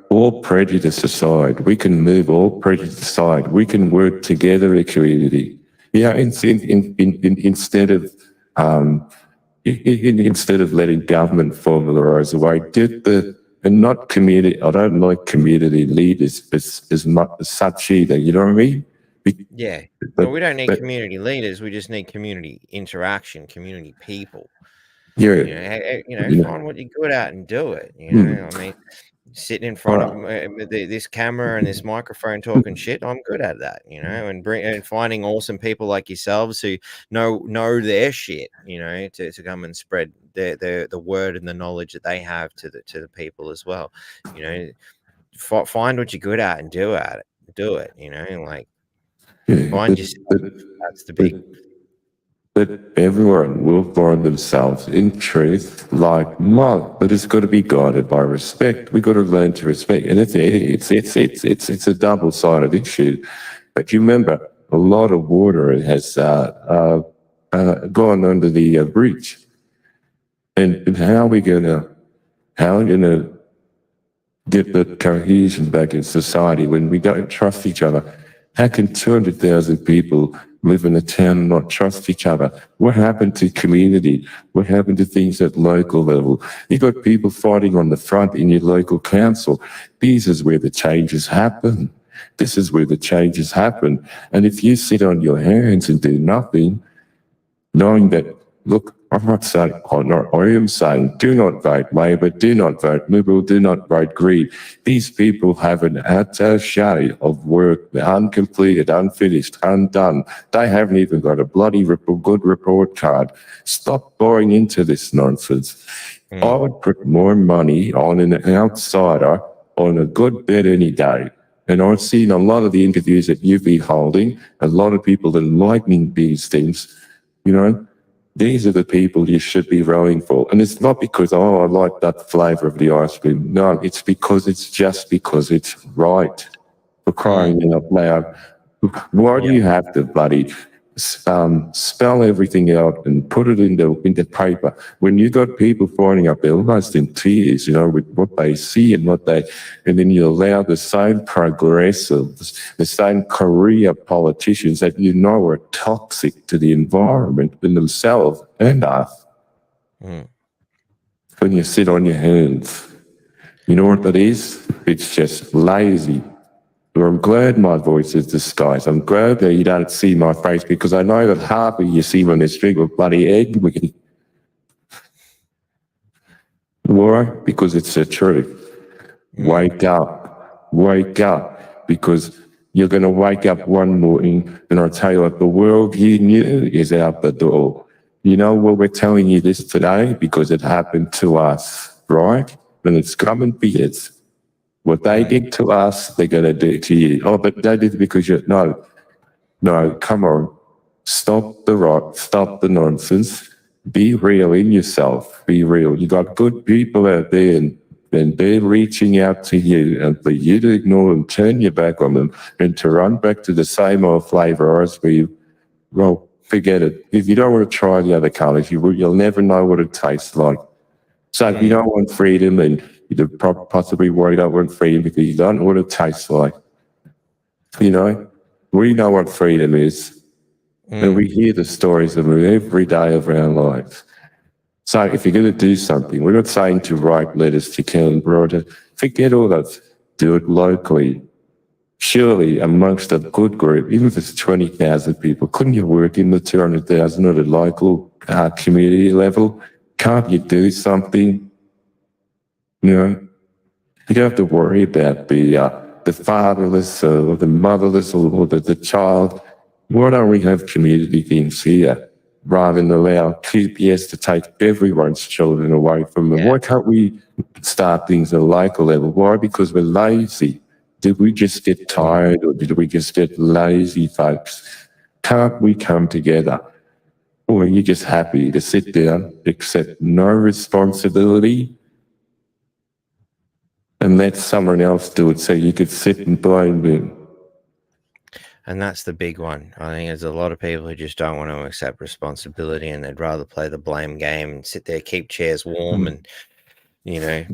All prejudice aside, we can move all prejudice aside. We can work together in a community. Instead of letting government formularize the way, and not community. I don't like community leaders as much as such either. You know what I mean? Yeah, but we don't need community leaders. We just need community interaction, community people. Find what you're good at and do it. I mean, sitting in front of this camera and this microphone talking shit, I'm good at that. And finding awesome people like yourselves who know their shit. To come and spread the word and the knowledge that they have to the people as well. Find what you're good at and do it. Find yourself. That's the big. But everyone will find themselves in truth like Mark, but it's got to be guided by respect. We've got to learn to respect, and it's a double-sided issue. But you remember, a lot of water has gone under the bridge, and how are we gonna get the cohesion back in society when we don't trust each other? How can 200,000 people live in a town and not trust each other? What happened to community? What happened to things at local level? You've got people fighting on the front in your local council. This is where the changes happen. This is where the changes happen. And if you sit on your hands and do nothing, knowing that, look, I'm not saying, I am saying, do not vote Labor, do not vote Liberal, do not vote Green. These people have an attaché of work, uncompleted, unfinished, undone. They haven't even got a bloody good report card. Stop buying into this nonsense. I would put more money on an outsider on a good bet any day. And I've seen a lot of the interviews that you've been holding, a lot of people that are liking these things, you know, these are the people you should be rowing for. And it's not because, oh, I like that flavour of the ice cream. No, it's because it's right. For crying out loud. Why do you have to bloody spell everything out and put it in the paper when you got people finding up almost in tears, you know, with what they see and and then you allow the same progressives, the same career politicians that you know are toxic to the environment and themselves and us. When you sit on your hands, you know what that is? It's just lazy. I'm glad my voice is disguised. I'm glad that you don't see my face because I know that half of you see when they drink with bloody egg. Why? Because it's the truth. Wake up. Wake up. Because you're going to wake up one morning and I'll tell you what, the world you knew is out the door. You know what, we're telling you this today because it happened to us, right? And it's coming for you. What they did to us, they're going to do to you. Oh, but they did it because you... No, come on. Stop the rot. Stop the nonsense. Be real in yourself. Be real. You got good people out there and they're reaching out to you and for you to ignore them, turn your back on them and to run back to the same old flavour as we... Well, forget it. If you don't want to try the other colours, you'll never know what it tastes like. So if you don't want freedom and you're possibly worried about what freedom because you don't know what it tastes like. You know, we know what freedom is. And we hear the stories of it every day of our lives. So if you're going to do something, we're not saying to write letters to Canberra, forget all that. Do it locally. Surely amongst a good group, even if it's 20,000 people, couldn't you work in the 200,000 at a local community level? Can't you do something? You know, you don't have to worry about the fatherless or the motherless or the child. Why don't we have community things here rather than allow QPS to take everyone's children away from them? Why can't we start things at a local level? Why? Because we're lazy. Did we just get tired or did we just get lazy, folks? Can't we come together? Or are you just happy to sit down, accept no responsibility, and let someone else do it so you could sit and blame them? And that's the big one. I think there's a lot of people who just don't want to accept responsibility and they'd rather play the blame game and sit there, keep chairs warm and, you know,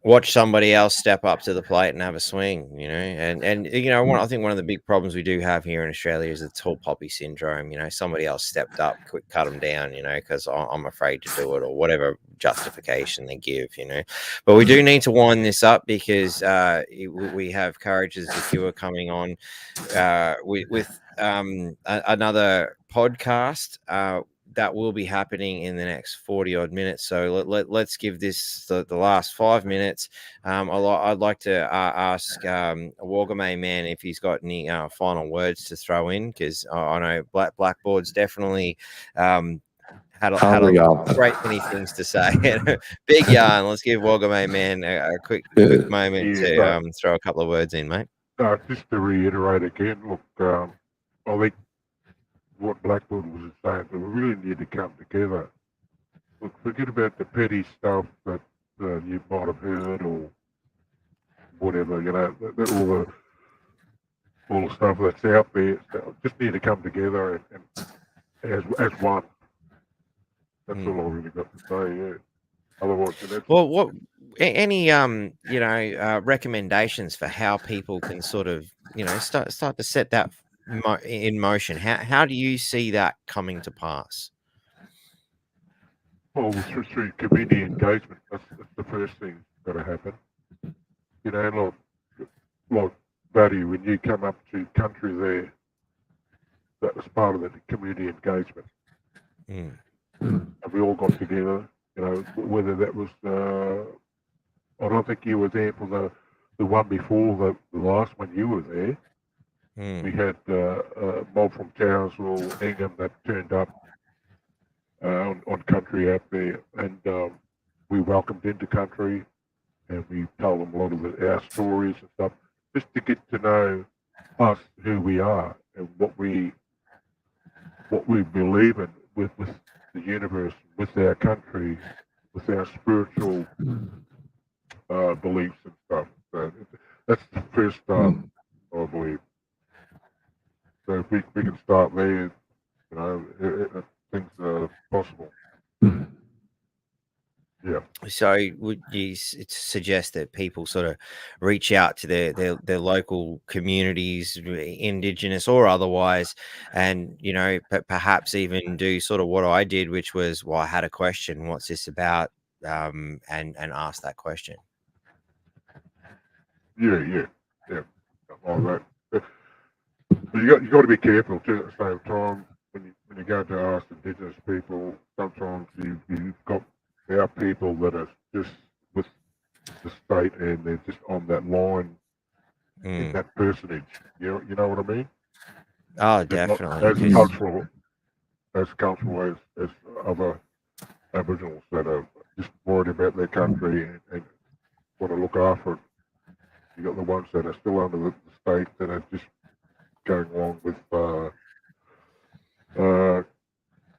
watch somebody else step up to the plate and have a swing, you know. And you know, I think one of the big problems we do have here in Australia is the tall poppy syndrome. You know, somebody else stepped up, quick cut them down, you know, because I'm afraid to do it or whatever justification they give, you know. But we do need to wind this up because we have Courage Is the Cure coming on with another podcast that will be happening in the next 40 odd minutes. So let's give this the last 5 minutes. I'd like to ask Wogame Man if he's got any final words to throw in, because I know Blackboard's definitely had a great many things to say. Big yarn. Let's give Wogame Man a quick moment to throw a couple of words in, mate. Just to reiterate again, look, I think what Blackboard was saying, we really need to come together. Look, forget about the petty stuff that you might have heard or whatever, you know, all the stuff that's out there. So just need to come together and as one. That's all I really got to say, yeah. Otherwise, well, what any recommendations for how people can sort of, you know, start to set that in motion? How do you see that coming to pass? Well, through community engagement, that's the first thing got to happen. You know, like Buddy, when you come up to country there, that was part of the community engagement. Mm. And we all got together, you know, whether that was, I don't think you were there for the one before the last one you were there. Mm. We had a mob from Townsville, Ingham that turned up on country out there, and we welcomed into country, and we told them a lot of our stories and stuff, just to get to know us, who we are, and what we believe in with the universe, with our country, with our spiritual beliefs and stuff. So that's the first start, I believe. So if we can start there, you know, things are possible. Yeah. So would you suggest that people sort of reach out to their local communities, Indigenous or otherwise, and, you know, perhaps even do sort of what I did, which was, well, I had a question, what's this about, and ask that question. Yeah. All right. But you got to be careful too. At the same time, when you go to ask Indigenous people, sometimes you've got our people that are just with the state and they're just on that line in that personage. You know what I mean? Oh, They're definitely. not as 'cause- cultural as other Aboriginals that are just worried about their country and want to look after it. You got the ones that are still under the state that are just going along with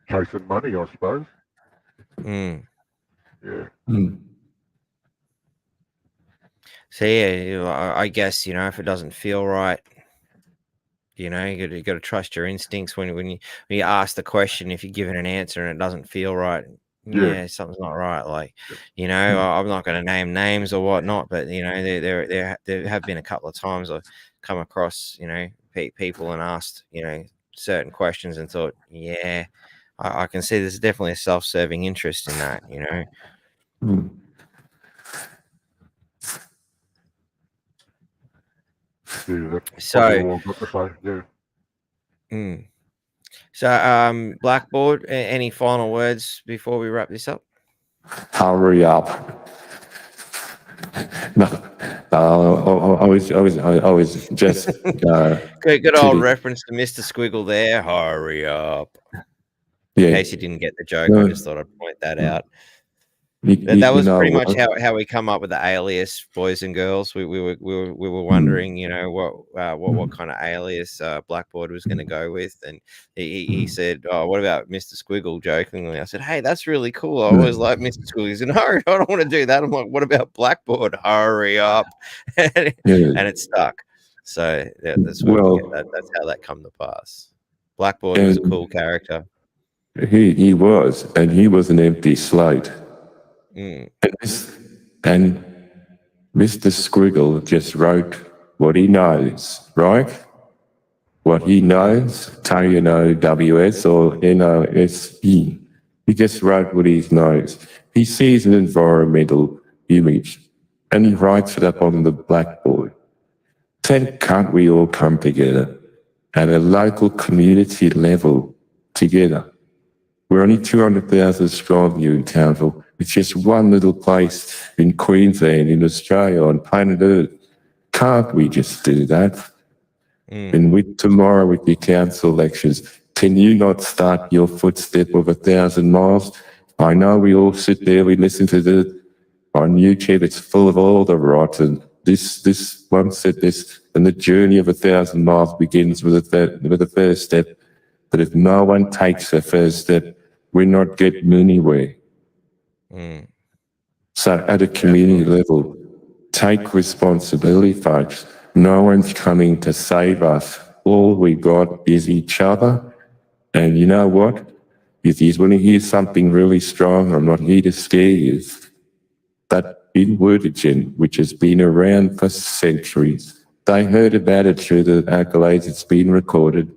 chasing money, I suppose. Mm. Yeah. So yeah, I guess, you know, if it doesn't feel right, you know, you got to trust your instincts when you ask the question. If you're given an answer and it doesn't feel right, yeah, something's not right. Like, you know, I'm not going to name names or whatnot, but you know, there have been a couple of times I've come across, you know, people and asked, you know, certain questions and thought, yeah, I can see there's definitely a self-serving interest in that, you know. Yeah, that's So- probably all I've got to say. Yeah. So, Blackboard, any final words before we wrap this up? Hurry up. No, I was just Good old Kitty. reference to Mr. Squiggle there. Hurry up. yeah. In case you didn't get the joke, No. I just thought I'd point that out. You That was know pretty much what? how we come up with the alias, boys and girls. We were wondering, you know, what kind of alias Blackboard was going to go with, and he said, "Oh, what about Mr. Squiggle?" Jokingly, I said, "Hey, that's really cool. I always like Mr. Squiggle." He said, "No, I don't want to do that." I'm like, "What about Blackboard? Hurry up!" and it stuck. So that's that's how that come to pass. Blackboard was a cool character. He was, and he was an empty slate. Mm. And Mr. Squiggle just wrote what he knows, right? What he knows, K-N-O-W-S or N-O-S-E. He just wrote what he knows. He sees an environmental image and he writes it up on the blackboard. Then can't we all come together at a local community level together? We're only 200,000 strong here in Townsville. It's just one little place in Queensland, in Australia, on planet Earth. Can't we just do that? And tomorrow with your council elections, can you not start your footstep of 1,000 miles? I know we all sit there, we listen to on YouTube, it's full of all the rotten. This one said this, and the journey of 1,000 miles begins with the first step. But if no one takes the first step, we're not getting anywhere. So at a community level, take responsibility, folks. No one's coming to save us. All we got is each other. And you know what? If you want to hear something really strong, I'm not here to scare you. That in Wordigen, which has been around for centuries, They heard about it through the accolades. It's been recorded.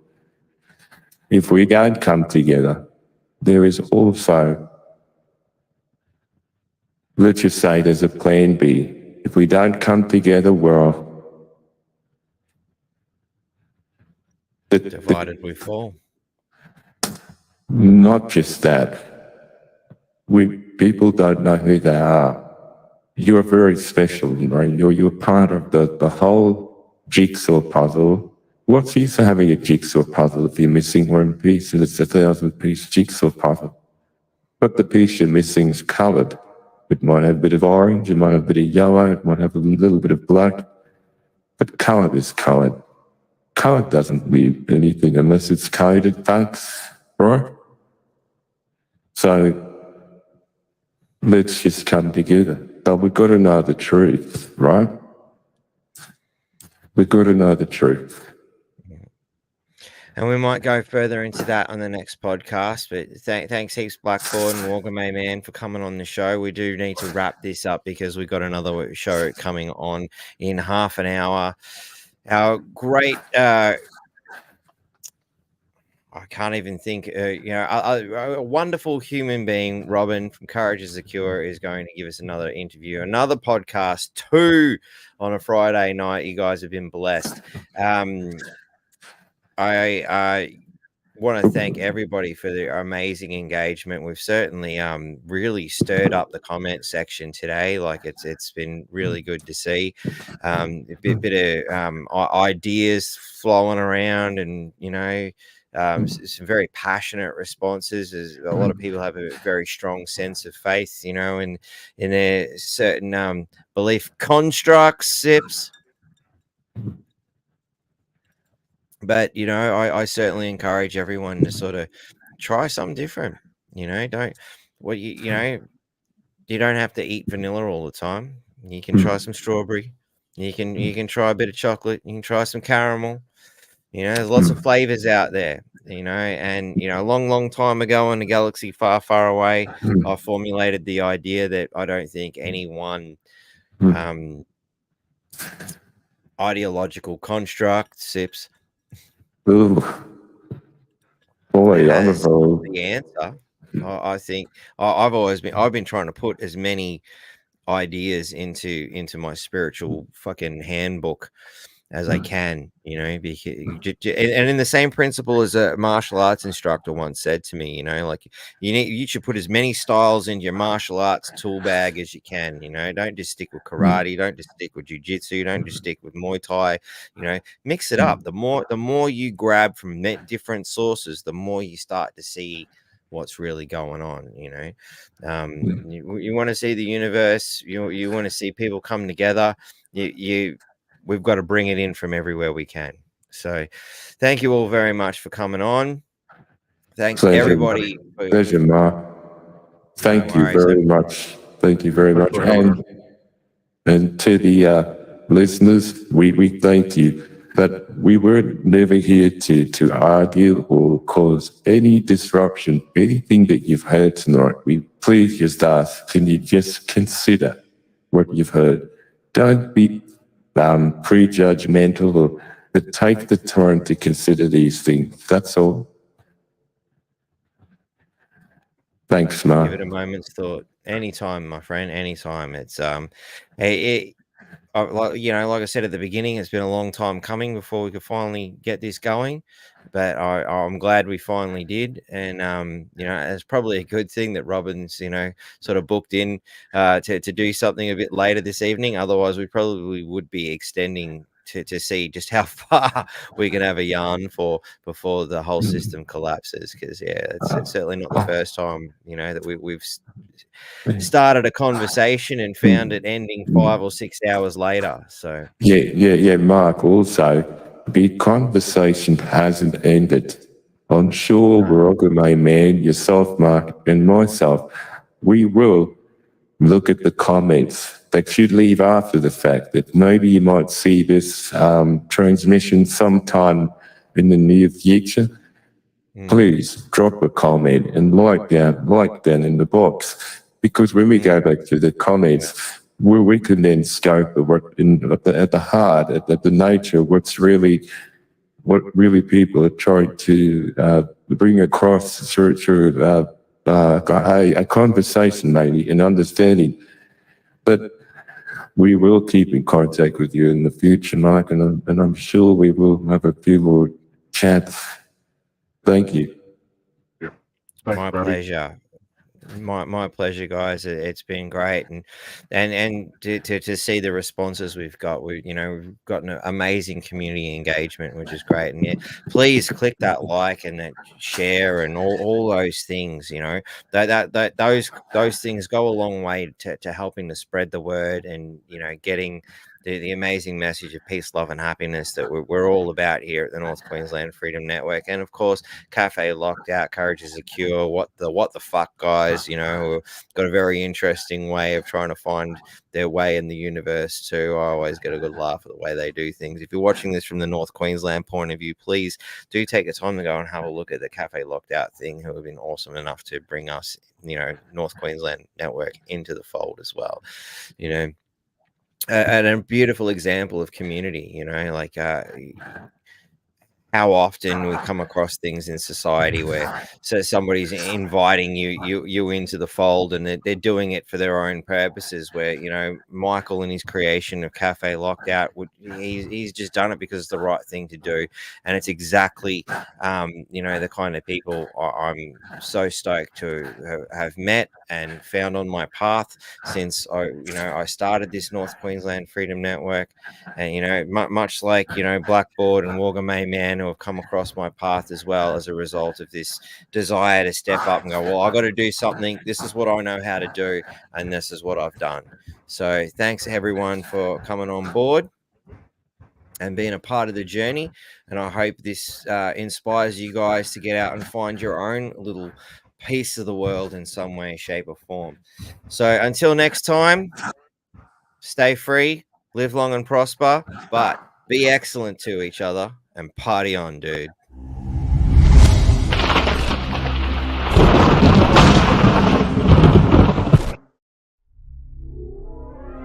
If we don't come together, there is also, let's just say there's a plan B. If we don't come together, Divided we fall. not just that. People don't know who they are. You're very special, right? You're part of the whole jigsaw puzzle. What's the use of having a jigsaw puzzle if you're missing one piece and it's a 1,000-piece jigsaw puzzle? But the piece you're missing is coloured. It might have a bit of orange, it might have a bit of yellow, it might have a little bit of black. But colour is colour. Colour doesn't mean anything unless it's coded, folks, right? So let's just come together. But we've got to know the truth, right? We've got to know the truth. And we might go further into that on the next podcast. But thanks heaps, Blackboard and Wargamay Man, for coming on the show. We do need to wrap this up because we've got another show coming on in half an hour. Our great, I can't even think, a wonderful human being, Robin from Courage is the Cure, is going to give us another interview, another podcast, 2 on a Friday night. You guys have been blessed. I want to thank everybody for their amazing engagement. We've certainly really stirred up the comment section today. Like it's been really good to see. A bit of ideas flowing around, and some very passionate responses. As a lot of people have a very strong sense of faith, in their certain belief constructs, Sips. But, I certainly encourage everyone to sort of try something different. You don't have to eat vanilla all the time. You can try some strawberry. You can try a bit of chocolate. You can try some caramel. There's lots of flavors out there, and, a long, long time ago in a galaxy far, far away, I formulated the idea that I don't think any one ideological construct, Sips, Ooh. Boy, I'm the answer. I think I've been trying to put as many ideas into my spiritual fucking handbook as I can, because, and in the same principle as a martial arts instructor once said to me, like you should put as many styles into your martial arts tool bag as you can. Don't just stick with karate, don't just stick with jiu-jitsu, don't just stick with Muay Thai. Mix it up. The more you grab from different sources, the more you start to see what's really going on. You want to see the universe, you want to see people come together. We've got to bring it in from everywhere we can. So thank you all very much for coming on. Thanks, everybody. Pleasure, Mark. Thank you very much. Thank you very much. And to the listeners, we thank you. But we were never here to argue or cause any disruption. Anything that you've heard tonight, we please just ask, can you just consider what you've heard? Don't be prejudgmental, but take the time to consider these things. That's all. Thanks, Mark. Give it a moment's thought. Anytime, my friend. Anytime. It's like I said at the beginning, it's been a long time coming before we could finally get this going. But I'm glad we finally did, and it's probably a good thing that Robin's sort of booked in to do something a bit later this evening. Otherwise, we probably would be extending to see just how far we can have a yarn for before the whole system collapses. Because it's certainly not the first time that we've started a conversation and found it ending 5 or 6 hours later. So yeah, Mark. Also, the conversation hasn't ended. I'm sure Wargamay Man, yourself, Mark, and myself, we will look at the comments that you leave after the fact, that maybe you might see this transmission sometime in the near future. Please drop a comment and like down in the box, because when we go back to the comments, we can then scope the work at the heart, at the nature, what really people are trying to bring across through a conversation, maybe, an understanding. But we will keep in contact with you in the future, Mike, and I'm sure we will have a few more chats. Thank you. Thanks, My buddy. pleasure. My pleasure, guys. It's been great, and to see the responses we've got. We've got an amazing community engagement, which is great. And yeah, please click that like and that share and all those things. Those things go a long way to helping to spread the word and getting the amazing message of peace, love, and happiness that we're all about here at the North Queensland Freedom Network. And of course, Cafe Locked Out, Courage is a Cure. What the fuck, guys? Who got a very interesting way of trying to find their way in the universe too. I always get a good laugh at the way they do things. If you're watching this from the North Queensland point of view, please do take the time to go and have a look at the Cafe Locked Out thing, who have been awesome enough to bring us, North Queensland Network into the fold as well. And a beautiful example of community, how often we come across things in society where somebody's inviting you into the fold, and they're doing it for their own purposes, where Michael in his creation of Cafe Locked Out he's just done it because it's the right thing to do, and it's exactly the kind of people I'm so stoked to have met and found on my path since I started this North Queensland Freedom Network. And much like Blackboard and Walgamay Man, who have come across my path as well as a result of this desire to step up and go, well, I got to do something. This is what I know how to do, and this is what I've done. So thanks everyone for coming on board and being a part of the journey. And I hope this inspires you guys to get out and find your own little piece of the world in some way, shape, or form. So until next time, stay free, live long and prosper, but be excellent to each other and party on, dude.